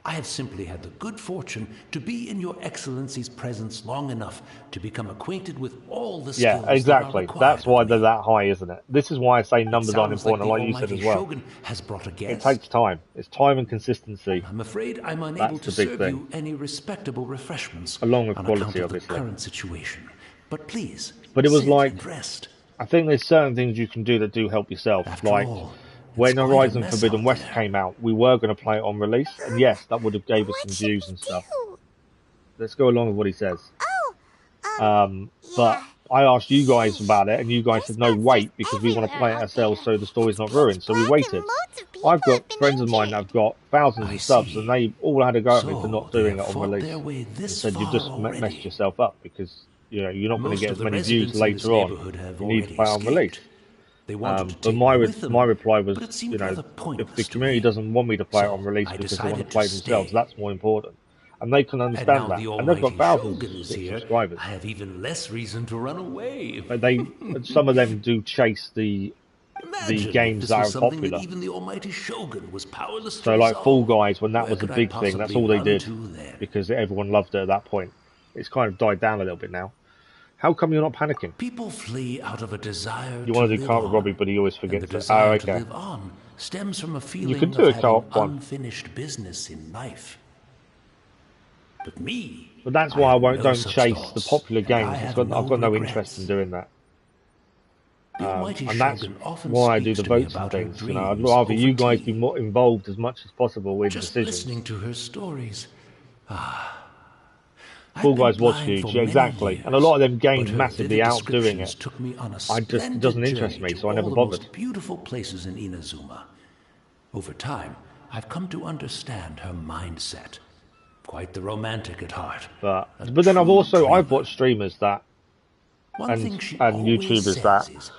I have simply had the good fortune to be in your Excellency's presence long enough to become acquainted with all the skills Yeah, that are exactly. required That's why of they're me. that high, isn't it? This is why I say numbers aren't Sounds like important, the like you said almighty as well. Shogun has brought a It guest. takes time. It's time and consistency. I'm afraid I'm unable That's to the big serve thing. you any respectable refreshments Along with on quality, account of obviously. the current situation. But please, But it was sit like, and rest. I think there's certain things you can do that do help yourself. After Like, all, when quite a Horizon mess Forbidden out West there. came out, we were going to play it on release, and yes, that would have gave us some views and stuff. Let's go along with what he says. But I asked you guys about it, and you guys said no, wait, because we want to play it ourselves so the story's not ruined. So we waited. I've got friends of mine that have got thousands of subs, and they all had a go at me for not doing it on release. They said you just messed yourself up because you know you're not going to get as many views later on. You need to play on release. But my reply was, you know, if the community doesn't want me to play it on release because they want to play themselves, that's more important. And they can understand that. And they've got thousands of subscribers. I have even less reason to run away. But some of them do chase the games that are popular. That even the almighty Shogun was powerless So to like resolve. Fall Guys, when that Where was a could I big thing, that's possibly all they run did. to then? Because everyone loved it at that point. It's kind of died down a little bit now. How come you're not panicking? People flee out of a desire You want to do live co-op with on, Robbie, but he always and the forgets it. desire Oh, to okay. live on stems from a feeling can do of a co-op having one. unfinished business in life. But me, But that's why I no don't such chase thoughts, the popular and I games. have I've got no regrets. interest in doing that. The almighty And that's Shogun often why I do the speaks to me votes and about her things. You know, I'd dreams rather you over guys tea. be more involved as much as possible with Just decisions. listening to her stories. Fall Guys was huge, yeah, exactly. And a lot of them games massively outdoing it. Took me on a It doesn't interest me, so I never the bothered. most beautiful places in Inazuma. Over time, I've come to understand her mindset. Quite the romantic at heart. But then I've watched streamers that One and thing she YouTubers always that says is,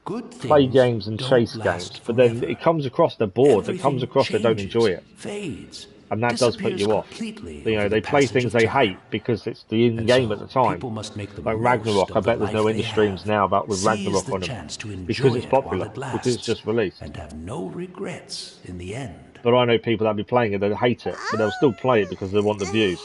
good play things games and don't chase last games, but then forever. it comes across they're bored. It comes Everything across they don't changes, enjoy it, fades, and that does put disappears you off. completely You know, over they the play passage things of they time. hate because it's the in-game at the time. People must make the Like most Ragnarok, I of the bet there's no life they indie streams have. now about with Seize Ragnarok the on them chance to enjoy because it's it while popular, it because it's lasts, just released. and have no regrets in the end. But I know people that be playing it that hate it, but they'll still play it because they want the views.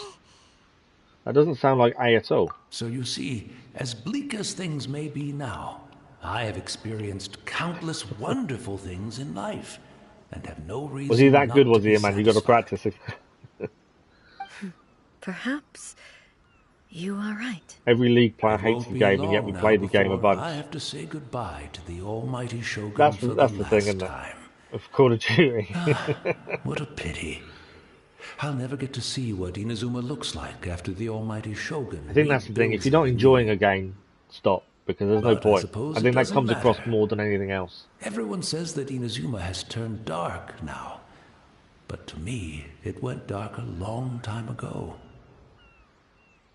That doesn't sound like A at all. So you see, as bleak as things may be now, I have experienced countless wonderful things in life, and have no reason. Was he that not good? to Was be he, man? You got to satisfied. practice it. Perhaps You are right. Every League player It hates won't the be game, and yet long we now play the game a before bunch. I have to say goodbye to the almighty Shogun That's for the the thing, last isn't it? time. Of Call of Duty. What a pity. I'll never get to see what Inazuma looks like after the almighty Shogun. I think that's the thing. If rebuilds you're not it enjoying anew. a game, stop, because there's no But I point. suppose I it think that doesn't comes across matter. more than anything else. Everyone says that Inazuma has turned dark now. But to me, it went dark a long time ago.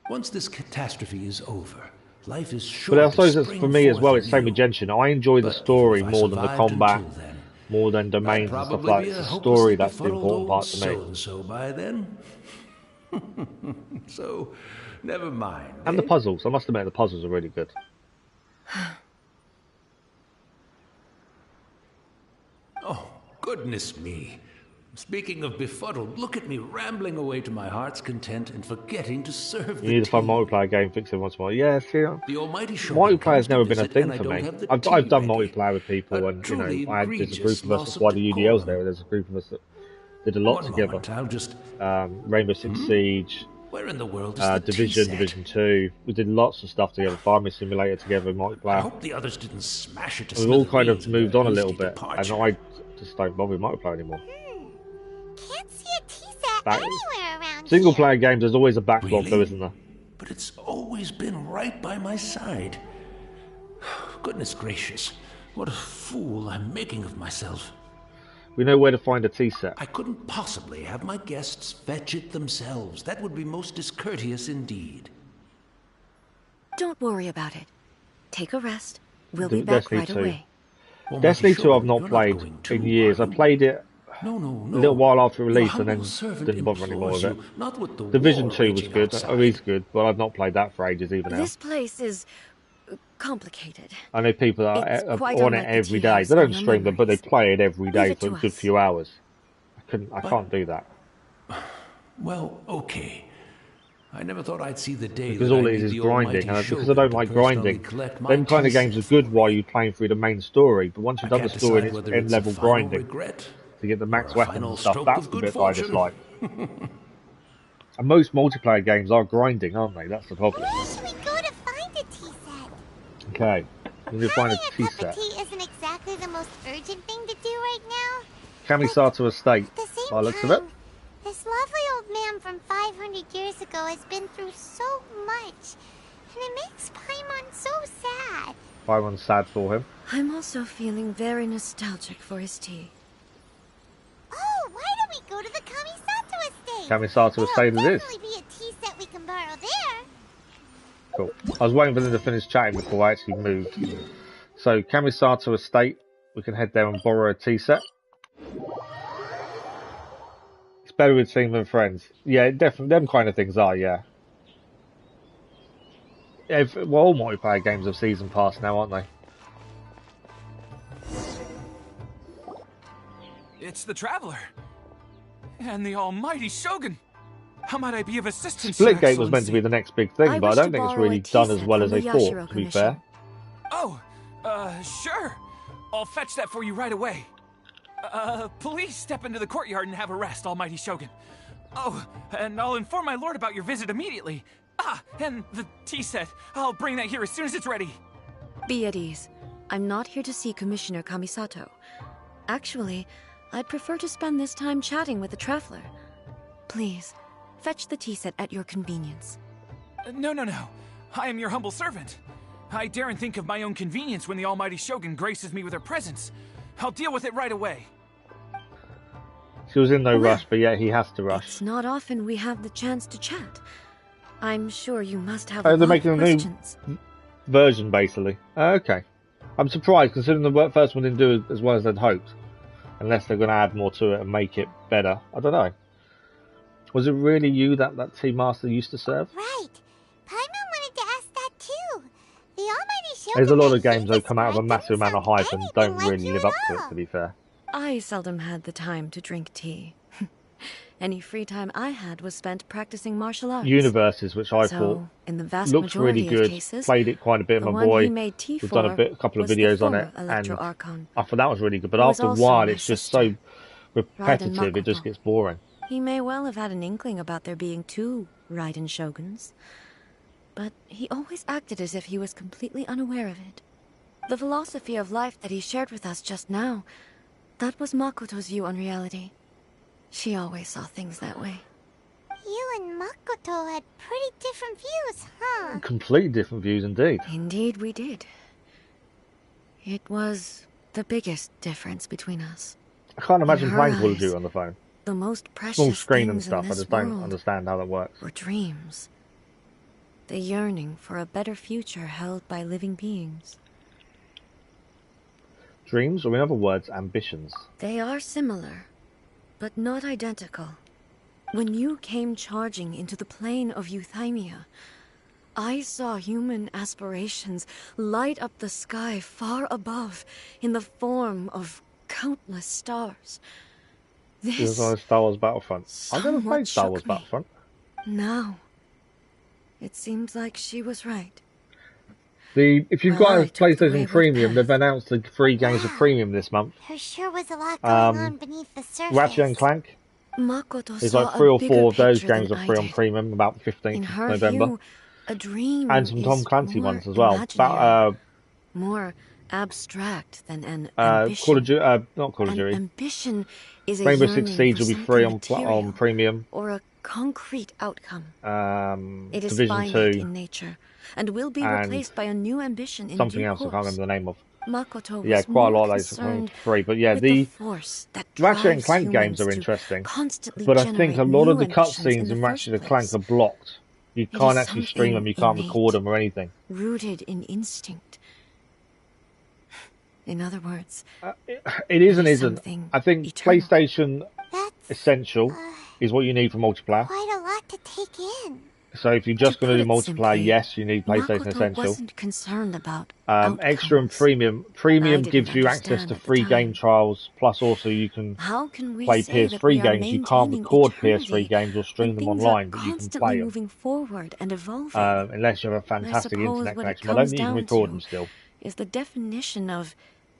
Once this catastrophe is over, life is sure But I to suppose it's spring for me as forth well. It's same anew. with Genshin. I enjoy the But story even if I more than the survived combat, until then, more than I'd domains and stuff probably like be that. a It's the story hopelessly that's the befuddled important old part to me. so-and-so by then. So, never mind. And the puzzles. I must admit, the puzzles are really good. Oh, goodness me. Speaking of befuddled, look at me rambling away to my heart's content and forgetting to serve You the need to find tea. multiplayer game, fix it once in a while. Yeah, see, The almighty Shogun multiplayer's comes never to been a visit thing and I for don't me. have the I've tea done ready. multiplayer with people, A and truly there's a group egregious of us. loss That's of why the UDL's there. decorum. There's a group of us that did a lot One together. moment, I'll just... Rainbow Six Siege, Where in the world is the tea Division, set? Division 2. We did lots of stuff together. Farming Simulator together, I multiplayer. hope the others didn't smash it to We've all kind smithereens of in moved their on a little hasty bit, departure. and I just don't bother with multiplayer anymore. Can't see a tea set That- anywhere around Single here. player games, there's always a backlog, Really? though, isn't there? But it's always been right by my side. Goodness gracious, what a fool I'm making of myself. We know where to find a tea set. I couldn't possibly have my guests fetch it themselves. That would be most discourteous indeed. Don't worry about it. Take a rest. We'll Do be back Destiny right 2. away. Well, Destiny Mighty 2 I've Shogun, not you're played going to, in years. are I you? played it No, a little while after Your release and humble then servant didn't bother anymore with implores it. you, not with the Division war 2 was raging good. outside. It is good, but I've not played that for ages either now. This place is complicated. I know people that It's are quite on it unlike the every tea day. house They don't and your stream them, but they memories. play it every day Leave it for a to good us. few hours. I can't do that. Well, okay. I never thought I'd see the day Because that all I'd it is meet is the grinding, almighty and because I Shogun don't to like personally grinding, collect my them kind of tea games are set. good while you're playing through the main story, but once you've I done the can't story and decide it's whether it's a end-level final grinding regret to get the max or a weapons final and stuff, stroke that's of the good bit that I fortune. dislike. And most multiplayer games are grinding, aren't they? That's the problem. Where should we go to find a tea set? Okay, we need to find a Having tea a cup set. of tea isn't exactly the most urgent thing to do right now. Kamisato Estate, At the same by the looks of it. time, this lovely old man from 500 years ago has been through so much, and it makes Paimon so sad. Byron's sad for him. I'm also feeling very nostalgic for his tea. Oh, why don't we go to the Kamisato estate? Kamisato Estate it There'll is. definitely be a tea set we can borrow there. Cool. I was waiting for them to finish chatting before I actually moved. So, Kamisato Estate, we can head there and borrow a tea set. It's better with team than friends. Yeah, definitely. Them kind of things are, yeah. Well, all multiplayer games have season pass now, aren't they? It's the Traveler. And the almighty Shogun. How might I be of assistance, Your Splitgate was meant to be Excellency? the next big thing, I but I wish don't to think it's borrow really a tea done as set well from as the they thought, Yashiro to be Commission. fair. Oh, sure. I'll fetch that for you right away. Please step into the courtyard and have a rest, almighty Shogun. Oh, and I'll inform my lord about your visit immediately. Ah, and the tea set. I'll bring that here as soon as it's ready. Be at ease. I'm not here to see Commissioner Kamisato. Actually, I'd prefer to spend this time chatting with the Traveler. Please, fetch the tea set at your convenience. No. I am your humble servant. I daren't think of my own convenience when the almighty Shogun graces me with her presence. I'll deal with it right away. She was in no rush, but yet he has to rush. It's not often we have the chance to chat. I'm sure you must have Oh, a they're lot making of a new questions. version, basically. Okay. I'm surprised, considering the first one didn't do as well as they'd hoped. Unless they're going to add more to it and make it better. I don't know. Was it really you that Tea Master used to serve? Right. Paimon wanted to ask that too. The almighty Shogun There's a lot of that games he that come out of a described massive didn't amount of sound hype and anything don't like really you live at up to it, all. to be fair. I seldom had the time to drink tea. Any free time I had was spent practicing martial arts. Universes, which I So, thought in the vast looks majority really good. of cases, Played it quite a bit. the My one boy, he made tea we've for done a couple of was the videos on it, former and Electro Archon. I thought that was really good. But Who was after a also while, my it's just sister, so repetitive. It just Makoto. gets boring. He may well have had an inkling about there being two Raiden Shoguns. but he always acted as if he was completely unaware of it. The philosophy of life that he shared with us just now, that was Makoto's view on reality. She always saw things that way. You and Makoto had pretty different views, huh? Completely different views indeed. Indeed we did. It was the biggest difference between us. I can't imagine In her playing Call of eyes, Duty on the phone. The most precious Small screen and things stuff, in I this just don't world understand how that works. were dreams. The yearning for a better future held by living beings. Dreams, or in other words, ambitions. They are similar, but not identical. When you came charging into the plane of Euthymia, I saw human aspirations light up the sky far above in the form of countless stars. This is on Star Wars Battlefront. I've never played Star Wars shook me. Battlefront. Now, it seems like she was right. If you've Well, got a I took the PlayStation wayward Premium, path. they've announced the 3 games of Premium this month. There sure was a lot going on beneath the surface. Ratchet and Clank. Makoto There's saw like 3 or a bigger 4 of those picture games than are I free on did. Premium about the 15th In of her November. view, a dream And some Tom is Clancy more ones as well. imaginary, more abstract than an ambition. Call of Duty, not Call of An Duty. ambition is a Rainbow yearning Six Siege for will be free on something material on Premium. or a concrete outcome. It is Division finite 2 in nature and will be and replaced by a new ambition in something due else I course. can't remember the name of. Makoto Yeah, was quite a more lot of those are concerned free. But yeah, with the force that Ratchet and drives Clank games humans are to interesting. constantly But I think a generate lot of new the ambitions in cutscenes the in first Ratchet and Clank place. are blocked. You It can't is actually stream them, you can't record innate, them or anything. rooted in instinct. In other words, It is and is isn't. something I think eternal. PlayStation Essential is what you need for multiplayer. Quite a lot to take in. So if you're just To going to do put it multiplayer, simply, yes, you need PlayStation Makoto Essential. wasn't concerned about Extra and outcomes. Premium. I Premium didn't gives you access understand to at the free time. game trials, plus also you can How can we play say that PS3 we are games. You can't maintaining record eternity PS3 games or stream when them things online, are but you can constantly play them. moving forward and evolving? Unless you have a fantastic suppose internet what it connection. I don't comes think you can down record to them still. is the definition of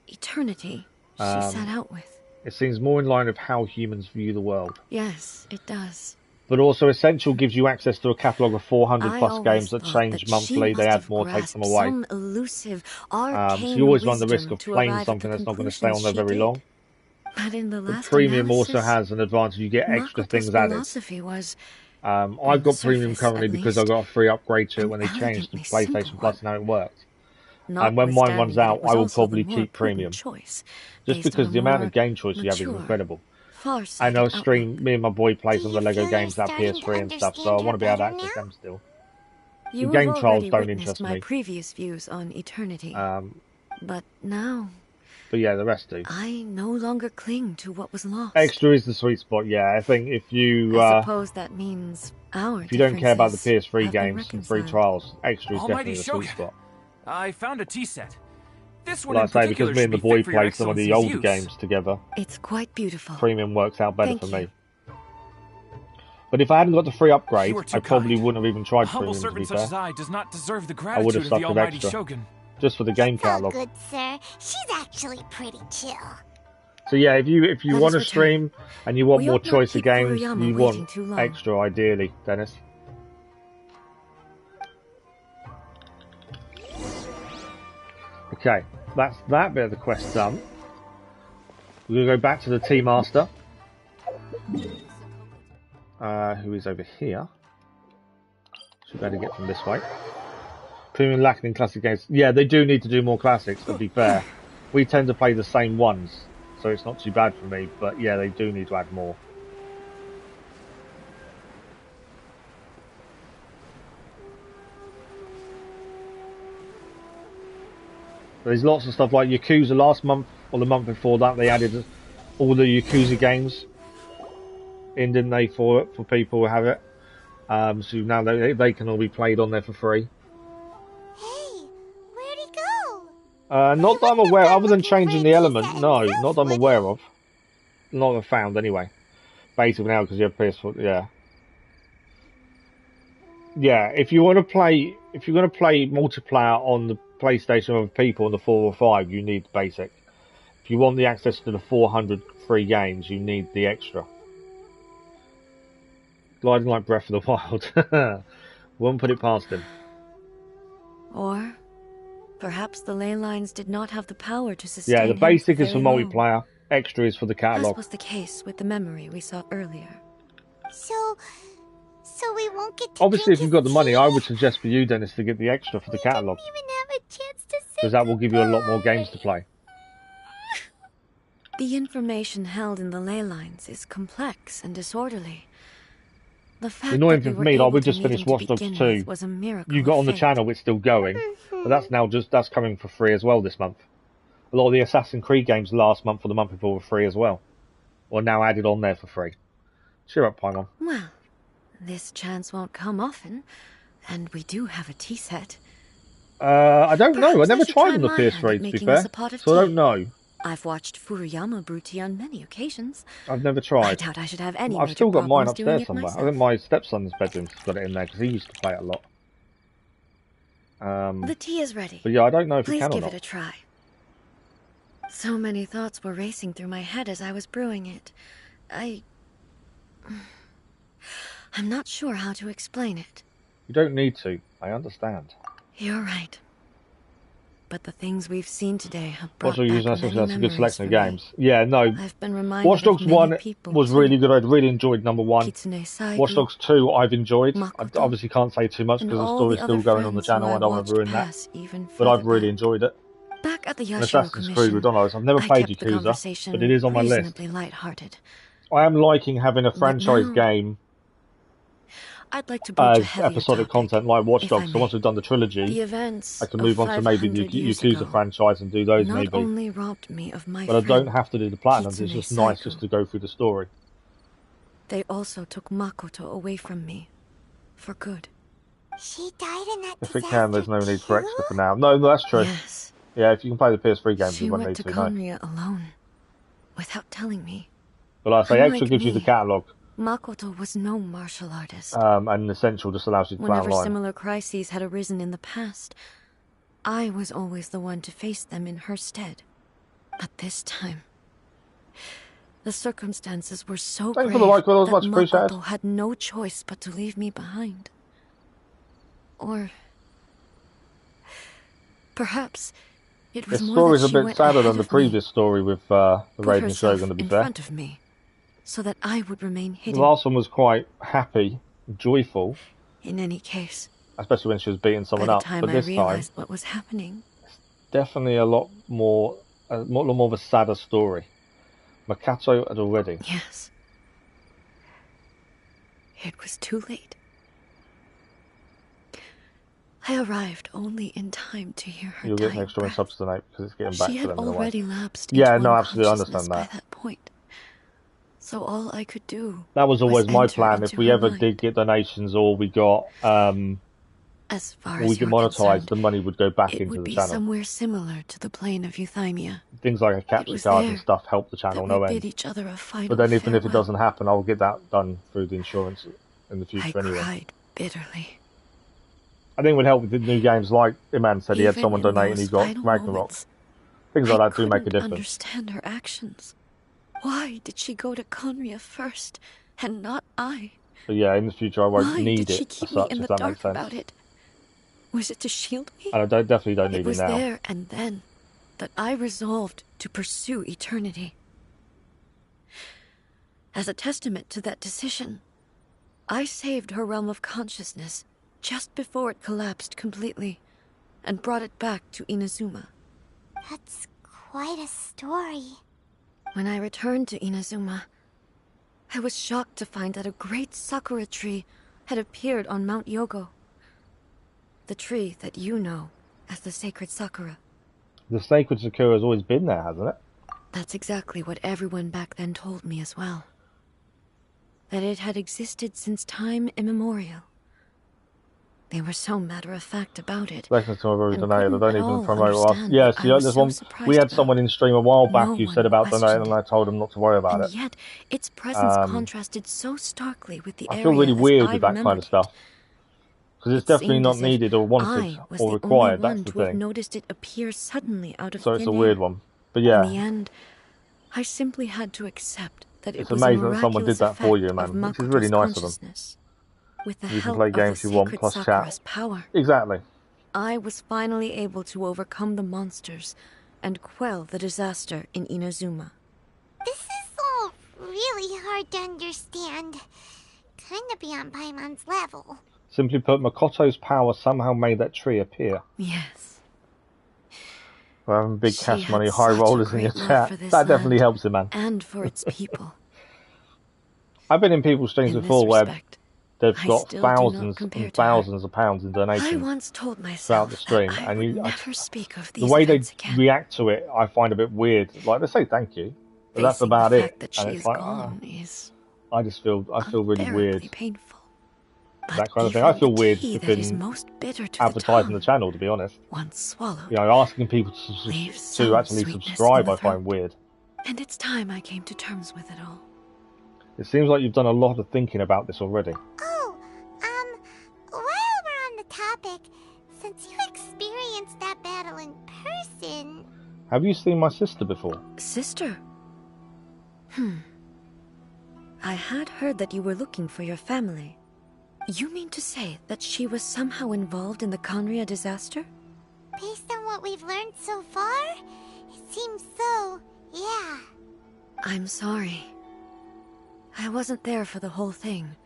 eternity she set out with. It seems more in line with how humans view the world. Yes, it does. But also, Essential gives you access to a catalogue of 400 I plus always games that thought change that monthly. she They must add have more, take them grasped away. some elusive, So arcane you always run the risk wisdom of to playing arrive at something the that's not going to stay on conclusions there she very did. long. But in the But last Premium analysis, also has an advantage. You get extra Makoto's things added. philosophy was, I've got Premium surface, currently at because I least, got a free upgrade to it when they an changed to elegantly PlayStation simple Plus and how it worked. And when mine notwithstanding runs that out, it was I will also the probably more keep prudent Premium. choice, Just based on because a the amount more of game choice you have is mature, incredible. I far-sighted know stream, outlook. me and my boy play Do some of you the Lego feel games you're that starting to PS3 and stuff, so I understand want to be able to her access better them still. You The game have trials already don't witnessed interest my me. previous views on eternity, Um, but now but yeah, the rest do. I no longer cling to what was lost. Extra is the sweet spot, yeah. I think if you I suppose that means our if you don't care about the differences PS3 have been games and free reconciled. trials, Extra is Almighty definitely the Shogun, sweet spot. I found a tea set. This one Like I in say, particular because me and the should be boy fit for your play some of the Excellency's older use. games together, It's quite beautiful. Premium works out better Thank for you. me. But if I hadn't got the free upgrade, You were too I probably kind. wouldn't have even A tried humble Premium, to be servant such fair. as I does not deserve the I would have gratitude of stuck the with Almighty Extra. Shogun. Just for the game It's all catalogue. good, sir. She's actually pretty chill. So yeah, if you Let us want to return. stream and you want We more ought not choice of keep games, Furuyama you waiting want too long. Extra ideally, Dennis. Okay, that's that bit of the quest done. We're going to go back to the Tea Master, who is over here. Should better get from this way. Premium lacking in classic games. Yeah, they do need to do more classics, to be fair. We tend to play the same ones, so it's not too bad for me, but yeah, they do need to add more. There's lots of stuff like Yakuza last month, or the month before that, they added all the Yakuza games in, didn't they, for people who have it. So now they can all be played on there for free. Hey, where'd he go? Not that I'm aware, other than changing the element, no, not that I'm aware of. Not that I've found, anyway. Basically now, because you have PS4, yeah. Yeah, if you want to play, if you're going to play multiplayer on the PlayStation with people on the 4 or 5, you need basic. If you want the access to the 400 free games, you need the extra. Gliding like Breath of the Wild. Won't put it past him. Or perhaps the ley lines did not have the power to sustain Yeah, the him basic is for very long, multiplayer, extra is for the as catalogue. was the case with the memory we saw earlier. So we won't get to Obviously, if drink you've got the his money, tea? I would suggest for you, Dennis, to get the extra for the catalogue. Didn't even have a chance to say Because that will give you a lot more games to play. The information held in the ley lines is complex and disorderly. The fact The annoying that we thing for were me, like, able we to just meet finished him to Watch Dogs begin 2. with was a miracle You got of on the fate. channel, it's still going. But that's coming for free as well this month. A lot of the Assassin's Creed games last month or the month before were free as well. Or now added on there for free. Cheer up, Paimon. Well, this chance won't come often, and we do have a tea set. I don't know. I Perhaps never should tried try on the my hand PS3 at to be making us fair. a pot of So I don't tea. know. I've watched Furuyama brew tea on many occasions. I've never I tried. doubt I should have any I've major still got mine problems doing upstairs it somewhere. I myself. think my stepson's bedroom's got it in there because he used to play it a lot. The tea is ready. But yeah, I don't know if Please you can or give not. it a try. So many thoughts were racing through my head as I was brewing it. I'm not sure how to explain it. You don't need to. I understand. You're right. But the things we've seen today have brought Also, back using many that's a good memories selection of for me. games. Yeah, no. I've been reminded Watch Dogs of many 1 people was too. really good. I really enjoyed number 1. Kitsune Saigu, Watch Dogs 2 I've enjoyed. I Makoto, obviously can't say too much and because the all story's the still other going on the friends who channel. I don't want to watched ruin that. pass even But I've further really back. enjoyed it. Back at the And Yashiro Assassin's Creed Commission, with Donos. I've never I played kept the Yakuza, conversation but it is on my list. reasonably lighthearted. I am liking having a franchise now, game I'd like to broach a as heavier episodic topic, content like Watch if I Dogs. So may. once we've done the trilogy, The events I can of move on to maybe the 500 years Yakuza ago franchise and do those not maybe. only robbed me of my But I friend, don't have to do the platinums. It's Kitsune just nice Saigu, just to go through the story. they also took Makoto away from me. For good. She died in that If it can, there's no need for too? extra for now. No, that's true. Yes. Yeah, if you can play the PS3 games, She you won't went need to to, no. Conria alone, without telling me. But like I say, extra Unlike gives you the me, catalogue, Makoto was no martial artist. and Essential just allows you to play Whenever online. similar crises had arisen in the past, I was always the one to face them in her stead. But this time, the circumstances were so Thanks grave for the like, Will. It was that much appreciated. Makoto had no choice but to leave me behind. Or perhaps it was This more story's that a she bit went sadder ahead than the of me, previous story with the put Raiden herself Shogun, to be in fair. front of me, so that I would remain The hidden. last one was quite happy, joyful, In any case, especially when she was beating by someone the up. time But I this time, realized what was happening, definitely a lot more of a sadder story. Makato had already. yes, it was too late. I arrived only in time to hear her You'll get dying an extra one breath. subs tonight because it's getting back She to had them in a way. already lapsed Yeah, into no, absolutely, I unconsciousness understand by that. that point. So all I could do That was always my enter plan. If into we her ever mind. did get donations or we got As far or we as get you're monetized, concerned, the money would go back it into would the be channel. somewhere similar to the plane of Euthymia. Things like a It capture was card there and stuff help the channel that no we end. bid each other a final But then even if it farewell. doesn't happen, I'll get that done through the insurance in the I future anyway. cried bitterly. I think it would help with the new games like Iman said, he had Even someone in donate and he those got final Ragnarok. moments, Things like I that do make a couldn't difference. understand her actions. Why did she go to Conria first, and not I? But yeah, in the future I won't Why need did she it keep as me such, in if the that makes dark sense. about it? Was it to shield me? And I definitely don't need It it was now. there and then that I resolved to pursue eternity. As a testament to that decision, I saved her realm of consciousness just before it collapsed completely, and brought it back to Inazuma. That's quite a story. When I returned to Inazuma, I was shocked to find that a great sakura tree had appeared on Mount Yogo. The tree that you know as the sacred sakura. The sacred Sakura has always been there, hasn't it? That's exactly what everyone back then told me as well. That it had existed since time immemorial. They were so matter-of-fact about it. Lessons to every and donated, they couldn't don't at even all promote us. understand Yeah, what see, I was there's so one. surprised We had about. someone in stream a while back No who one said about donating, questioned and I told him not to worry about And it. yet, its presence contrasted so starkly with the I area feel really as weird I with that kind remembered of stuff. Because it's It definitely seemed not as if needed or wanted I was or the required, only that's one the to have thing. noticed it appear suddenly out of So thin it's a air. weird one. But In yeah, the end, I simply had to accept that it's it was a amazing that someone did miraculous that for you, effect of man. Which is really Makoto's nice of them. consciousness. With the You can help play of games the you want sacred plus Sakura's chat. power, Exactly. I was finally able to overcome the monsters and quell the disaster in Inazuma. This is all really hard to understand. Kinda beyond Paimon's level. Simply put, Makoto's power somehow made that tree appear. Yes. We're having big She cash had money, high such a rollers in your great love chat. for this That definitely land helps him, man. And for its people. I've been in people's streams In before this where respect, they've I got still do not thousands compare and to her. thousands of pounds in I donations once told throughout myself the stream, that I and would you, never speak of the these way they events again. react to it, I find a bit weird. Like, they say thank you, but that's Facing about the it. fact that And she it's is like, gone is I feel really unbearably weird. painful. That kind of thing. I Even feel the weird tea that flipping is most bitter to the advertising the tongue, channel, to be honest. once swallowed, You know, asking people leaves to some actually sweetness in subscribe, the I find throat. weird. And it's time I came to terms with it all. It seems like you've done a lot of thinking about this already. Oh, while we're on the topic, since you experienced that battle in person... Have you seen my sister before? Sister? I had heard that you were looking for your family. You mean to say that she was somehow involved in the Conria disaster? Based on what we've learned so far, it seems so, yeah. I'm sorry. I wasn't there for the whole thing.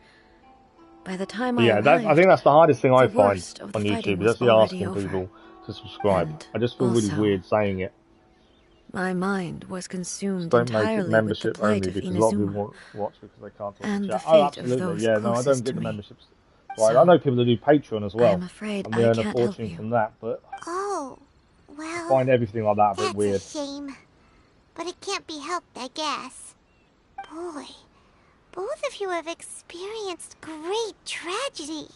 By the time I arrived, I think that's the hardest thing I the find worst of the on fighting YouTube, was is actually already asking over. people to subscribe. And I just feel really also, weird saying it. my mind was consumed Don't make it entirely with the membership plight only, of because a lot of people Inazuma. won't watch because they can't talk And in the chat. Oh, fate of absolutely. those Yeah, no, I don't closest get to the me. memberships. Right, So, I know people that do Patreon as well. I'm afraid and they I earn a can't help fortune you. from that, but Oh, well... I find everything like that a bit that's weird. a shame. But it can't be helped, I guess. Boy, both of you have experienced great tragedy.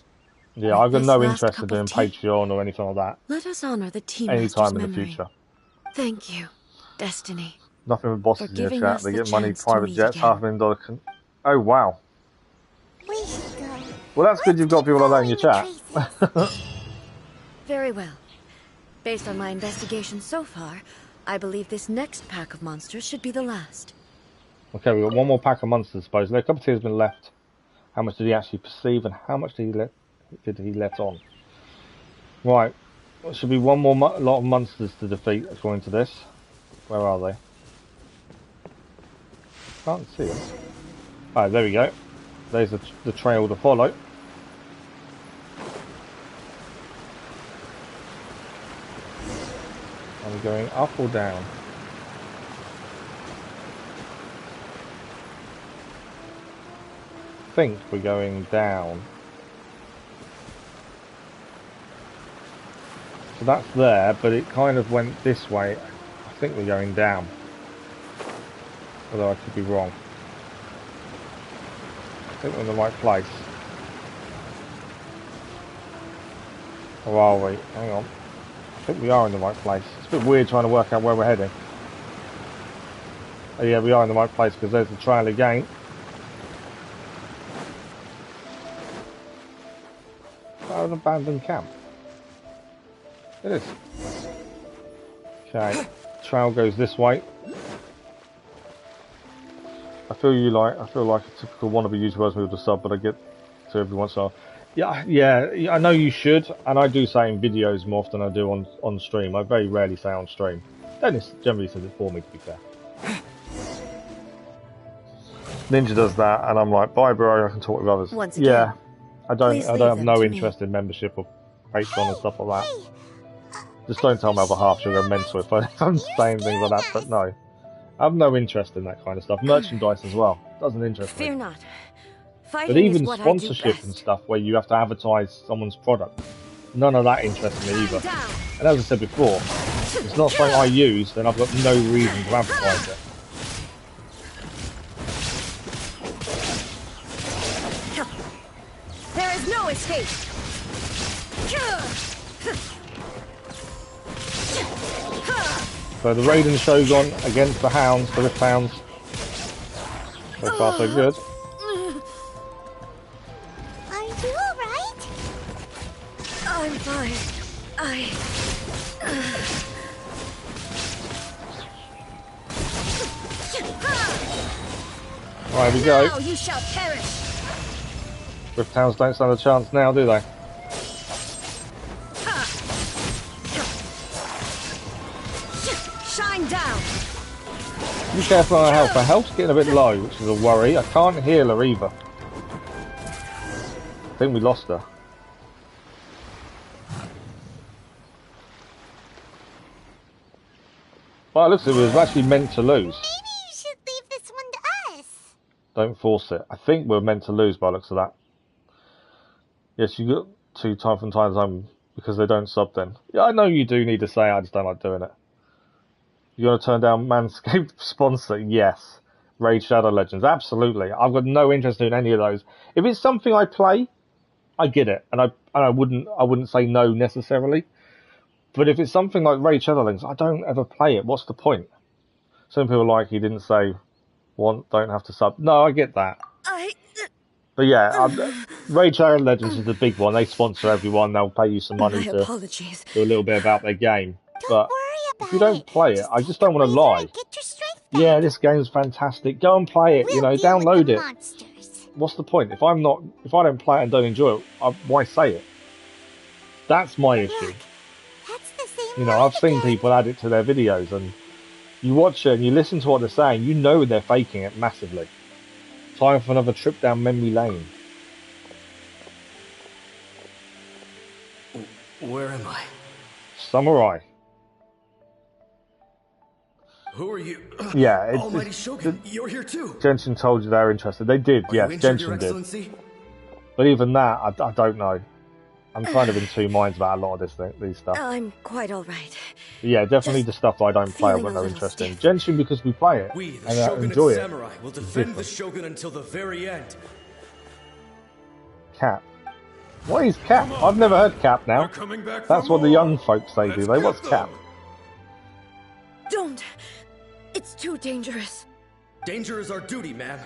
Yeah, I've got This no last interest in cup doing of tea, Patreon or anything like that. let us honor the tea master's Anytime in the memory. future. Thank you, Destiny. Nothing with bosses For in your giving chat. us They the get money, chance to private meet jets, again. $500,000. Oh, wow. We should go. Well, that's good you've got people like that in your chat. Very well. Based on my investigation so far, I believe this next pack of monsters should be the last. Okay, we've got one more pack of monsters, supposedly. A cup of tea has been left. How much did he actually perceive, and how much did he let on? Right. There should be one more lot of monsters to defeat, according to this. Where are they? Can't see them. Alright, there we go. There's the trail to follow. Are we going up or down? I think we're going down. So that's there, but it kind of went this way. I think we're going down. Although I could be wrong. I think we're in the right place. Or are we? Hang on. I think we are in the right place. It's a bit weird trying to work out where we're heading. Oh yeah, we are in the right place because there's the trail again. Is that an abandoned camp? It is. Okay, trail goes this way. I feel like a typical wannabe YouTuber with the sub, but I get to every once in a while. Yeah, I know you should, and I do say in videos more often than I do on stream. I very rarely say on stream. Dennis generally says it for me, to be fair. Ninja does that, and I'm like, bye bro, I can talk with others. Once again, yeah, I don't have no to interest in membership or Patreon and stuff like that. Just don't tell my other half, she'll go mental if I'm saying things like that, but no. I have no interest in that kind of stuff. Merchandise as well. Doesn't interest me. Fear not. But Fighting even is what sponsorship I do and best. stuff where you have to advertise someone's product, none of that interests me either. And as I said before, if it's not something I use, then I've got no reason to advertise it. There is no escape. So the Raiden Shogun against the Hounds, the Rift Hounds. So far so good. Are you alright? I'm fine. Right, here we go. Now you shall perish. Rift Hounds don't stand a chance now, do they? Be careful on her health. Her health's getting a bit low, which is a worry. I can't heal her either. I think we lost her. Well, it looks like we was actually meant to lose. Maybe you should leave this one to us. Don't force it. I think we're meant to lose by the looks of that. Yes, you got to time from time to time because they don't sub then. Yeah, I know you do need to say it, I just don't like doing it. You gonna turn down Manscaped sponsor? Yes. Raid Shadow Legends, absolutely. I've got no interest in any of those. If it's something I play, I get it, and I wouldn't say no necessarily. But if it's something like Raid Shadow Legends, I don't ever play it. What's the point? Some people like he didn't say don't have to sub. No, I get that. But yeah, Raid Shadow Legends is the big one. They sponsor everyone. They'll pay you some money to do a little bit about their game. But if you don't play it, I just don't want to lie. Yeah, this game's fantastic. Go and play it. Download it. What's the point? If I don't play it and don't enjoy it, why say it? That's my issue. I've seen people add it to their videos, and you watch it and you listen to what they're saying. You know they're faking it massively. Time for another trip down memory lane. Where am I? Samurai. Who are you? Yeah, Almighty Shogun, you're here too. Genshin told you they're interested. They did, yes, Genshin did. But even that, I don't know. I'm kind of in two minds about a lot of these stuff. I'm quite alright. Yeah, definitely the stuff I don't play I've got no interest in. Genshin because we play it we, the and Shogun enjoy and it. Samurai, will defend the Shogun until the very end. Cap. What is Cap? I've never heard Cap now. That's what the young folks say, do they? What's Cap? Don't! It's too dangerous. Danger is our duty, ma'am.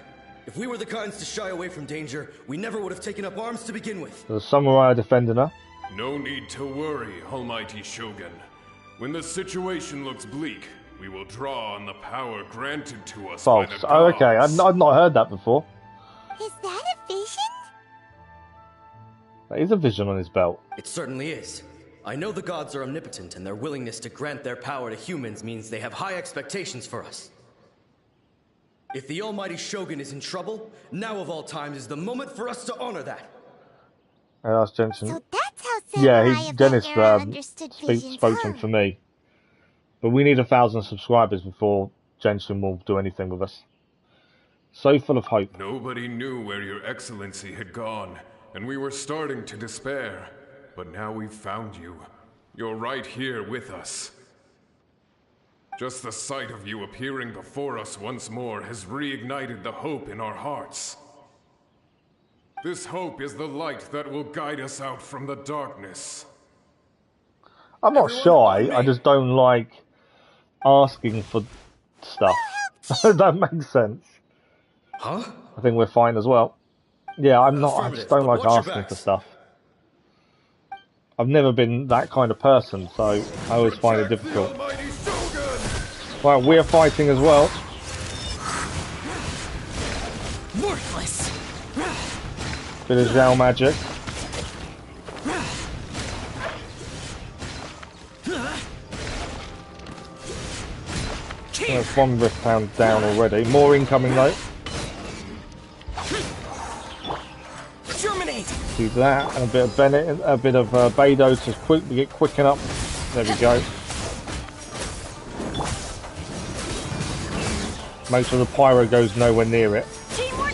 If we were the kinds to shy away from danger, we never would have taken up arms to begin with. The samurai defending her. No need to worry, Almighty Shogun. When the situation looks bleak, we will draw on the power granted to us by the gods. Oh, okay. I've not heard that before. Is that a vision? That is a vision on his belt. It certainly is. I know the gods are omnipotent, and their willingness to grant their power to humans means they have high expectations for us. If the Almighty Shogun is in trouble, now of all times is the moment for us to honor that. That's Jensen. So that's how Samurai Dennis spoke to him huh? for me. But we need 1,000 subscribers before Genshin will do anything with us. So full of hope. Nobody knew where your excellency had gone, and we were starting to despair. But now we've found you. You're right here with us. Just the sight of you appearing before us once more has reignited the hope in our hearts. This hope is the light that will guide us out from the darkness. I'm not shy, I just don't like asking for stuff. That makes sense. Huh? I think we're fine as well. Yeah, I just don't like asking for stuff. I've never been that kind of person, so I always find it difficult. Right, we're fighting as well. Worthless. Bit of Zhao magic. That's one rift pound down already. More incoming though. Germinate. Do that and a bit of Bennett, a bit of Beidou to get quicken up. There we go. Make sure the pyro goes nowhere near it,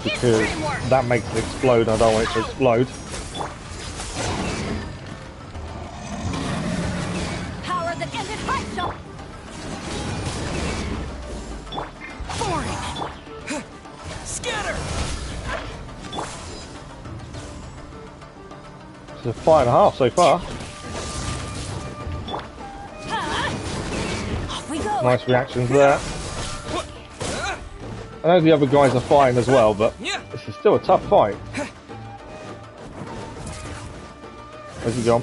because that makes it explode. I don't want it to explode. Power that ended Hypno. Boring. Scatter. It's a 5.5 so far. Off we go. Nice reactions there. I know the other guys are fine as well, but this is still a tough fight. Where's he gone?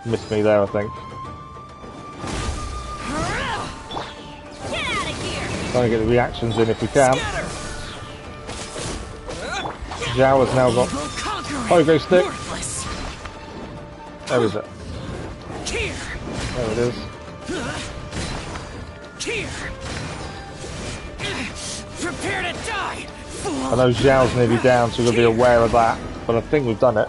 Missed me there, I think. Get out of here. Trying to get the reactions in if we can. Zhao has now got Pogo Stick. Where is it? There it is. Prepare to die! I know Zhao's nearly down, so we'll be aware of that. But I think we've done it.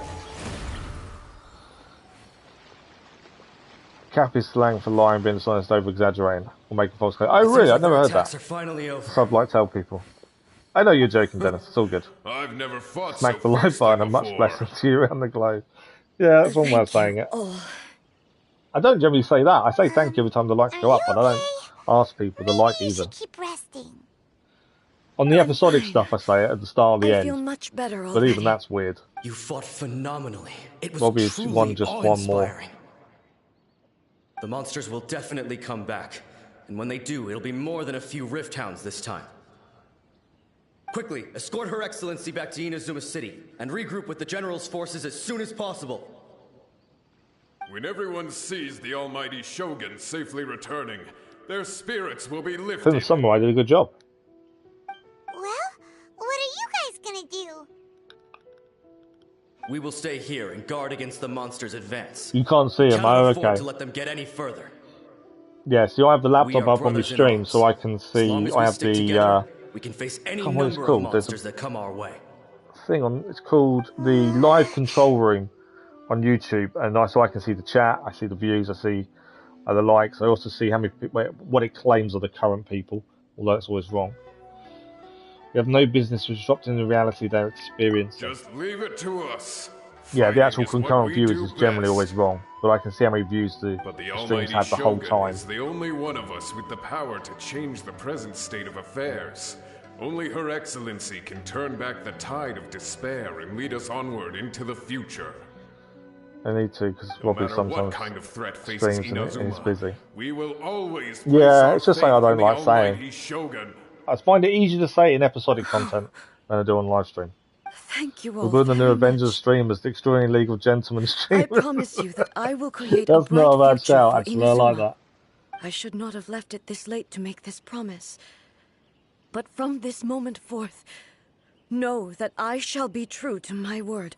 Cappy's slang for lying, being dishonest, over-exaggerating, or making false claims. Oh, really? I've never heard that. So I'd like to tell people. I know you're joking, Dennis. It's all good. I've never fought Smack so the like fiercely button and much before. blessing to you around the globe. Yeah, that's one way of saying it. I don't generally say that. I say thank you every time the likes go up, but I don't ask people to like even. Keep resting. On the episodic stuff, I say it at the start or the I end. feel much better But already. even that's weird. You fought phenomenally. It was Robbie's truly one more. The monsters will definitely come back. And when they do, it'll be more than a few Rift Hounds this time. Quickly, escort Her Excellency back to Inazuma City, and regroup with the General's forces as soon as possible. When everyone sees the almighty Shogun safely returning, their spirits will be I think lifted. the samurai did a good job. Well, what are you guys gonna do? We will stay here and guard against the monsters' advance. You can't see him. Cannot Oh, afford okay. to let them get any further. Yeah, see, I have the laptop We are up on my brothers in stream, arms. so I can As long see. as I we have stick the together, we can face any what it's number of called. There's monsters that come our way. thing on. It's called the live control room on YouTube, and so I can see the chat. I see the views. I see the likes. I also see how many what it claims are the current people, although it's always wrong. We have no business disrupting the reality they're experiencing. Just leave it to us. Yeah, the actual Fighting is what concurrent we viewers do is generally best. always wrong, but I can see how many views the But the streams almighty had the whole Shogun time. is the only one of us with the power to change the present state of affairs. Only Her Excellency can turn back the tide of despair and lead us onward into the future. I need to, because No Robbie matter sometimes what kind of threat faces streams and he's Inazuma, busy. we will always place Yeah, our it's just something I faith don't in the like almighty saying. Shogun. I find it easier to say in episodic content than I do on live stream. Thank you We're all building the new very Avengers much. stream as the extraordinary legal gentleman I stream. promise you that I will create a That's bright not a bad future shout, for actually. I like Inazuma. that. I should not have left it this late to make this promise. But from this moment forth, know that I shall be true to my word.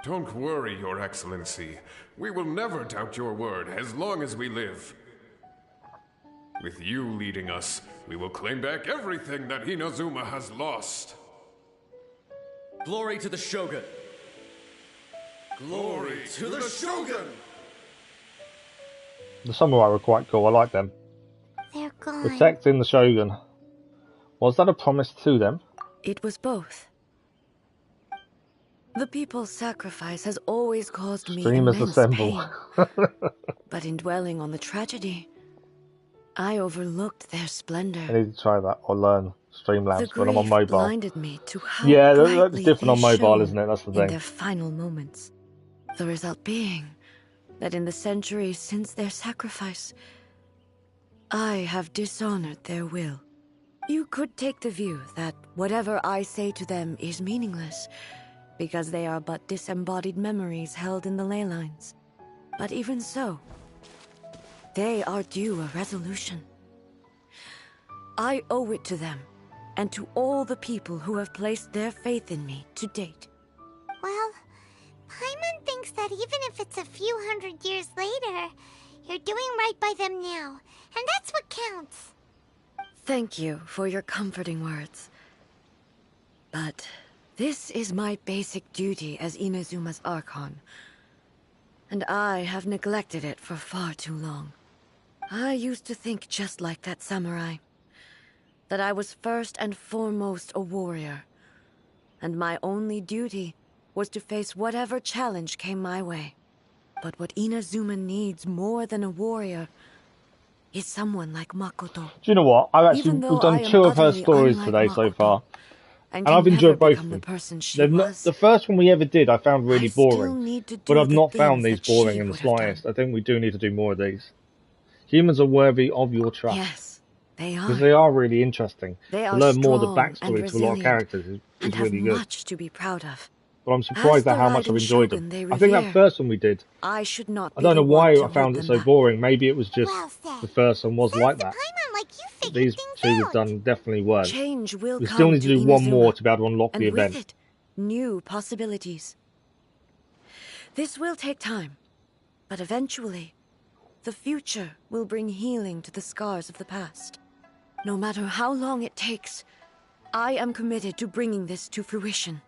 Don't worry, Your Excellency. We will never doubt your word as long as we live. With you leading us, we will claim back everything that Inazuma has lost. Glory to the Shogun! Glory to the Shogun! The samurai were quite cool. I like them. They're gone. Protecting the Shogun. Was that a promise to them? It was both. The people's sacrifice has always caused me Streamers immense assemble. pain. But in dwelling on the tragedy, I overlooked their splendor. I need to try that or learn The Streamlabs when I'm on grief mobile. blinded me to how Yeah, that's brightly different on they mobile, shone isn't it? That's the in thing. their final moments. The result being that in the centuries since their sacrifice, I have dishonored their will. You could take the view that whatever I say to them is meaningless, because they are but disembodied memories held in the ley lines. But even so, they are due a resolution. I owe it to them, and to all the people who have placed their faith in me to date. Well, Paimon thinks that even if it's a few hundred years later, you're doing right by them now, and that's what counts. Thank you for your comforting words. But this is my basic duty as Inazuma's Archon, and I have neglected it for far too long. I used to think just like that samurai, that I was first and foremost a warrior, and my only duty was to face whatever challenge came my way. But what Inazuma needs more than a warrior is someone like Makoto. Do you know what? Even though We've done I am 2 of her utterly stories unlike today so Makoto, far. and And I've can enjoyed never both become of the them. person she They've not, was, the first one we ever did, I found really I still boring. need to But do I've the not found things these that she boring in the would have done. slightest. I think we do need to do more of these. Humans are worthy of your trust. Yes, they are. Because they are really interesting. They To are learn more of the strong backstory and to a lot of resilient, characters and is have really good. much to be proud of. But I'm surprised As at how the much I've Raiden enjoyed Shogun them. they I think that revere, first one we did, I should not I be don't know the one why to I found hold it them so back. boring. Maybe it was just Well said. the first one was like that. Paimon, like you But figured these things 2 we've out. done definitely weren't. Change will We come still need to do one Inazuma, more to be able to unlock and the with event. it, new possibilities. This will take time, but eventually, the future will bring healing to the scars of the past. No matter how long it takes, I am committed to bringing this to fruition.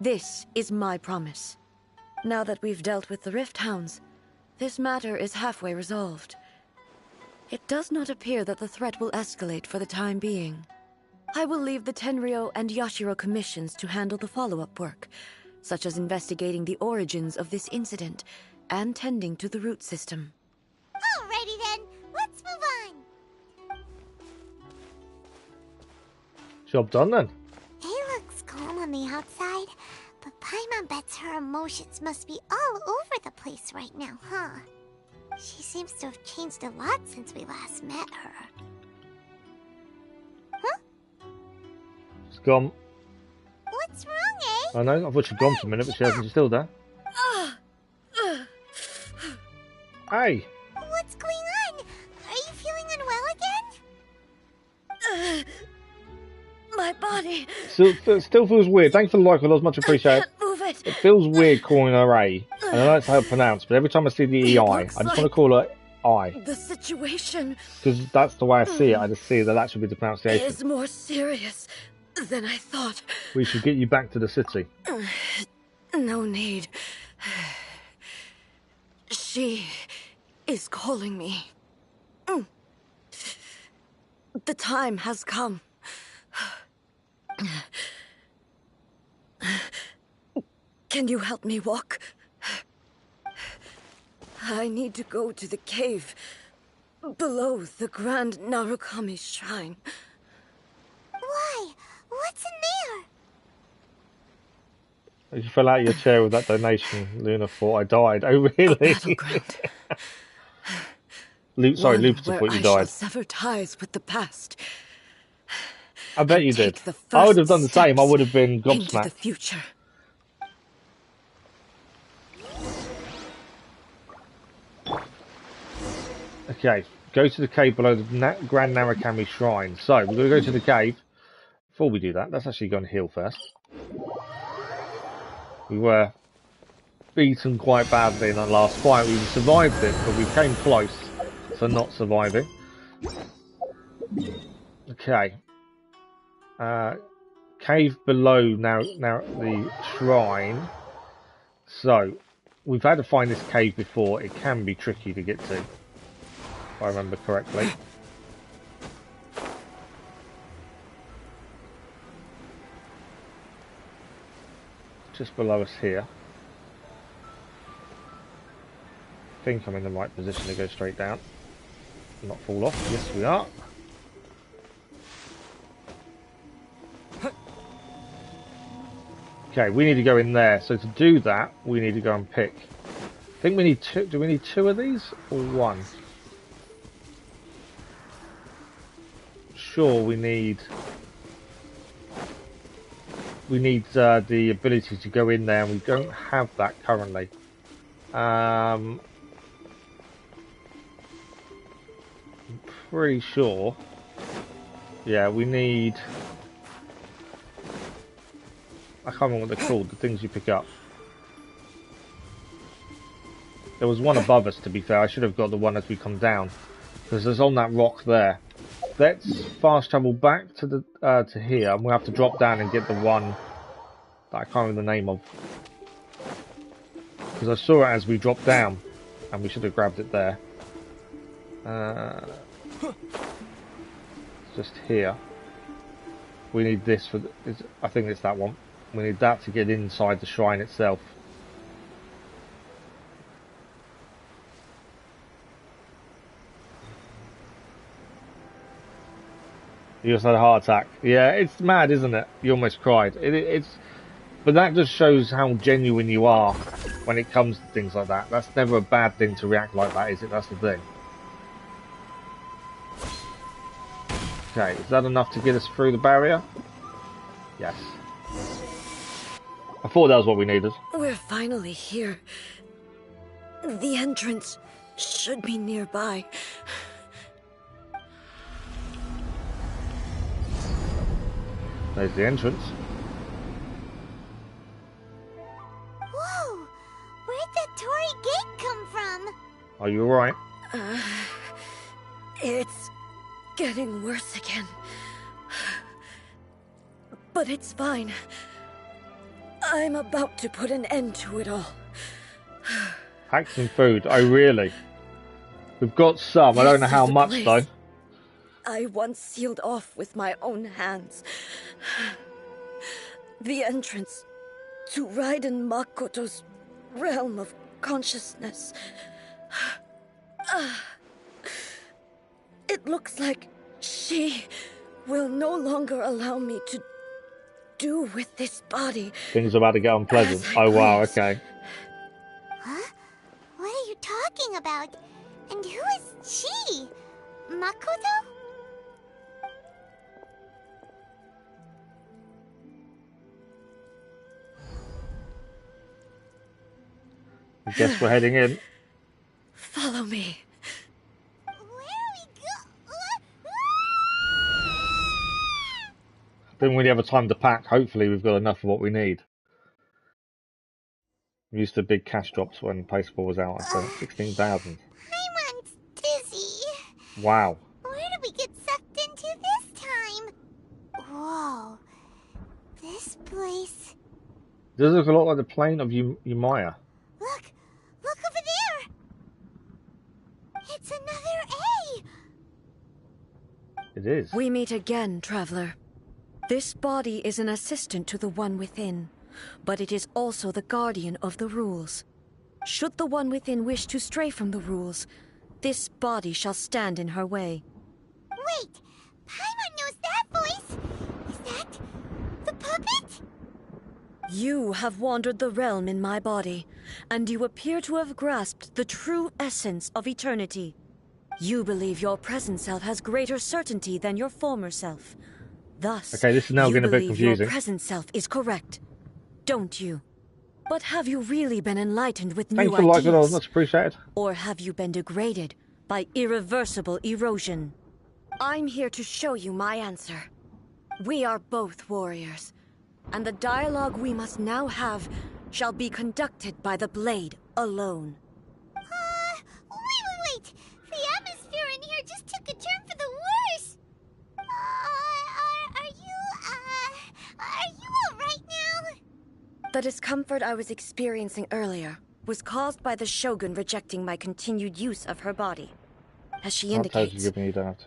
This is my promise. Now that we've dealt with the Rift Hounds, this matter is halfway resolved. It does not appear that the threat will escalate for the time being. I will leave the Tenryo and Yashiro commissions to handle the follow-up work, such as investigating the origins of this incident and tending to the root system. Alrighty then, let's move on. Job done then. He looks calm on the outside, but Paimon bets her emotions must be all over the place right now, huh? She seems to have changed a lot since we last met her. Huh? She's gone. What's wrong, eh? I know, I thought she'd gone for a minute, but she hasn't. She's still there. Hey! What's going on? Are you feeling unwell again? My body. Still feels weird. Thanks for the like, that was much appreciated. I can't move it. It feels weird calling her A. And I know it's how it's pronounced, but every time I see the EI, I just want to call her I. The situation Because that's the way I see it. I just see that should be the pronunciation. is more serious than I thought. We should get you back to the city. No need. She is calling me. The time has come. Can you help me walk? I need to go to the cave below the Grand Narukami Shrine. Why? What's in there? You fell out of your chair with that donation. Luna thought I died. Oh, really? Lupita thought you I shall died. sever ties with the past. I bet you did. I would have done the same. I would have been Into the gobsmacked. future. Okay, go to the cave below the Grand Narukami Shrine. So, we're going to go to the cave. Before we do that, let's actually go and heal first. We were beaten quite badly in that last fight. We survived it, but we came close to not surviving. Okay. Cave below now the shrine. So, we've had to find this cave before. It can be tricky to get to, if I remember correctly. Just below us here. I think I'm in the right position to go straight down. Not fall off. Yes, we are. Okay, we need to go in there. So to do that, we need to go and pick. I think we need two. Do we need two of these or one? Sure, we need the ability to go in there, and we don't have that currently. I'm pretty sure. Yeah, we need. I can't remember what they're called, the things you pick up. There was one above us, to be fair. I should have got the one as we come down, because there's on that rock there. Let's fast travel back to the to here, and we'll have to drop down and get the one that I can't remember the name of. Because I saw it as we dropped down, and we should have grabbed it there. Just here. We need this for. I think it's that one. We need that to get inside the shrine itself. You just had a heart attack. Yeah, it's mad, isn't it? You almost cried. But that just shows how genuine you are when it comes to things like that. That's never a bad thing to react like that, is it? That's the thing. Okay, is that enough to get us through the barrier? Yes. I thought that was what we needed. We're finally here. The entrance should be nearby. There's the entrance. Whoa! Where'd that Torii gate come from? Are you alright? It's getting worse again. But it's fine. I'm about to put an end to it all. Pack some food. Oh, really? We've got some. I don't know how much, though. I once sealed off with my own hands. The entrance to Raiden Makoto's realm of consciousness. It looks like she will no longer allow me to do with this body. Things are about to get unpleasant. Oh, wow, okay. Huh? What are you talking about? And who is she? Makoto? I guess we're heading in. Follow me. Didn't really have a time to pack. Hopefully we've got enough of what we need. We used to big cash drops when PlayStation was out. I said 16,000. I'm dizzy. Wow. Where did we get sucked into this time? Whoa. This place. Does it look a lot like the plane of Umaya? Look over there. It's another A. It is. We meet again, traveler. This body is an assistant to the One Within, but it is also the guardian of the rules. Should the One Within wish to stray from the rules, this body shall stand in her way. Wait, Paimon knows that voice. Is that the puppet? You have wandered the realm in my body, and you appear to have grasped the true essence of eternity. You believe your present self has greater certainty than your former self. Thus, okay, this is now getting a bit confusing. Your present self is correct, don't you? But have you really been enlightened with Thanks new for liking ideas? it, much appreciated. Or have you been degraded by irreversible erosion? I'm here to show you my answer. We are both warriors, and the dialogue we must now have shall be conducted by the blade alone. Wait. The atmosphere in here just took a turn for the worse. Are you all right now? The discomfort I was experiencing earlier was caused by the Shogun rejecting my continued use of her body. As she indicates,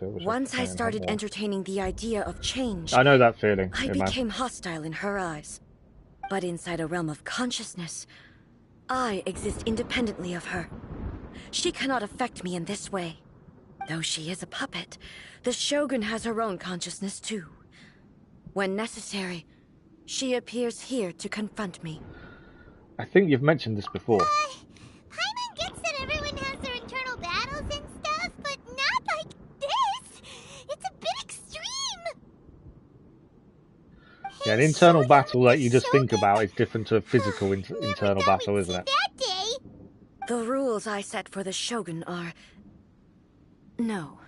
once I started entertaining the idea of change, I know that feeling. I became hostile in her eyes. But inside a realm of consciousness, I exist independently of her. She cannot affect me in this way. Though she is a puppet, the Shogun has her own consciousness too. When necessary, she appears here to confront me. I think you've mentioned this before. Paimon gets that everyone has their internal battles and stuff, but not like this. It's a bit extreme. Yeah, an internal battle that you just think about is different to a physical internal battle, isn't it? That day. The rules I set for the Shogun are... No.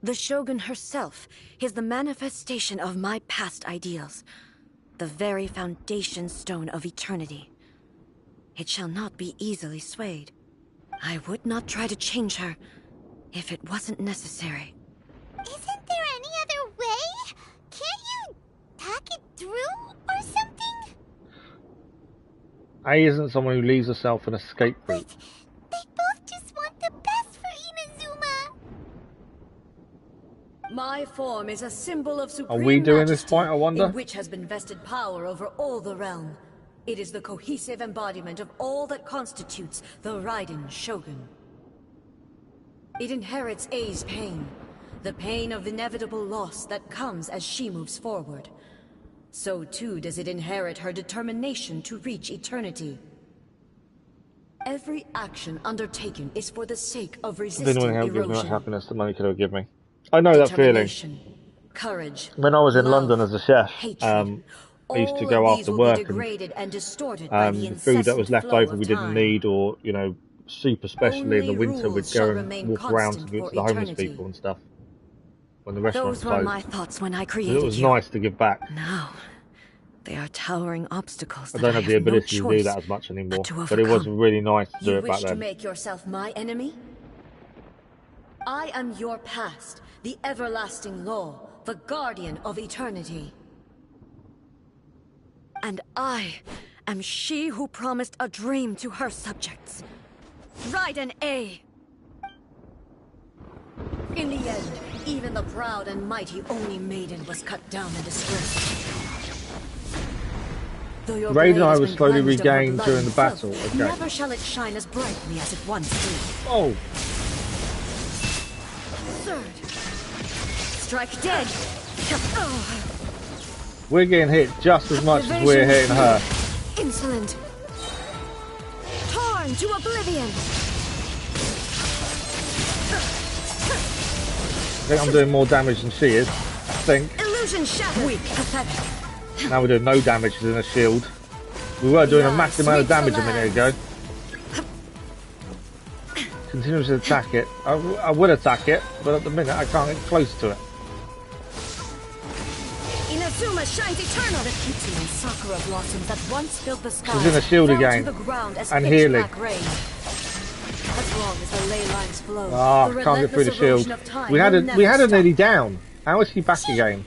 The Shogun herself is the manifestation of my past ideals. The very foundation stone of eternity. It shall not be easily swayed. I would not try to change her if it wasn't necessary. Isn't there any other way? Can't you hack it through or something? A isn't someone who leaves herself an escape route. They both just want the best for Inazuma. My form is a symbol of supreme Are we doing majesty, this fight, I wonder? in which has been vested power over all the realm. It is the cohesive embodiment of all that constitutes the Raiden Shogun. It inherits A's pain, the pain of inevitable loss that comes as she moves forward. So too does it inherit her determination to reach eternity. Every action undertaken is for the sake of resisting Didn't want to give me erosion. happiness that money could ever give me. I know that feeling. Courage, When I was in love, London as a chef, hatred, I used to all go of these after will work be degraded and distorted by the the food that was incessant left flow over of we didn't time. need, or soup especially in the Only winter, we'd rules shall go and remain walk around to constant give for to the homeless eternity. people and stuff when the restaurants Those were closed. my thoughts when I created It was you. nice to give back. Now, they are towering obstacles I that don't have the have no ability to do choice that as much anymore, to but it was overcome. really nice to do You it back wish to then. make yourself my enemy? I am your past, the everlasting law, the guardian of eternity. And I am she who promised a dream to her subjects. Raiden A. In the end, even the proud and mighty Oni maiden was cut down and disgraced. Raiden and I was slowly regained during the battle. Okay. Never shall it shine as brightly as it once did. Oh. Third. Strike dead. We're getting hit just as much as we're hitting her. Insolent. Torn to oblivion. I think I'm doing more damage than she is. I think. Illusion shattered. Weak, pathetic. Now we're doing no damage than a shield. We were doing a massive amount of damage a minute ago. Continues to attack it. I would attack it, but at the minute I can't get close to it. Inazuma shines eternal. The Kitsu and Sakura blossoms that once filled the sky. She's in a shield again. And healing. As long as the ley lines flow, oh, can't get through the shield. We had her nearly down. How is she back again?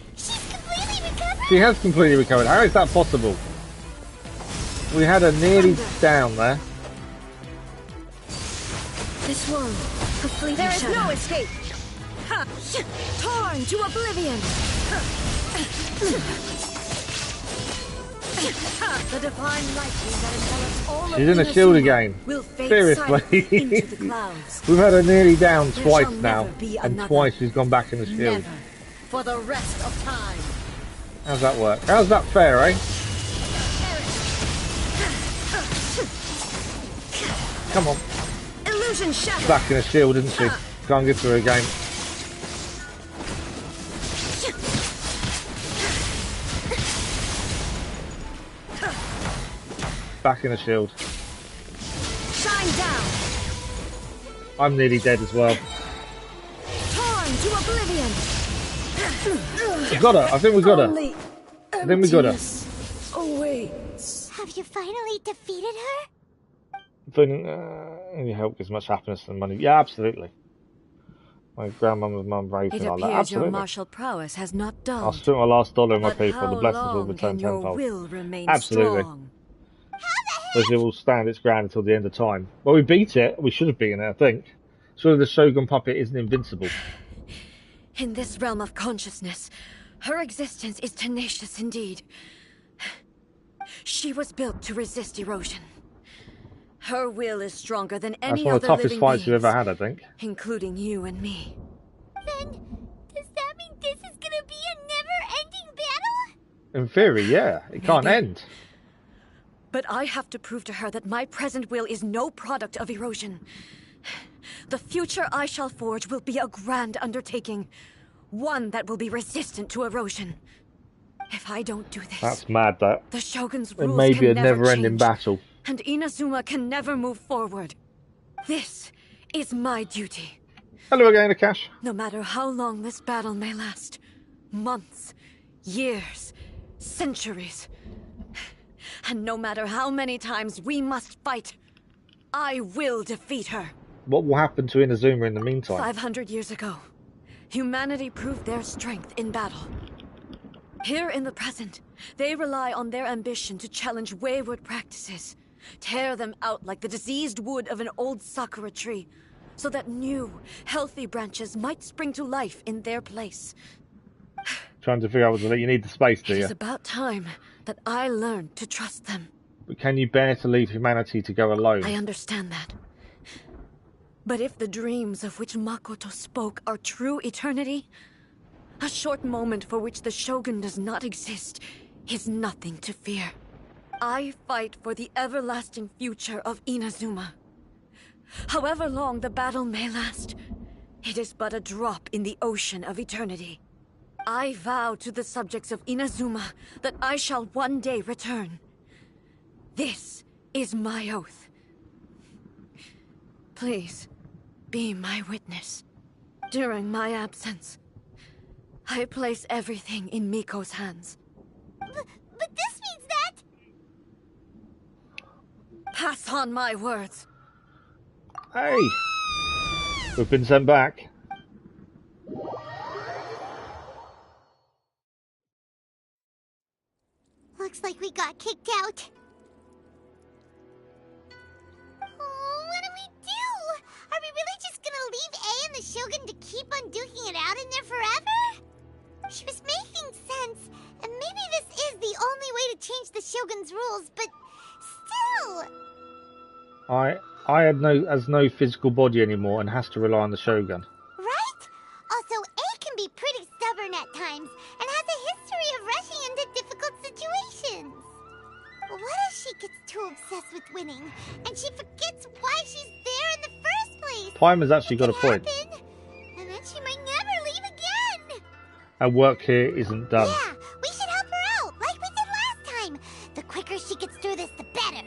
She has completely recovered. How is that possible? We had her nearly down there. This one, completely there is no escape. Torn to oblivion. The divine lightning that envelops all she's in a shield again. Seriously. We've had her nearly down twice now, and twice she's gone back in the shield. Never. For the rest of time. How's that work? How's that fair, eh? Come on. Illusion shattered. Back in a shield, isn't she? Can't get through her again. Back in a shield. Shine down. I'm nearly dead as well. Torn to oblivion. We got her. I think we got her. I think we got her. Oh wait. Have you finally defeated her? Any help gives much happiness than money. Yeah, absolutely. My grandmother's mum raised me like that. Absolutely. Your martial prowess has not done. I'll spend my last dollar in my people. The blessings will return tenfold. Absolutely. Because it will stand its ground until the end of time. Well, we beat it. We should have beaten it, I think. Surely the Shogun puppet isn't invincible. In this realm of consciousness, her existence is tenacious indeed. She was built to resist erosion. Her will is stronger than any other living being. That's one of the toughest fights you've ever had, I think. Including you and me. Then, does that mean this is gonna be a never-ending battle? In theory, yeah. It can't end. But I have to prove to her that my present will is no product of erosion. The future I shall forge will be a grand undertaking. One that will be resistant to erosion. If I don't do this... That's mad, that. The Shogun's it rules may be a can never never-ending change, battle. and Inazuma can never move forward. This is my duty. Hello again, Akash. No matter how long this battle may last. Months, years, centuries. And no matter how many times we must fight, I will defeat her. What will happen to Inazuma in the meantime? 500 years ago, humanity proved their strength in battle. Here in the present, they rely on their ambition to challenge wayward practices, tear them out like the diseased wood of an old sakura tree, so that new, healthy branches might spring to life in their place. Trying to figure out whether you need the space, do you? It is about time that I learned to trust them. But can you bear to leave humanity to go alone? I understand that. But if the dreams of which Makoto spoke are true eternity, a short moment for which the Shogun does not exist is nothing to fear. I fight for the everlasting future of Inazuma. However long the battle may last, it is but a drop in the ocean of eternity. I vow to the subjects of Inazuma that I shall one day return. This is my oath. Please, be my witness. During my absence, I place everything in Miko's hands. But this means that... Pass on my words. Hey! We've been sent back. looks like we got kicked out. Oh, what do we do? Are we really just gonna leave A and the Shogun to keep on duking it out in there forever? She was making sense, and maybe this is the only way to change the Shogun's rules, but still... I has no physical body anymore and has to rely on the Shogun. Right? Also, A can be pretty stubborn at times, and has a history of rushing into difficult situations. What if she gets too obsessed with winning, and she forgets why she's there in the first place? Paimon's actually got a point. And then she might never leave again. Our work here isn't done. Yeah, we should help her out, like we did last time. The quicker she gets through this, the better.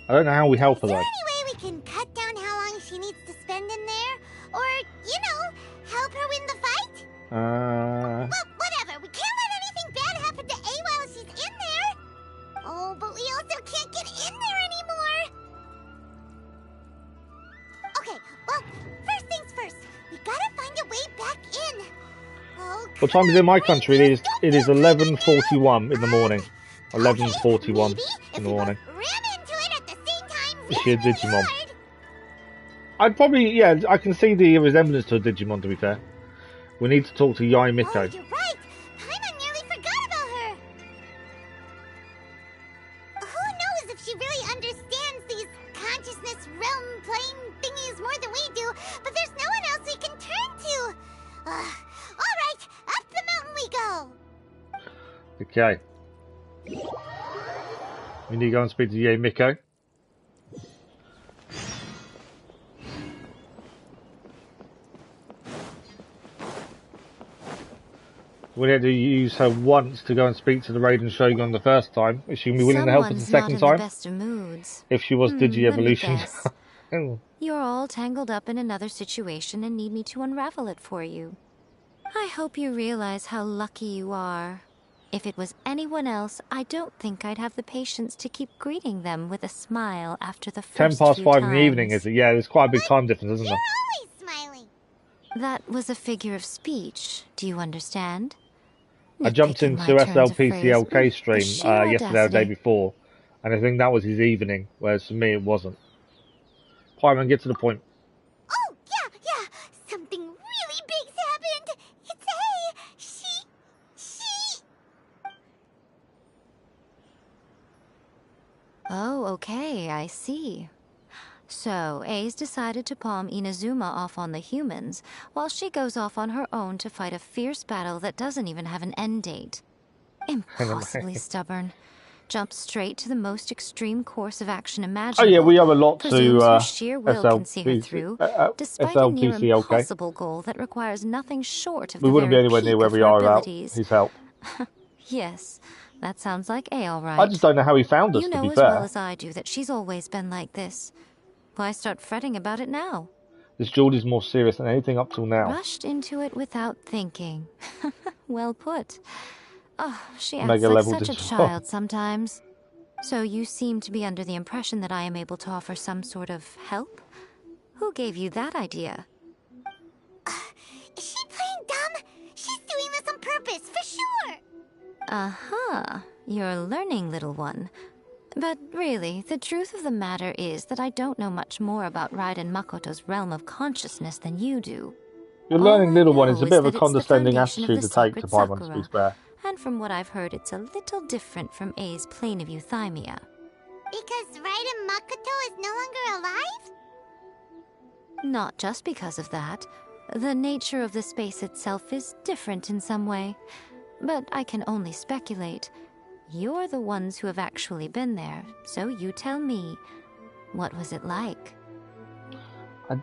I don't know how we help her, Is there though. any way we can cut down how long she needs to spend in there? Or, you know, help her win the fight? Well, whatever. We can't let anything bad happen to A while she's in there. Oh, but we also can't get in there anymore. Okay, well, first things first. We gotta find a way back in. Oh, What time is it in my country? It is 11:41 in the morning. 11:41 in the morning. Is she a Digimon? I'd probably, yeah, I can see the resemblance to a Digimon, to be fair. We need to talk to Yai Miko. Oh, you're right. Paimon nearly forgot about her. Who knows if she really understands these consciousness realm plane thingies more than we do, but there's no one else we can turn to. All right, up the mountain we go. Okay. We need to go and speak to Yai Miko. We had to use her once to go and speak to the Raiden Shogun the first time. Is she going to be willing to help us the second time? Best of moods. If she was Digi-Evolution. You're all tangled up in another situation and need me to unravel it for you. I hope you realize how lucky you are. If it was anyone else, I don't think I'd have the patience to keep greeting them with a smile after the first 5:10 in the times. evening, is it? Yeah, there's quite a big time difference, isn't there? That was a figure of speech. Do you understand? I jumped into SLPCLK stream yesterday or the day before, and I think that was his evening, whereas for me it wasn't. Paimon, get to the point. Oh, yeah. Something really big's happened. It's A. She... Oh, okay, I see. So, A's decided to palm Inazuma off on the humans, while she goes off on her own to fight a fierce battle that doesn't even have an end date. Impossibly stubborn. Jumps straight to the most extreme course of action imaginable. Oh yeah, we have a lot to her sheer will can see her through, despite a near impossible goal that requires nothing short of we the wouldn't be very anywhere peak near where of we her are without abilities. his help. Yes, that sounds like A, all right. I just don't know how he found us, you to know be as fair. well as I do that she's always been like this. Why start fretting about it now? This duel is more serious than anything up till now. Rushed into it without thinking. Well put. Oh, she acts Mega like level such a Digimon. child sometimes. So you seem to be under the impression that I am able to offer some sort of help? Who gave you that idea? Is she playing dumb? She's doing this on purpose, for sure. Uh-huh. You're learning, little one. But really, the truth of the matter is that I don't know much more about Raiden Makoto's realm of consciousness than you do. You're learning, little one, is a know bit of is a that it's the condescending foundation of attitude the to take to sacred Paimon, to be Sakura. fair. And from what I've heard, it's a little different from A's plane of euthymia. Because Raiden Makoto is no longer alive? Not just because of that. The nature of the space itself is different in some way. But I can only speculate. You're the ones who have actually been there, so you tell me. What was it like? I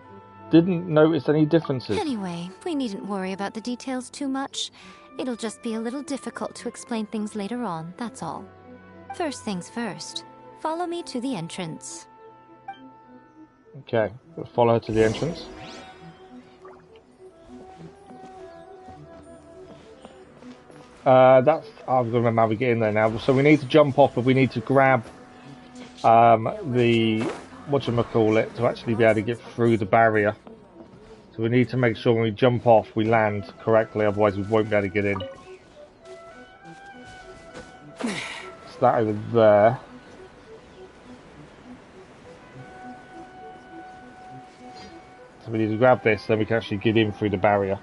didn't notice any differences. Anyway, we needn't worry about the details too much. It'll just be a little difficult to explain things later on, that's all. First things first. Follow me to the entrance. Okay, we'll follow her to the entrance. That's... I've got to remember how we get in there now. So we need to jump off, but we need to grab the... whatchamacallit, to actually be able to get through the barrier. So we need to make sure when we jump off, we land correctly, otherwise we won't be able to get in. that over there. So we need to grab this, then we can actually get in through the barrier.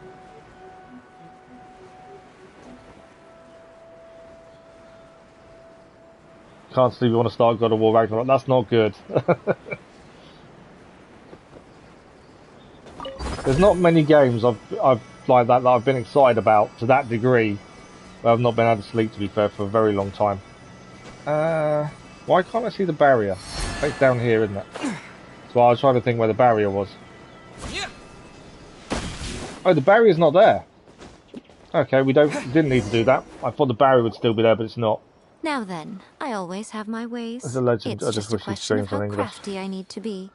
Can't see we want to start God of War Ragnarok. That's not good. There's not many games I've like that I've been excited about to that degree. But I've not been able to sleep, to be fair, for a very long time. Why can't I see the barrier? It's down here, isn't it? So I was trying to think where the barrier was. Oh, the barrier's not there. Okay, we didn't need to do that. I thought the barrier would still be there, but it's not. Now then, I always have my ways. It's a legend. It's just a question of how crafty I need to be.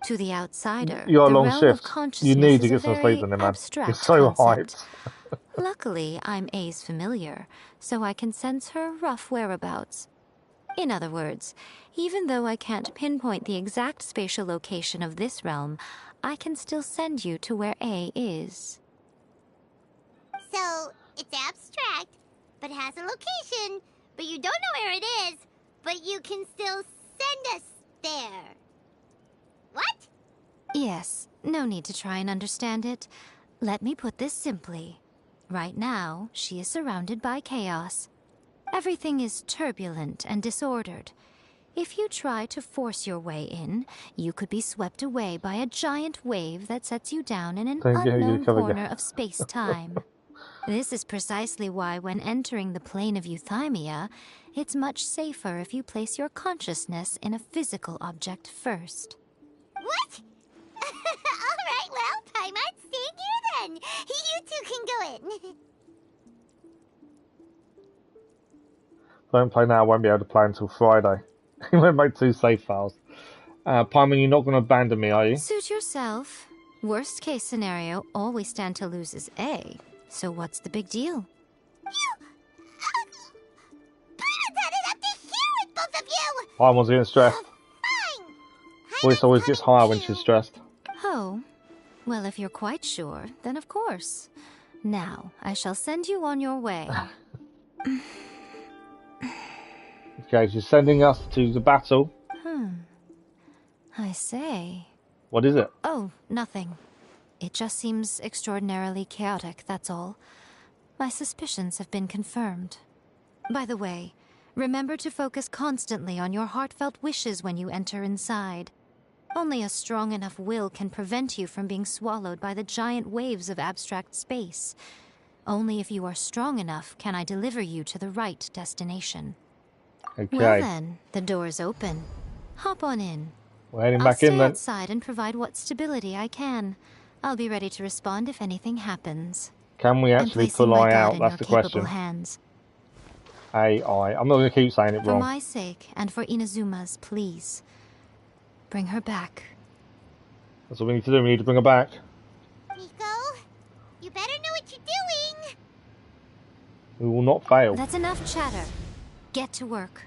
To the outsider, You're the long realm shift. of consciousness You need to is get a some very sleep in there, man. abstract It's so concept. hyped. Luckily, I'm A's familiar, so I can sense her rough whereabouts. In other words, even though I can't pinpoint the exact spatial location of this realm, I can still send you to where A is. So, it's abstract, but has a location, but you don't know where it is, but you can still send us there. What? Yes, no need to try and understand it. Let me put this simply. Right now, she is surrounded by chaos. Everything is turbulent and disordered. If you try to force your way in, you could be swept away by a giant wave that sets you down in an unknown corner of space-time. This is precisely why, when entering the plane of euthymia, it's much safer if you place your consciousness in a physical object first. What? Alright, well, Paimon, stay here then. You two can go in. Don't play now, I won't be able to play until Friday. You won't make 2 save files. Paimon, you're not going to abandon me, are you? Suit yourself. Worst case scenario, all we stand to lose is A. So what's the big deal? Paimon's had it up to here with both of you! Paimon's getting stressed. Fine! Voice always gets higher when she's stressed. Oh, well, if you're quite sure, then of course. Now, I shall send you on your way. Okay, she's sending us to the battle. I say. What is it? Oh, nothing. It just seems extraordinarily chaotic, that's all. My suspicions have been confirmed. By the way, remember to focus constantly on your heartfelt wishes when you enter inside. Only a strong enough will can prevent you from being swallowed by the giant waves of abstract space. Only if you are strong enough can I deliver you to the right destination. Okay. Well then, the door's open. Hop on in. We're heading I'll back in stay then. outside and provide what stability I can. I'll be ready to respond if anything happens. Can we actually pull I out? That's the question. Hands. AI. I'm not going to keep saying it For wrong. my sake and for Inazuma's, please. Bring her back. That's what we need to do. We need to bring her back. Nico, you better know what you're doing. We will not fail. That's enough chatter. Get to work.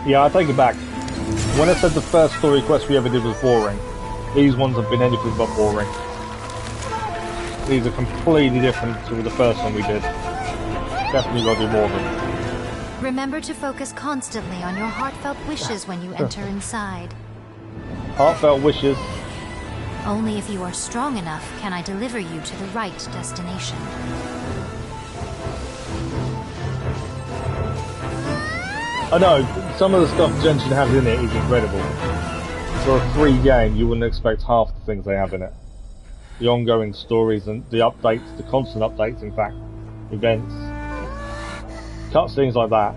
Yeah, I take it back. When I said the first story quest we ever did was boring, these ones have been anything but boring. These are completely different to the first one we did. Definitely got to do more of them. Remember to focus constantly on your heartfelt wishes when you enter inside. Heartfelt wishes. Only if you are strong enough can I deliver you to the right destination. I know, some of the stuff Genshin has in it is incredible. For a free game, you wouldn't expect half the things they have in it. The ongoing stories and the updates, the constant updates, in fact, events, cutscenes like that,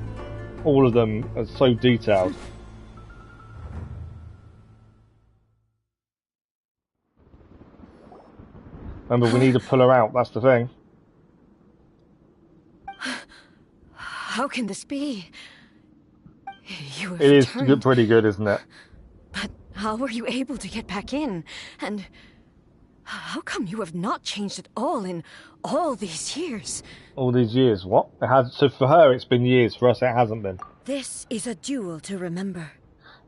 all of them are so detailed. Remember, we need to pull her out, that's the thing. How can this be? You have It is returned, pretty good, isn't it? but how were you able to get back in? And How come you have not changed at all in all these years? All these years, what? It has. So for her, it's been years. For us, it hasn't been. This is a duel to remember.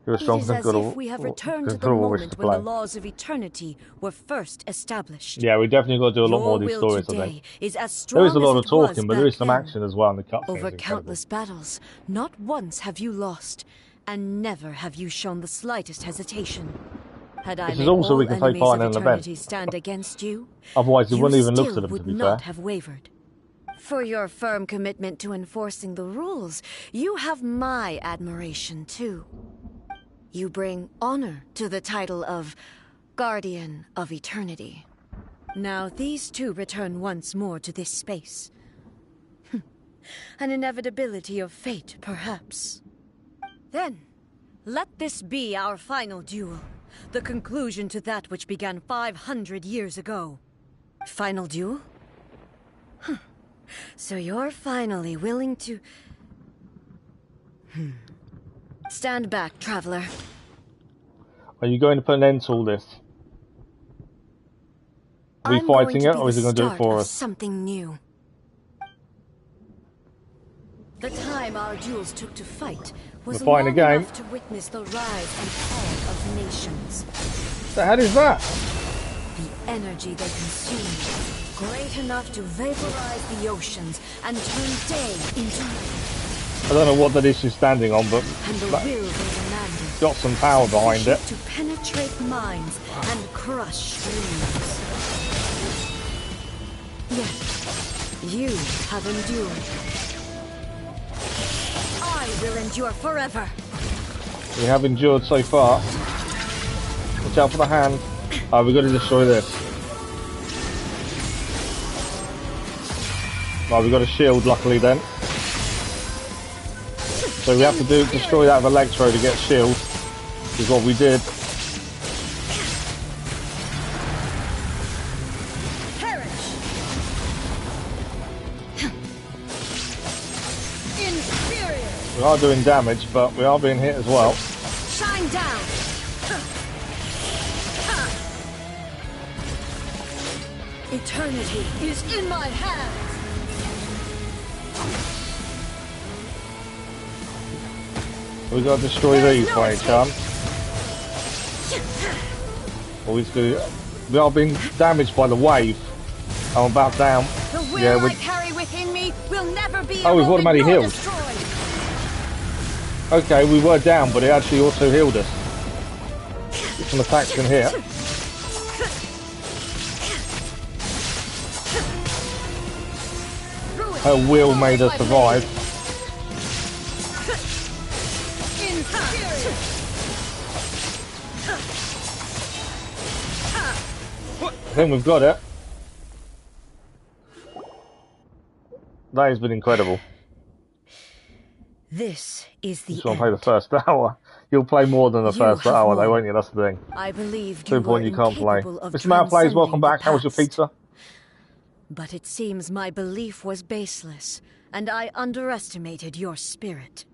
You're a It strong is as if we have returned to the moment when the laws of eternity were first established. Yeah, we definitely got to do a lot more of these stories, I think. There is a lot of talking, but there is some action as well in the cutscenes. Over countless battles, not once have you lost, and never have you shown the slightest hesitation. Had I made all enemies of eternity stand against you, otherwise you wouldn't even look to them, would to be not fair. have wavered. For your firm commitment to enforcing the rules, you have my admiration too. You bring honor to the title of Guardian of Eternity. Now these two return once more to this space. An inevitability of fate, perhaps. Then, let this be our final duel. The conclusion to that which began 500 years ago. Final duel? So you're finally willing to... Stand back, traveler. Are you going to put an end to all this? Are we fighting it, or is it going to do it for us? Something new. The time our duels took to fight was long enough to witness the rise and fall of nations. The hell is that? The energy they consumed, great enough to vaporize the oceans and turn day into night. I don't know what that is she's standing on, but it's got some power behind it. To penetrate minds and crush dreams. Yet, you have endured. I will endure forever. We have endured so far. Watch out for the hand. Oh, we've got to destroy this. Oh, we've got a shield, luckily, then. So we have to destroy that with Electro to get shield, which is what we did. We are doing damage, but we are being hit as well. Shine down. Eternity is in my hands. We got to destroy these by any chance. Always do. We are being damaged by the wave. I'm about down. The will I carry within me will never be. Oh, we've automatically healed. Okay, we were down, but it actually also healed us. Get some attacks in here. Her will made us survive. I think we've got it. That has been incredible. This is the end. Play the first hour. You'll play more than the first hour, though, won't you? That's the thing. I believe you were you can't play. Mr. Matt Plays, welcome back. How was your pizza? But it seems my belief was baseless, and I underestimated your spirit.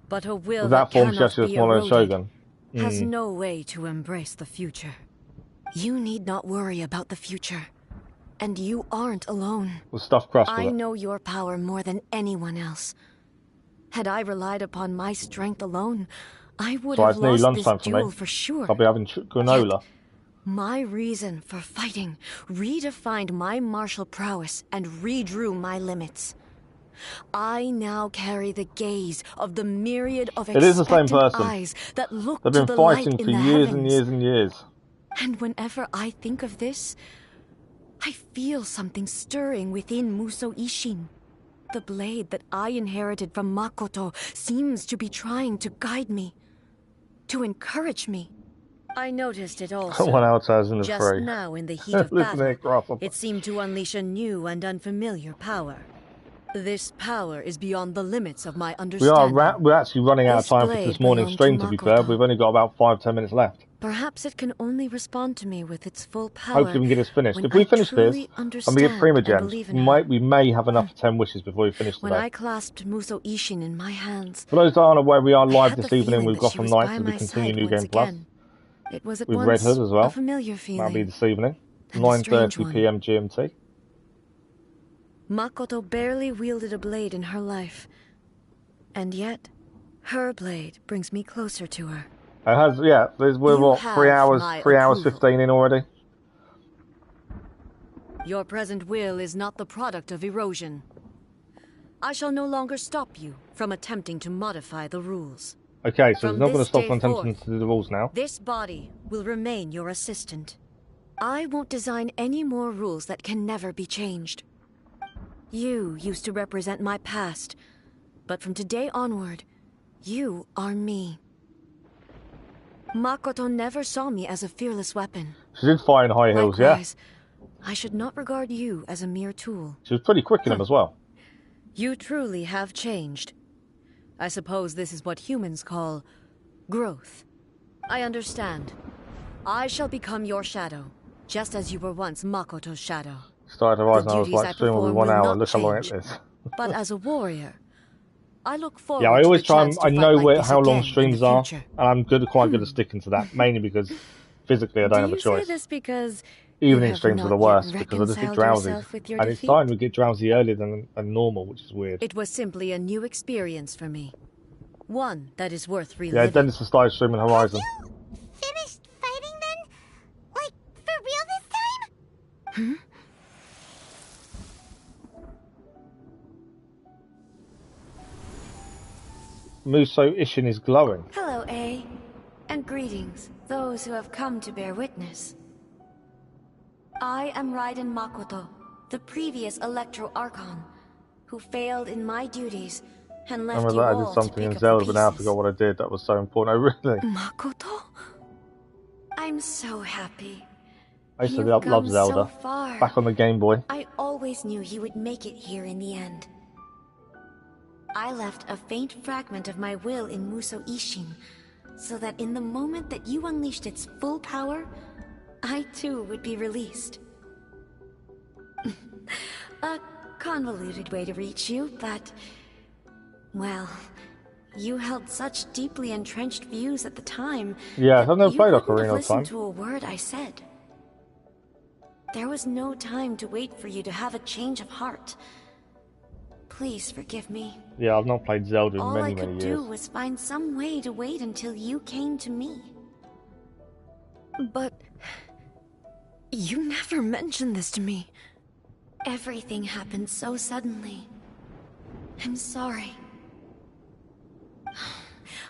But a will that cannot be eroded has no way to embrace the future. You need not worry about the future. And you aren't alone. With stuff crushed with I know your power more than anyone else. Had I relied upon my strength alone, I would have lost this duel for sure. I'll be having granola. Yet, my reason for fighting redefined my martial prowess and redrew my limits. I now carry the gaze of the myriad of expectant eyes that look to the light in the heavens. They've been fighting for years and years and years. And whenever I think of this, I feel something stirring within Musou Ishin. The blade that I inherited from Makoto seems to be trying to guide me, to encourage me. I noticed it also. Someone else has in the just now in the heat of battle. It seemed to unleash a new and unfamiliar power. This power is beyond the limits of my understanding. We're actually running out of time for this morning's stream, to be fair. We've only got about 5-10 minutes left. Perhaps it can only respond to me with its full power. Hopefully we can get this finished. If we finish this, and we get Primogems, we may have enough for 10 wishes before we finish today. When I clasped Musou Ishin in my hands, for those that aren't aware, we are live this evening. We've got from night as we continue New Game Plus. It was at with once Red Hood as well. a familiar feeling. That'll be this evening, and a strange 9:30 one. p.m. GMT. Makoto barely wielded a blade in her life. And yet, her blade brings me closer to her. It has, yeah. We're You what, have 3 hours, my 3 hours approval. 15 in already. Your present will is not the product of erosion. I shall no longer stop you from attempting to modify the rules. Okay, so From it's not going to this stop day on attempting forth, to do the rules now. This body will remain your assistant. I won't design any more rules that can never be changed. You used to represent my past, but from today onward, you are me. Makoto never saw me as a fearless weapon. She did fire in high heels, Likewise, I should not regard you as a mere tool. yeah. She was pretty quick in them as well. You truly have changed. I suppose this is what humans call growth. I understand. I shall become your shadow, just as you were once Makoto's shadow. Started Horizon, I was duties I like, stream will be perform 1 will hour. not Look how long it change. is. But as a warrior, I look forward Yeah, I to always the try chance and to I fight know like this how long again in streams the are, future. and I'm quite good at sticking to that, mainly because physically I don't have a Do you say choice. this because Evening you have streams are the not yet worst because I just get reconciled drowsy. yourself with your And it's defeat? starting to get drowsy earlier than normal, which is weird. It was simply a new experience for me. One that is worth reliving. Yeah, Dennis has started streaming Horizon. Finished fighting then? Like, for real this time? Muso Ishin is glowing. Hello, A. And greetings, those who have come to bear witness. I am Raiden Makoto, the previous Electro Archon, who failed in my duties and I left remember you I all did something to in pick up Zelda, the but now I pieces. forgot what I did. That was so important. Oh, really? Makoto? I'm so happy. I used to You've love come Zelda. so far. Back on the Game Boy. I always knew you would make it here in the end. I left a faint fragment of my will in Muso Ishin, so that in the moment that you unleashed its full power, I too would be released. A convoluted way to reach you, but... well, you held such deeply entrenched views at the time. Yeah, I've never played you Ocarina wouldn't have of Time. listened to a word I said. There was no time to wait for you to have a change of heart. Please forgive me. Yeah, I've not played Zelda in All many, I could many do years. was find some way to wait until you came to me. But... you never mentioned this to me. Everything happened so suddenly. I'm sorry.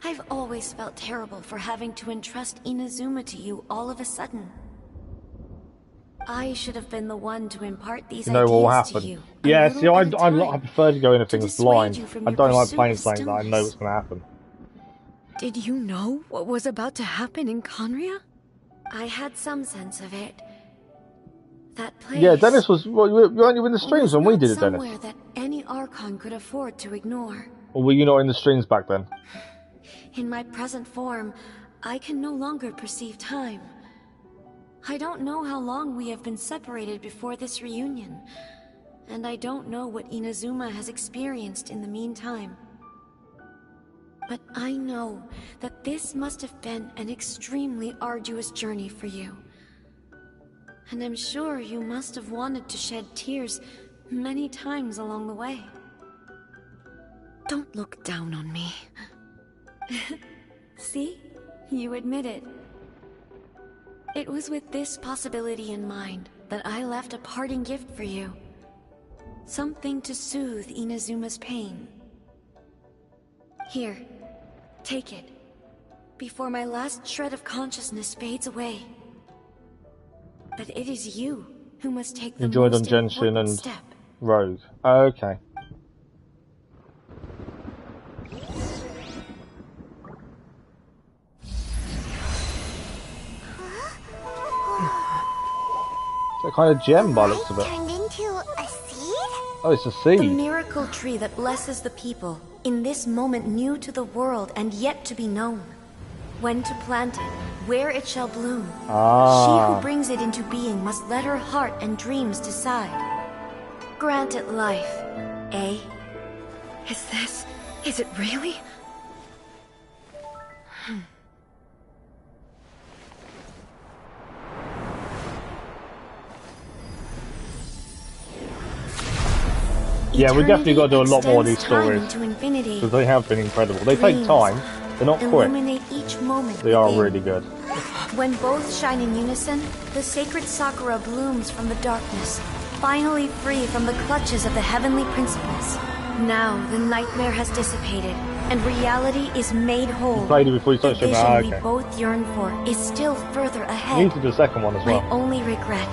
I've always felt terrible for having to entrust Inazuma to you all of a sudden. I should have been the one to impart these You know what will ideas to happen. you. Yeah, see, I prefer to go into things dissuade blind. you from I your don't like pursuit playing of something that I know stillness. what's going to happen. Did you know what was about to happen in Conria? I had some sense of it. That place... Yeah, Dennis was... Well, weren't you in the streams when we did it, somewhere Dennis? that any Archon could afford to ignore. Or were you not in the streams back then? In my present form, I can no longer perceive time. I don't know how long we have been separated before this reunion, and I don't know what Inazuma has experienced in the meantime. But I know that this must have been an extremely arduous journey for you. And I'm sure you must have wanted to shed tears many times along the way. Don't look down on me. See? You admit it. It was with this possibility in mind that I left a parting gift for you. Something to soothe Inazuma's pain. Here, take it. Before my last shred of consciousness fades away. But it is you who must take the Enjoyed on most Genshin important and step. Rogue. Oh, okay. It's a kind of gem by the looks of it. Turned into a seed? Oh, it's a The seed. miracle tree that blesses the people, in this moment new to the world and yet to be known. When to plant it, where it shall bloom. She Ah. who brings it into being must let her heart and dreams decide. Grant it life, eh? Is it really? Yeah, we definitely got to do a lot more of these stories. Into infinity. Because they have been incredible. They take time. They're not quick. Illuminate each moment They are within. really good. When both shine in unison, the sacred Sakura blooms from the darkness, finally free from the clutches of the heavenly principles. Now the nightmare has dissipated, and reality is made whole. You played it before you The started vision showing. we both yearn for is still further You ahead. need to do the second one as well. My only regret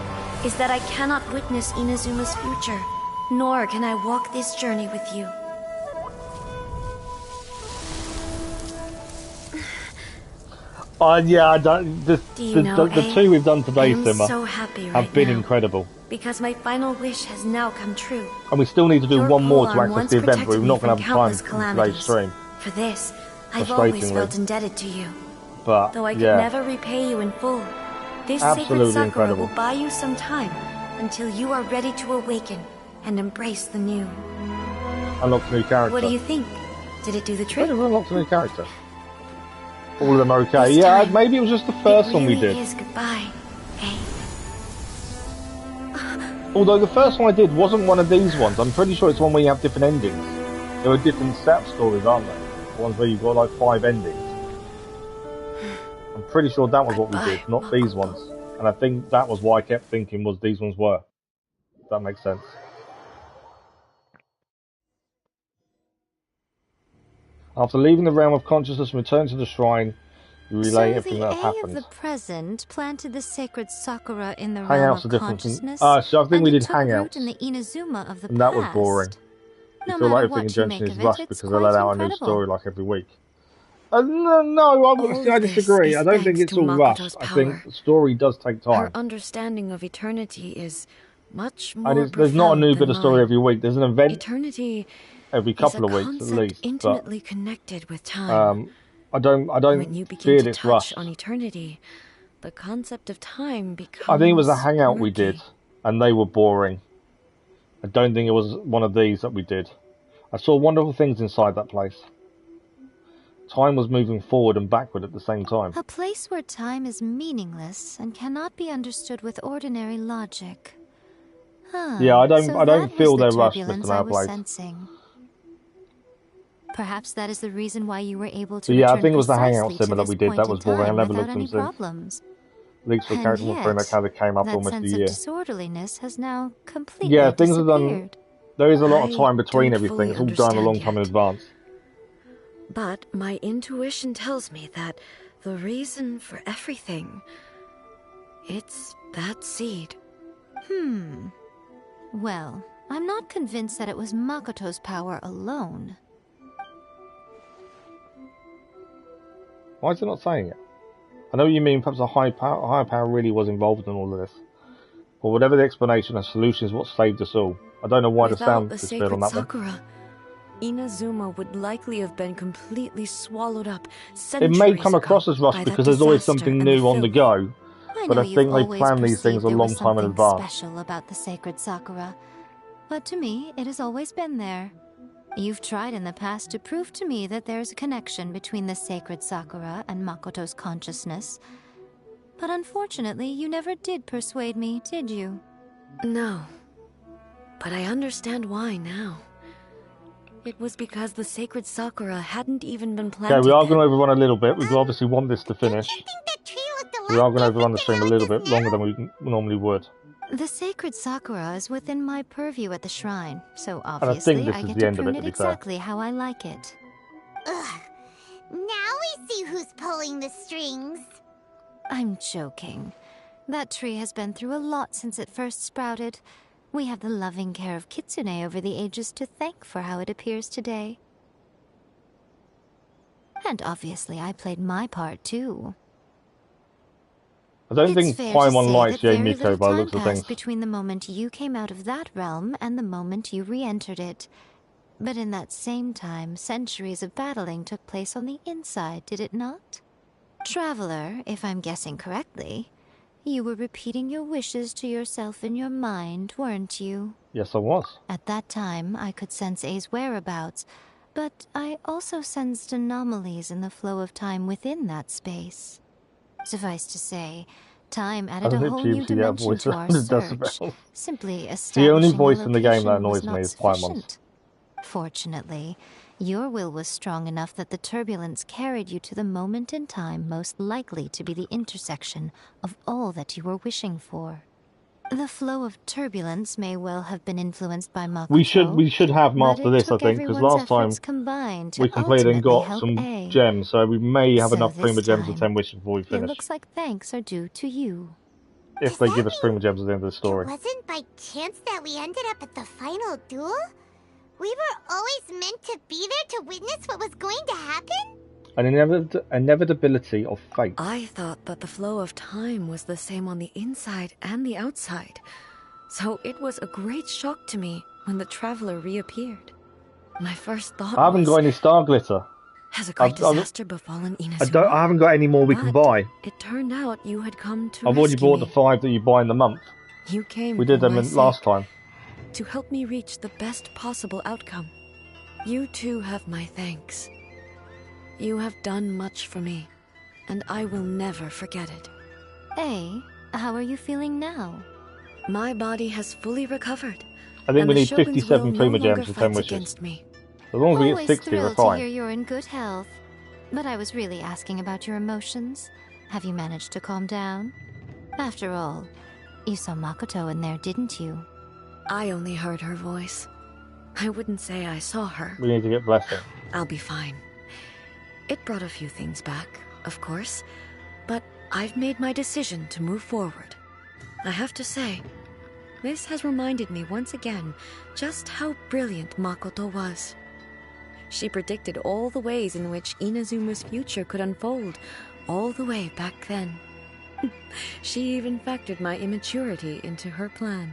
is that I cannot witness Inazuma's future, nor can I walk this journey with you. Yeah, I don't. The two we've done today, I'm Simmer, so happy have right been now, incredible. because my final wish has now come true. And we still need to do Your one more to polearm access once the event, but protected we're not me going to from have time countless for today's calamities. stream. For this, I've always felt indebted to you. But, Though I could yeah, never repay you in full, this sacred absolutely Sakura incredible. will buy you some time until you are ready to awaken and embrace the new. Unlocked a new character. What do you think? Did it do the I trick? never unlocked a new character. All of them are okay. This Yeah, time, maybe it was just the first one we really did. is goodbye. Hey. Although the first one I did wasn't one of these ones. I'm pretty sure it's one where you have different endings. There are different set stories, aren't there? The ones where you've got like 5 endings. I'm pretty sure that was what we did, not these ones. And I think that was why I kept thinking was these ones were. If that makes sense. After leaving the realm of consciousness and returning to the shrine, you relay everything that the happened. of the present planted the sacred Sakura in the Hangouts realm are of different from... consciousness. so I think we did took root Hangouts. in the Inazuma of the And that was past. boring. No You feel like matter everything in what you Genshin make is of it, rushed it's because they let quite out a new incredible. story like every week. No, I disagree. I don't think it's all rushed. I think the story does take Her time. understanding of eternity is much more And there's not a new profound bit than of story mine. every week. There's an event Eternity every couple of is a weeks at concept least. intimately connected with But time. I don't When you begin feel to it's touch rushed. on eternity, the concept of time becomes I think it was a hangout we murky. did, and they were boring. I don't think it was one of these that we did. I saw wonderful things inside that place. Time was moving forward and backward at the same time. A place where time is meaningless and cannot be understood with ordinary logic. Yeah, I don't that feel was they're the rushed, turbulence Mr. I was Malplace. sensing. Perhaps that is the reason why you were able to But yeah, I return think it was the hangout precisely simmer to that we this did that point was in boring. I time never without looked any them since. problems. Leaks for And character will frame like how they came up that almost a sense of year. disorderliness has now completely Yeah, things are disappeared. done. There is a lot of I time between don't everything. fully It's all done a long understand time in yet. advance. But my intuition tells me that the reason for everything, it's that seed. Well, I'm not convinced that it was Makoto's power alone. Why is it not saying it? I know what you mean. Perhaps a higher power really was involved in all of this. But whatever the explanation, a solution is what saved us all. I don't know why the Without sound the disappeared on sacred that one. Sakura, Inazuma would likely have been completely swallowed up It centuries may come ago across as rushed by that because there's always disaster something and the new on the filth. go. I But know I you've think they always plan these things perceived a there long was time in something advance. special about the sacred Sakura, but to me, it has always been there. You've tried in the past to prove to me that there's a connection between the sacred Sakura and Makoto's consciousness, but unfortunately, you never did persuade me, did you? No. But I understand why now. It was because the sacred Sakura hadn't even been planted. Okay, we are then. going to overrun a little bit. We obviously want this to finish. We are going to overrun the stream a little bit longer than we normally would. The sacred Sakura is within my purview at the shrine, so I obviously think this I is get the to end of prune it, it to be fair. exactly how I like it. Ugh. Now we see who's pulling the strings. I'm joking. That tree has been through a lot since it first sprouted. We have the loving care of Kitsune over the ages to thank for how it appears today. And obviously I played my part too. I don't It's think fair to Paimon say likes that very Miko little by the time looks of things. passed between the moment you came out of that realm and the moment you re-entered it. But in that same time, centuries of battling took place on the inside, did it not? Traveler, if I'm guessing correctly, you were repeating your wishes to yourself in your mind, weren't you? Yes, I was. At that time, I could sense A's whereabouts, but I also sensed anomalies in the flow of time within that space. Suffice to say, Time added a Only whole new Pubes can get a dimension voice to of our 100 search. decibels. Simply The only establishing voice a in the game that location was annoys me not is Paimon's. sufficient. Fortunately, your will was strong enough that the turbulence carried you to the moment in time most likely to be the intersection of all that you were wishing for. The flow of turbulence may well have been influenced by Makoto. We should have them but after it this, I took think, because everyone's last time efforts combined to we completed and ultimately got help some A. gems, so we may have So enough this Prima Gems for time, 10 wishes before we It finish. looks like thanks are due to you. If they give us Prima Gems at the end of the story. It wasn't by chance that we ended up at the final duel? We were always meant to be there to witness what was going to happen? An inevitability of fate. I thought that the flow of time was the same on the inside and the outside. So it was a great shock to me when the traveler reappeared. My first thought I haven't got any star glitter. Has a great disaster befallen Inazuma? I haven't got any more we can buy. It turned out you had come to I've already rescue bought me. the 5 that you buy in the month. You came We did for them my last sake, time. to help me reach the best possible outcome. You too have my thanks. You have done much for me, and I will never forget it. Hey, how are you feeling now? My body has fully recovered. I think and we the need Shogun's 57 will Prima no Gems longer for 10 fights wishes. against me. As long as we get Always 60, we're thrilled to fine. hear you're in good health. But I was really asking about your emotions. Have you managed to calm down? After all, you saw Makoto in there, didn't you? I only heard her voice. I wouldn't say I saw her. We need to get Blessing. I'll be fine. It brought a few things back, of course, but I've made my decision to move forward. I have to say, this has reminded me once again just how brilliant Makoto was. She predicted all the ways in which Inazuma's future could unfold, all the way back then. She even factored my immaturity into her plan.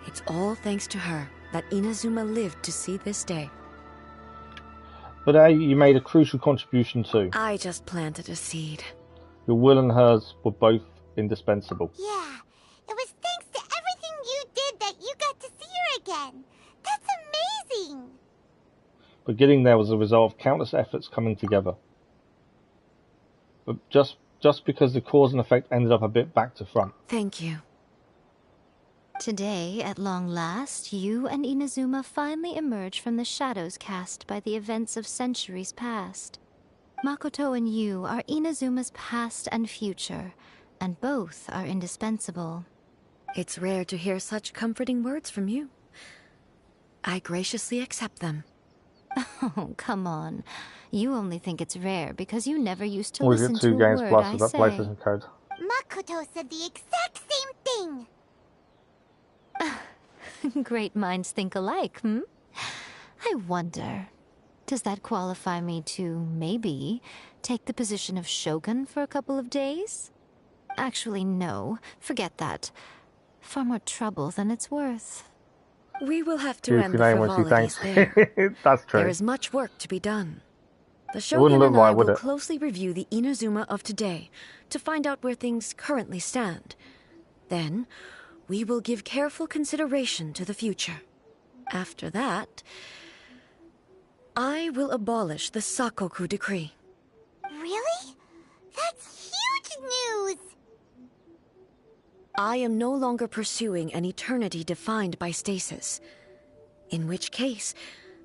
It's all thanks to her that Inazuma lived to see this day. But A, you made a crucial contribution too. I just planted a seed. Your will and hers were both indispensable. Yeah, it was thanks to everything you did that you got to see her again. That's amazing! But getting there was a result of countless efforts coming together. But just because the cause and effect ended up a bit back to front. Thank you. Today, at long last, you and Inazuma finally emerge from the shadows cast by the events of centuries past. Makoto and you are Inazuma's past and future, and both are indispensable. It's rare to hear such comforting words from you. I graciously accept them. Oh, come on. You only think it's rare because you never used to Or is listen it 2 to a games word plus I with that say. PlayStation code? Makoto said the exact same thing! Great minds think alike, hmm? I wonder, does that qualify me to, maybe, take the position of Shogun for a couple of days? Actually, no. Forget that. Far more trouble than it's worth. We will have to Goofy end the name when she frivolities thanks. there. That's true. There is much work to be done. The wouldn't Shogun look and right, I would will it? closely review the Inazuma of today to find out where things currently stand. Then, we will give careful consideration to the future. After that, I will abolish the Sakoku Decree. Really? That's huge news! I am no longer pursuing an eternity defined by stasis. In which case,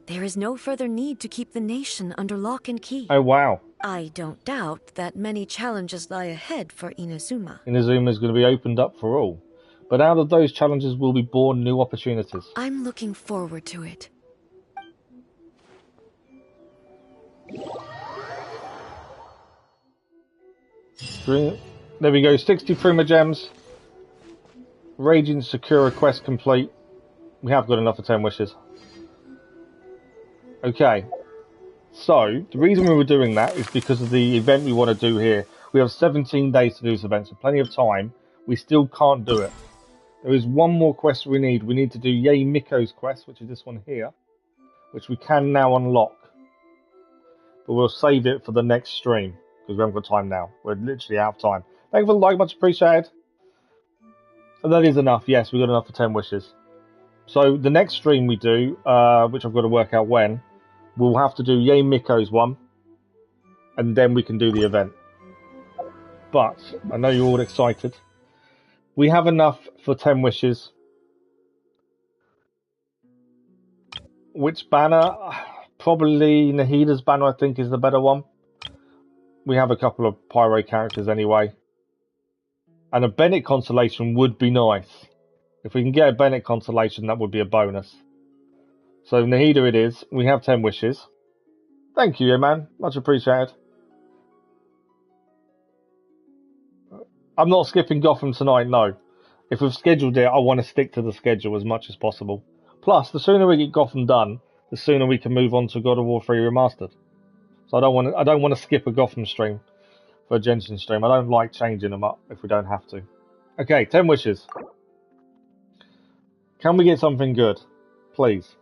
there is no further need to keep the nation under lock and key. Oh, wow. I don't doubt that many challenges lie ahead for Inazuma. Inazuma is going to be opened up for all. But out of those challenges will be born new opportunities. I'm looking forward to it. There we go, 60 Prima Gems. Raging Sakura quest complete. We have got enough for 10 wishes. Okay. So, the reason we were doing that is because of the event we want to do here. We have 17 days to do this event, so plenty of time. We still can't do it. There is one more quest we need. We need to do Yei Miko's quest, which is this one here, which we can now unlock. But we'll save it for the next stream, because we haven't got time now. We're literally out of time. Thank you for the like, much appreciated. And that is enough. Yes, we've got enough for 10 wishes. So the next stream we do, which I've got to work out when, we'll have to do Yei Miko's one, and then we can do the event. but I know you're all excited. We have enough for 10 wishes. Which banner? Probably Nahida's banner, I think, is the better one. We have a couple of Pyro characters anyway. And a Bennett constellation would be nice. If we can get a Bennett constellation, that would be a bonus. So Nahida it is. We have 10 wishes. Thank you, man. Much appreciated. I'm not skipping Gotham tonight, no. If we've scheduled it, I want to stick to the schedule as much as possible. Plus, the sooner we get Gotham done, the sooner we can move on to God of War 3 Remastered. So I don't want to skip a Gotham stream for a Genshin stream. I don't like changing them up if we don't have to. Okay, 10 wishes. Can we get something good? Please.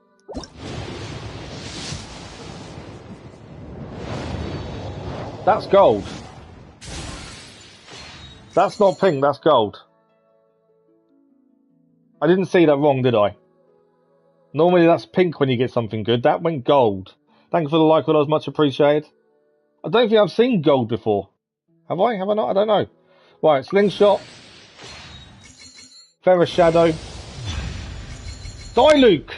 That's gold. That's not pink, that's gold. I didn't see that wrong, did I? Normally that's pink when you get something good. That went gold. Thank you for the like, that was much appreciated. I don't think I've seen gold before. Have I? Have I not? I don't know. Right, Slingshot. Ferrous Shadow. Diluc!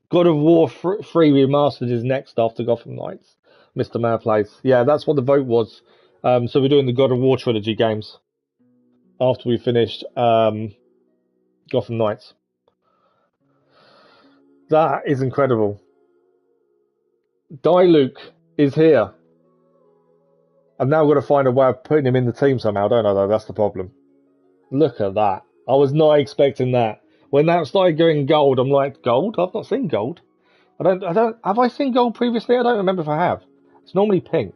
God of War 3 Remastered is next after Gotham Knights. Mr. Mad Plays. Yeah, that's what the vote was. So we're doing the God of War trilogy games after we finished Gotham Knights. That is incredible. Diluc is here. I've now got to find a way of putting him in the team somehow, don't I, though? That's the problem. Look at that. I was not expecting that. When that started going gold, I'm like, gold? I've not seen gold. Have I seen gold previously? I don't remember if I have. It's normally pink.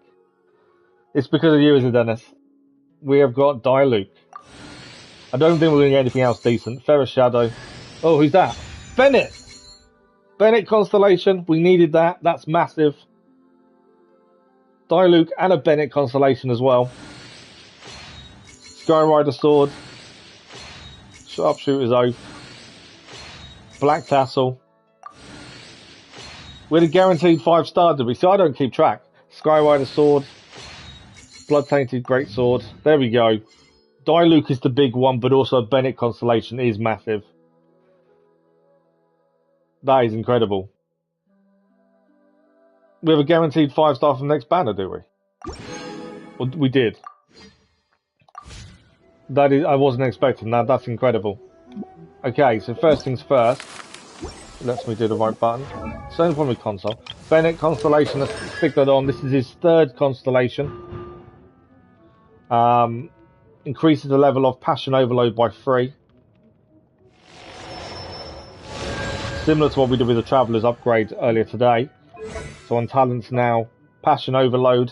It's because of you, is it, Dennis? We have got Diluc. I don't think we're going to get anything else decent. Ferrous Shadow. Oh, who's that? Bennett! Bennett Constellation. We needed that. That's massive. Diluc and a Bennett Constellation as well. Skyrider Sword. Sharpshooter's Oath. Black Tassel. We're the guaranteed 5-star, did we? See, I don't keep track. Skyrider Sword. Blood Tainted Greatsword. There we go. Diluc is the big one, but also Bennett Constellation is massive. That is incredible. We have a guaranteed 5-star from the next banner, do we? Well, we did. That is, I wasn't expecting that. That's incredible. Okay, so first things first. Lets me do the right button. Same from the console. Bennett Constellation, let's stick that on. This is his 3rd constellation. Increases the level of Passion Overload by 3. Similar to what we did with the Traveller's upgrade earlier today. So on talents now, Passion Overload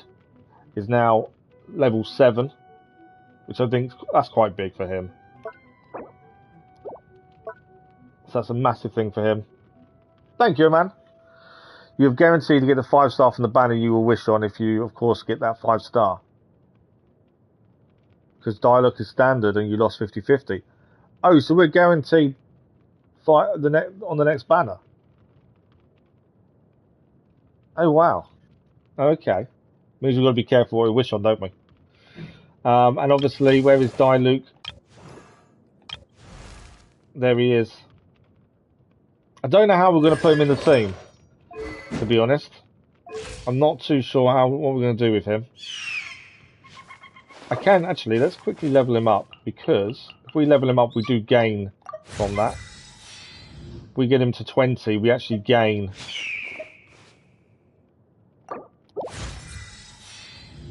is now level 7. Which I think that's quite big for him. So that's a massive thing for him. Thank you, man. You have guaranteed to get the 5-star from the banner you will wish on if you, of course, get that 5-star. Because Diluc is standard and you lost 50-50. Oh, so we're guaranteed on the next banner. Oh, wow. Okay. Means we've got to be careful what we wish on, don't we? And obviously, where is Diluc? There he is. I don't know how we're going to put him in the team, to be honest. I'm not too sure what we're going to do with him. I can, actually, let's quickly level him up, because if we level him up, we do gain from that. If we get him to 20, we actually gain.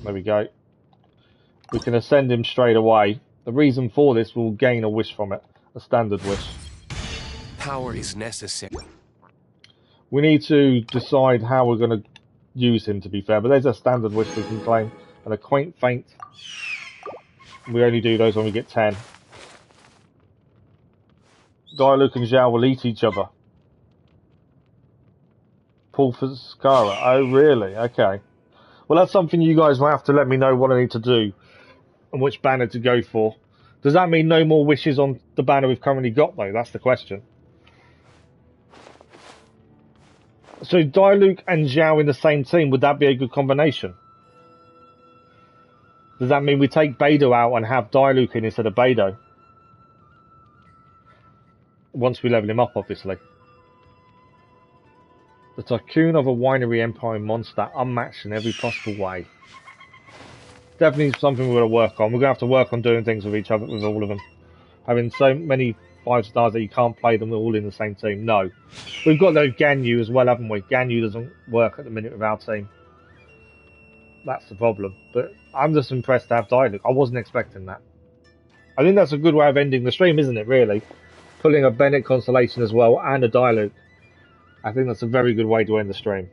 There we go. We can ascend him straight away. The reason for this, we'll gain a wish from it, a standard wish. Power is necessary. We need to decide how we're going to use him, to be fair, but there's a standard wish we can claim, and a quaint feint. We only do those when we get 10. Diluc and Zhao will eat each other. Pull for Scara. Oh, really? Okay. Well, that's something you guys will have to let me know what I need to do and which banner to go for. Does that mean no more wishes on the banner we've currently got, though? That's the question. So Diluc and Zhao in the same team, would that be a good combination? Does that mean we take Beidou out and have Diluc in instead of Beidou? Once we level him up, obviously. The Tycoon of a Winery Empire monster, unmatched in every possible way. Definitely something we're going to work on. We're going to have to work on doing things with each other, with all of them. Having so many 5 stars that you can't play them all in the same team. No. We've got those Ganyu as well, haven't we? Ganyu doesn't work at the minute with our team. That's the problem. But I'm just impressed to have Diluc. I wasn't expecting that. I think that's a good way of ending the stream, isn't it, really? Pulling a Bennett Constellation as well and a Diluc. I think that's a very good way to end the stream.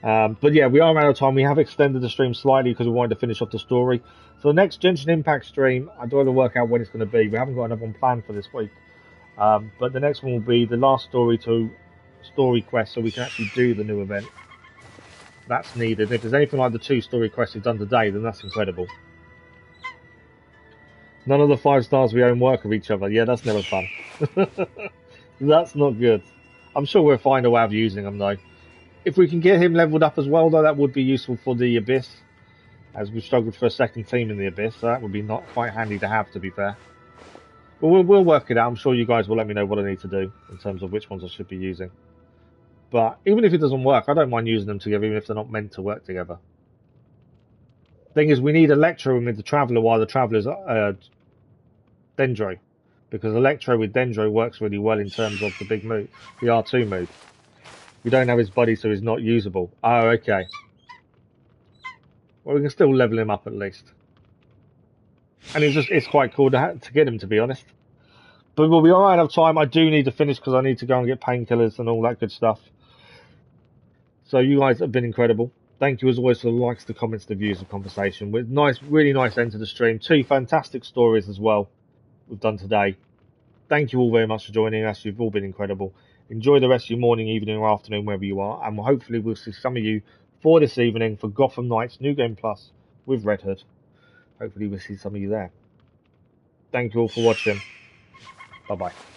But yeah, we are out of time. We have extended the stream slightly because we wanted to finish off the story. So the next Genshin Impact stream, I don't want to work out when it's going to be. We haven't got another one planned for this week. But the next one will be the last story quest, so we can actually do the new event. That's needed. If there's anything like the 2 story quests we've done today, then that's incredible. None of the 5 stars we own work with each other. Yeah, that's never fun. That's not good. I'm sure we'll find a way of using them, though. If we can get him leveled up as well, though, that would be useful for the Abyss, as we've struggled for a second team in the Abyss, so that would be not quite handy to have, to be fair. But we'll work it out. I'm sure you guys will let me know what I need to do in terms of which ones I should be using. But even if it doesn't work, I don't mind using them together, even if they're not meant to work together. Thing is, we need Electro with the Traveller while the Traveller's Dendro. Because Electro with Dendro works really well in terms of the big move, the R2 move. We don't have his body, so he's not usable. Oh, okay. Well, we can still level him up at least. And it's quite cool to get him, to be honest. But we'll be alright of time. I do need to finish because I need to go and get painkillers and all that good stuff. So you guys have been incredible. Thank you as always for the likes, the comments, the views, the conversation. With really nice end to the stream. 2 fantastic stories as well we've done today. Thank you all very much for joining us. You've all been incredible. Enjoy the rest of your morning, evening, or afternoon, wherever you are. And hopefully we'll see some of you for this evening for Gotham Knights New Game Plus with Red Hood. Hopefully we'll see some of you there. Thank you all for watching. Bye-bye.